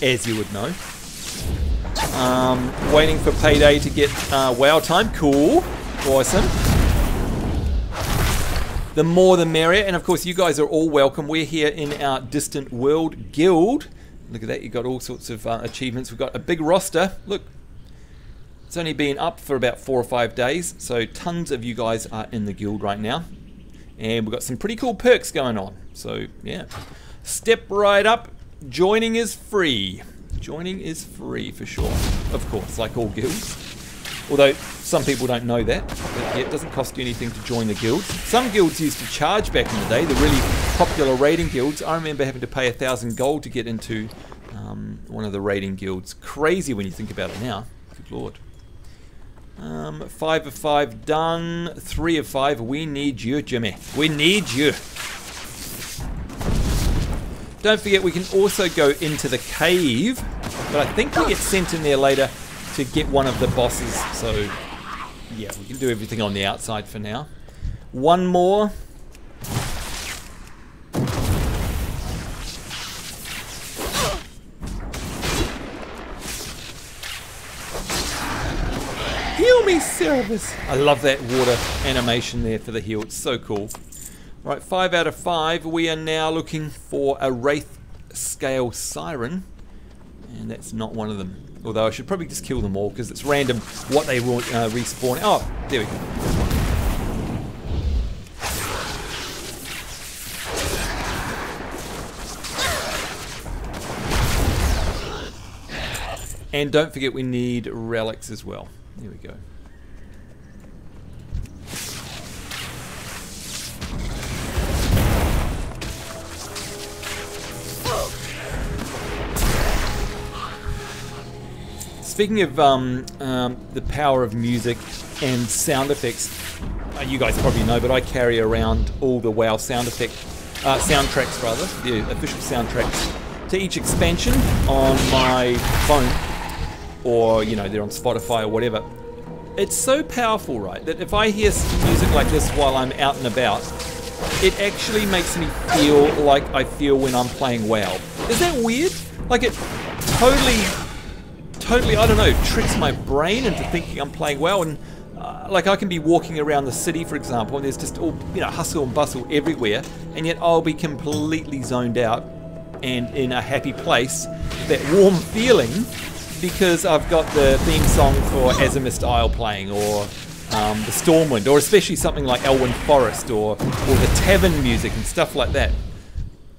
As you would know. Waiting for payday to get WoW time. Cool. Awesome. The more the merrier. And of course, you guys are all welcome. We're here in our Distant World Guild. Look at that. You've got all sorts of achievements. We've got a big roster. Look. It's only been up for about 4 or 5 days. So tons of you guys are in the guild right now. And we've got some pretty cool perks going on. So, yeah. Step right up. Joining is free. Joining is free for sure. Of course, like all guilds. Although, some people don't know that. But yeah, it doesn't cost you anything to join the guild. Some guilds used to charge back in the day. The really popular raiding guilds. I remember having to pay 1,000 gold to get into one of the raiding guilds. Crazy when you think about it now. Good lord. 5 of 5 done. 3 of 5. We need you, Jimmy. We need you. Don't forget we can also go into the cave. But I think we get sent in there later to get one of the bosses. So, yeah, we can do everything on the outside for now. One more. Heal me, Cerebus. I love that water animation there for the heal. It's so cool. Right, 5 out of 5. We are now looking for a Wraith Scale Siren. And that's not one of them. Although I should probably just kill them all because it's random what they respawn. Oh, there we go. And don't forget we need relics as well. There we go. Speaking of the power of music and sound effects, you guys probably know, but I carry around all the WoW soundtracks rather, the official soundtracks to each expansion on my phone. Or, you know, they're on Spotify or whatever. It's so powerful, right, that if I hear music like this while I'm out and about, it actually makes me feel like I feel when I'm playing WoW. Is that weird? Like it totally, I don't know, tricks my brain into thinking I'm playing WoW. And like I can be walking around the city, for example, and there's just all, you know, hustle and bustle everywhere, and yet I'll be completely zoned out and in a happy place. That warm feeling. Because I've got the theme song for Azimist Isle playing, or the Stormwind, or especially something like Elwyn Forest, or the Tavern music and stuff like that.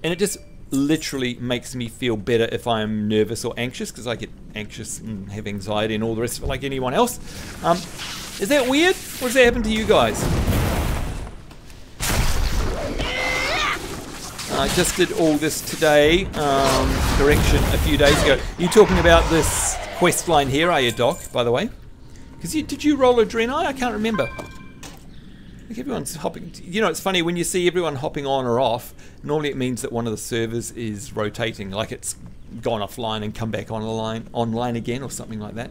And it just literally makes me feel better if I'm nervous or anxious, because I get anxious and have anxiety and all the rest of it like anyone else. Is that weird? What does that happen to you guys? I just did all this today, correction, a few days ago. You talking about this quest line here, are you, Doc, by the way? Because did you roll a Draenei? I can't remember. I think everyone's hopping. You know, it's funny, when you see everyone hopping on or off, normally it means that one of the servers is rotating, like it's gone offline and come back online again or something like that.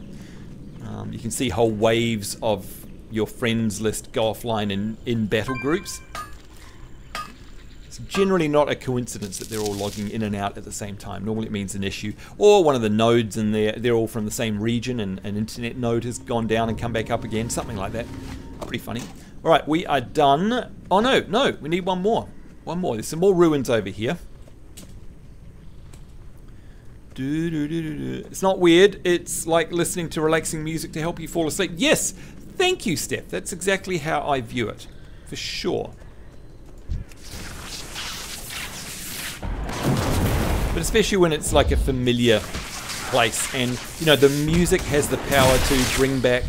You can see whole waves of your friends list go offline in battle groups. Generally not a coincidence that they're all logging in and out at the same time. Normally it means an issue, or one of the nodes and they're all from the same region and an internet node has gone down and come back up again, something like that. Pretty funny. Alright, we are done. Oh no, we need one more. There's some more ruins over here. It's not weird, it's like listening to relaxing music to help you fall asleep. Yes, thank you, Steph. That's exactly how I view it, for sure. But especially when it's like a familiar place, and you know the music has the power to bring back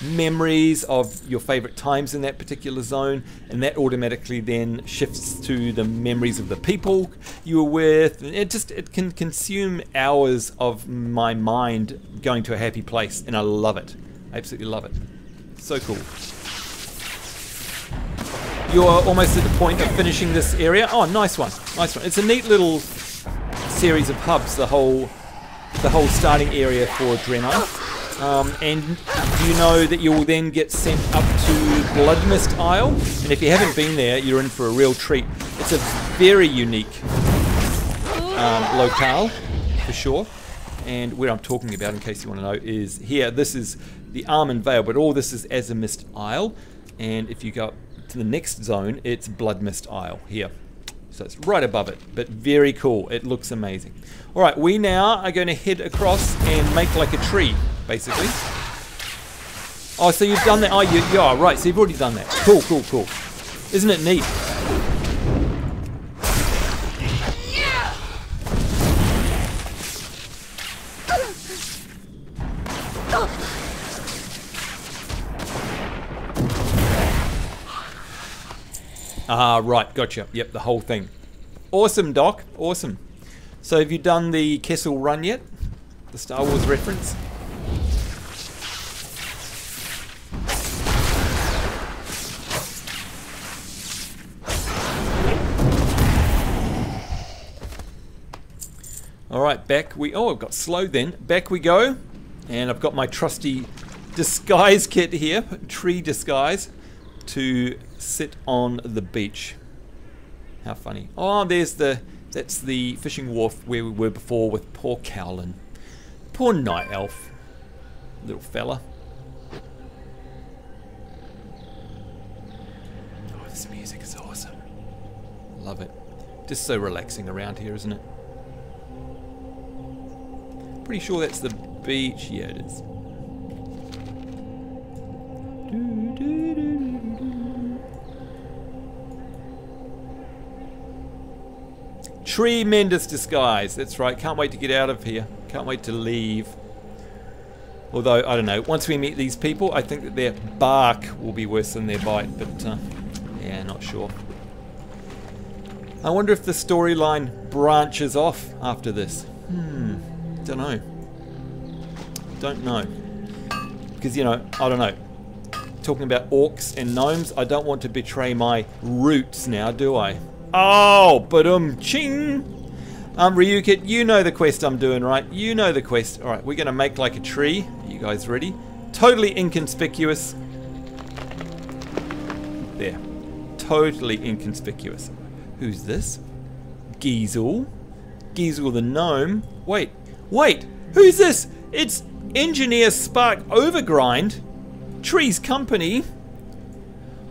memories of your favorite times in that particular zone, and that automatically then shifts to the memories of the people you were with. It can consume hours of my mind going to a happy place, and I love it. I absolutely love it. So cool. You're almost at the point of finishing this area. Oh, nice one. It's a neat little series of hubs, the whole the whole starting area for Draenei. And you know that you will then get sent up to Bloodmist Isle, and if you haven't been there, you're in for a real treat. It's a very unique locale, for sure. And where I'm talking about, in case you want to know, is here. This is the Armin Vale, but all this is Azimist Isle. And if you go up to the next zone, it's Bloodmist Isle here. So it's right above it, but very cool. It looks amazing. All right, we now are going to head across and make like a tree, basically. Oh, so you've done that. Oh, yeah, right. So you've already done that. Cool, cool, cool. Isn't it neat? Ah, right, gotcha. Yep, the whole thing. Awesome, Doc. Awesome. So have you done the Kessel Run yet? The Star Wars reference? Alright, back we... Oh, I've got slow then. Back we go. And I've got my trusty disguise kit here. Tree disguise. To sit on the beach. How funny. Oh, that's the fishing wharf where we were before with poor Cowlin. Poor night elf. Little fella. Oh, this music is awesome. Love it. Just so relaxing around here, isn't it? Pretty sure that's the beach. Yeah, it is. Tremendous disguise. That's right. Can't wait to get out of here. Can't wait to leave. Although, I don't know. Once we meet these people, I think that their bark will be worse than their bite. But, yeah, not sure. I wonder if the storyline branches off after this. Don't know. Don't know. Because, you know, I don't know. Talking about orcs and gnomes, I don't want to betray my roots now, do I? Oh, but ching! Ryukit, you know the quest I'm doing, right? You know the quest. Alright, we're going to make like a tree. Are you guys ready? Totally inconspicuous. There. Totally inconspicuous. Who's this? Giesel. Giesel the gnome. Wait. Who's this? It's Engineer Spark Overgrind. Tree's company.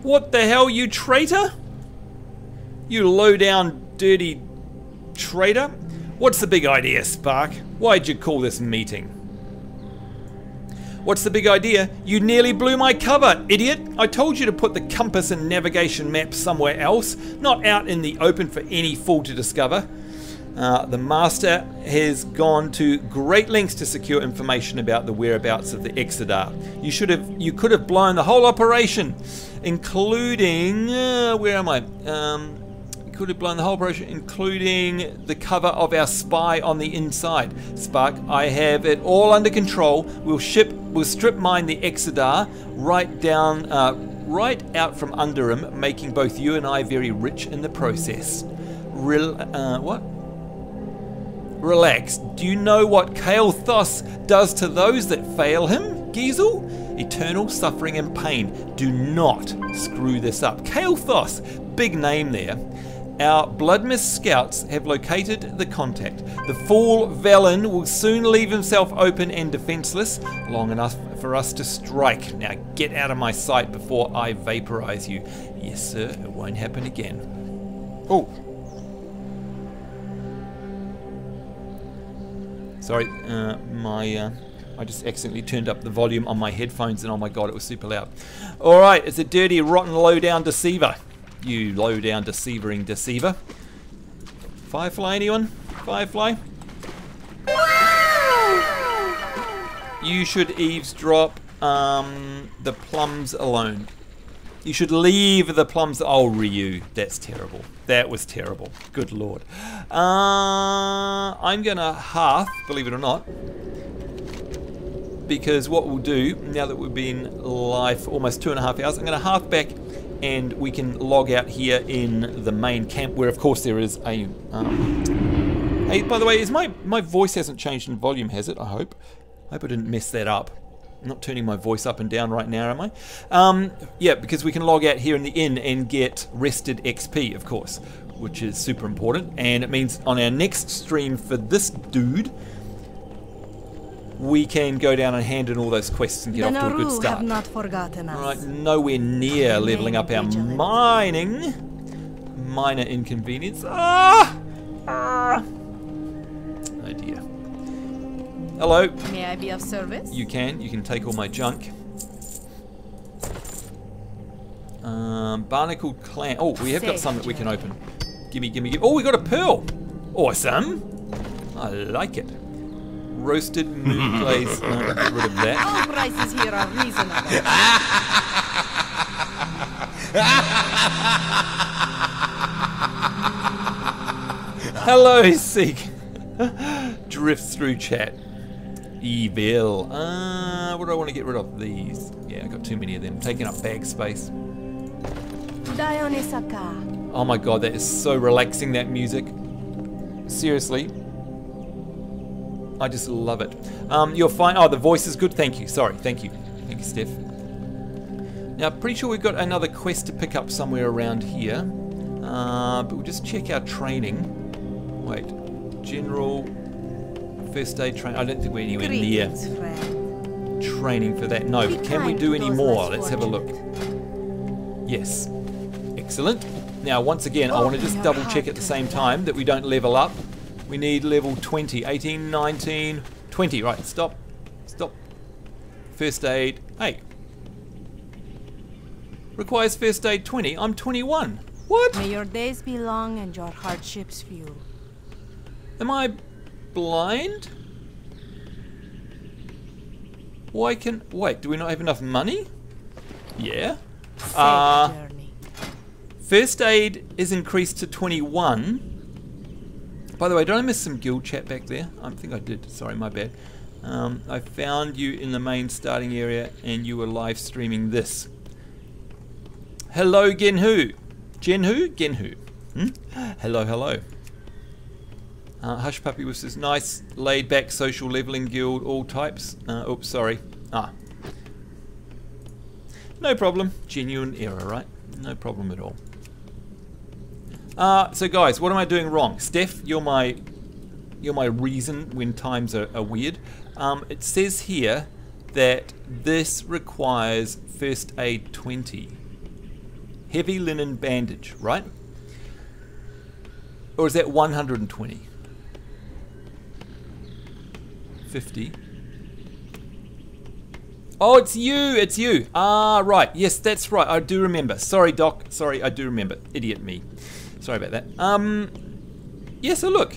What the hell, you traitor? You low-down, dirty traitor. What's the big idea, Spark? Why'd you call this meeting? What's the big idea? You nearly blew my cover, idiot. I told you to put the compass and navigation map somewhere else, not out in the open for any fool to discover. The Master has gone to great lengths to secure information about the whereabouts of the Exodar. You could have blown the whole operation, including... where am I? Could have blown the whole operation, including the cover of our spy on the inside. Spark, I have it all under control. We'll strip mine the Exodar right out from under him, making both you and I very rich in the process. What? Relax. Do you know what Kael'thas does to those that fail him, Giesel? Eternal suffering and pain. Do not screw this up. Kael'thas, big name there. Our Bloodmist scouts have located the contact. The fool Valen will soon leave himself open and defenseless, long enough for us to strike. Now get out of my sight before I vaporize you. Yes, sir, it won't happen again. Oh. Sorry, I just accidentally turned up the volume on my headphones and oh my god, it was super loud. Alright, it's a dirty, rotten, low-down deceiver. You low-down, deceivering deceiver. Firefly, anyone? Firefly? You should eavesdrop the plums alone. You should leave the plums... Oh, Ryu, that's terrible. That was terrible. Good lord. I'm going to half, believe it or not, because what we'll do, now that we've been live for almost 2.5 hours, I'm going to half back and we can log out here in the main camp, where of course there is a Hey, by the way, is my voice hasn't changed in volume, has it? I hope. I didn't mess that up. I'm not turning my voice up and down right now, am I? Yeah, because we can log out here in the inn and get rested XP, of course, which is super important. And it means on our next stream for this dude, we can go down and hand in all those quests and get off to a good start. Have not forgotten us. Right, nowhere near leveling up our mining. Minor inconvenience. Ah! Oh dear. Hello. May I be of service? You can take all my junk. Barnacle clan. Oh, we have got some that we can open. Gimme. Oh, we got a pearl. Awesome. I like it. Roasted moon glaze. Get rid of that. All prices here are reasonable. Hello, Seek. Drifts through chat. Evil. What do I want to get rid of? These. Yeah, I got too many of them. Taking up bag space. Dionisaka. Oh my god, that is so relaxing, that music. Seriously. I just love it. You're fine. Oh, the voice is good. Thank you. Sorry. Thank you. Thank you, Steph. Now, pretty sure we've got another quest to pick up somewhere around here. But we'll just check our training. Wait. General first aid training. I don't think we're anywhere near training for that. No. Can we do any more? Let's have a look. Yes. Excellent. Now, once again, I want to just double check at the same time that we don't level up. We need level 20, 18, 19, 20. Right, stop. First aid. Hey. Requires first aid 20. I'm 21. What? May your days be long and your hardships few. Am I blind? Wait, do we not have enough money? Yeah. Journey. First aid is increased to 21. By the way, did I miss some guild chat back there? I think I did. Sorry, my bad. I found you in the main starting area and you were live streaming this. Hello, Genhu. Genhu? Hello. Hush Puppy was this nice, laid-back social leveling guild, all types. Oops, sorry. No problem. Genuine error, right? No problem at all. So guys, what am I doing wrong? Steph, you're my reason when times are weird. It says here that this requires first aid 20. Heavy linen bandage, right? Or is that 120? 50. Oh, it's you. Ah, right. Yes, that's right. I do remember. Sorry, Doc. Sorry, I do remember. Idiot me. Sorry about that. Yeah, so look.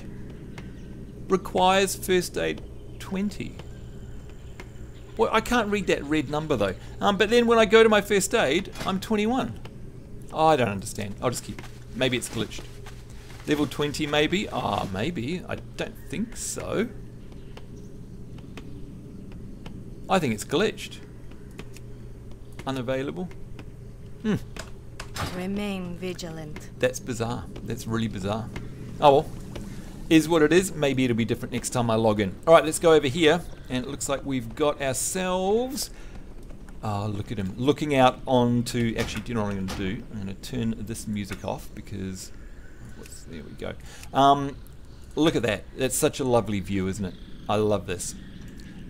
Requires first aid 20. Well, I can't read that red number though. But then when I go to my first aid, I'm 21. Oh, I don't understand. I'll just keep. Maybe it's glitched. Level 20 maybe? Maybe. I don't think so. I think it's glitched. Unavailable. Remain vigilant. That's bizarre. That's really bizarre. Oh well. Is what it is. Maybe it'll be different next time I log in. Alright, let's go over here. And it looks like we've got ourselves... look at him. Looking out onto... Actually, do you know what I'm going to do? I'm going to turn this music off because... There we go. Look at that. That's such a lovely view, isn't it? I love this.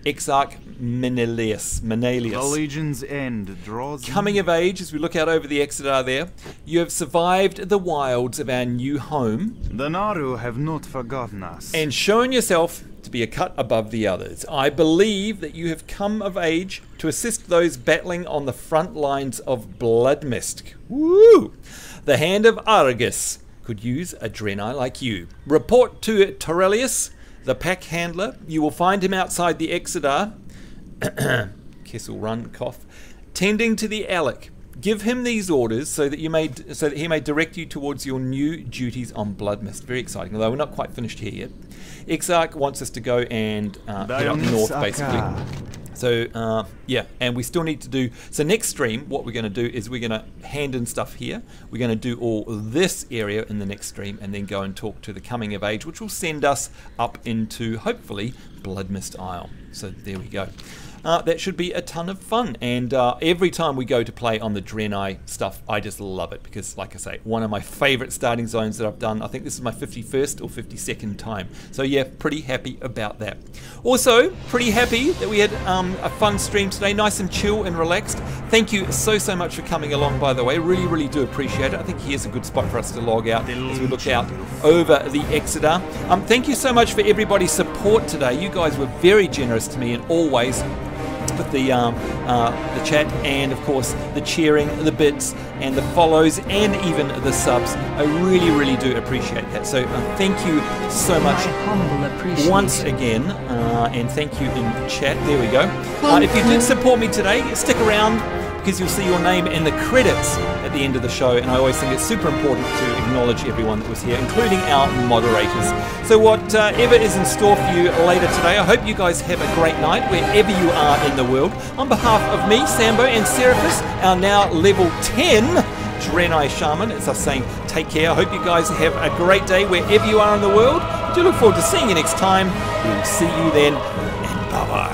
Exarch Menelaus. The legion's end draws... Coming of age, as we look out over the Exeter there, you have survived the wilds of our new home. The Naru have not forgotten us. And shown yourself to be a cut above the others. I believe that you have come of age to assist those battling on the front lines of Bloodmist. Woo! The hand of Argus could use a Draenei like you. Report to Torelius, the pack handler. You will find him outside the Exeter. Kessel Run, cough. Tending to the Alec. Give him these orders so that he may direct you towards your new duties on Bloodmist. Very exciting, although we're not quite finished here yet. Exarch wants us to go and head up north, basically. So yeah, and we still need to do, so next stream what we're going to do is we're going to hand in stuff here, we're going to do all this area in the next stream, and then go and talk to the Coming of Age, which will send us up into hopefully Bloodmist Isle. So there we go. That should be a ton of fun, and every time we go to play on the Draenei stuff, I just love it, because like I say, one of my favourite starting zones that I've done. I think this is my 51st or 52nd time, so yeah, pretty happy about that. Also, pretty happy that we had a fun stream today, nice and chill and relaxed. Thank you so much for coming along, by the way, really do appreciate it. I think here's a good spot for us to log out as we look out over the Exeter. Thank you so much for everybody's support today. You guys were very generous to me, and always with the chat, and of course the cheering, the bits, and the follows, and even the subs. I really do appreciate that. So thank you so much once again, and thank you in chat. There we go. If you did support me today, stick around, because you'll see your name in the credits at the end of the show, and I always think it's super important to acknowledge everyone that was here, including our moderators. So whatever is in store for you later today, I hope you guys have a great night wherever you are in the world. On behalf of me, Sambo, and Seraphis, our now level 10 Draenei Shaman, it's us saying take care. I hope you guys have a great day wherever you are in the world. I do look forward to seeing you next time. We'll see you then, and bye-bye.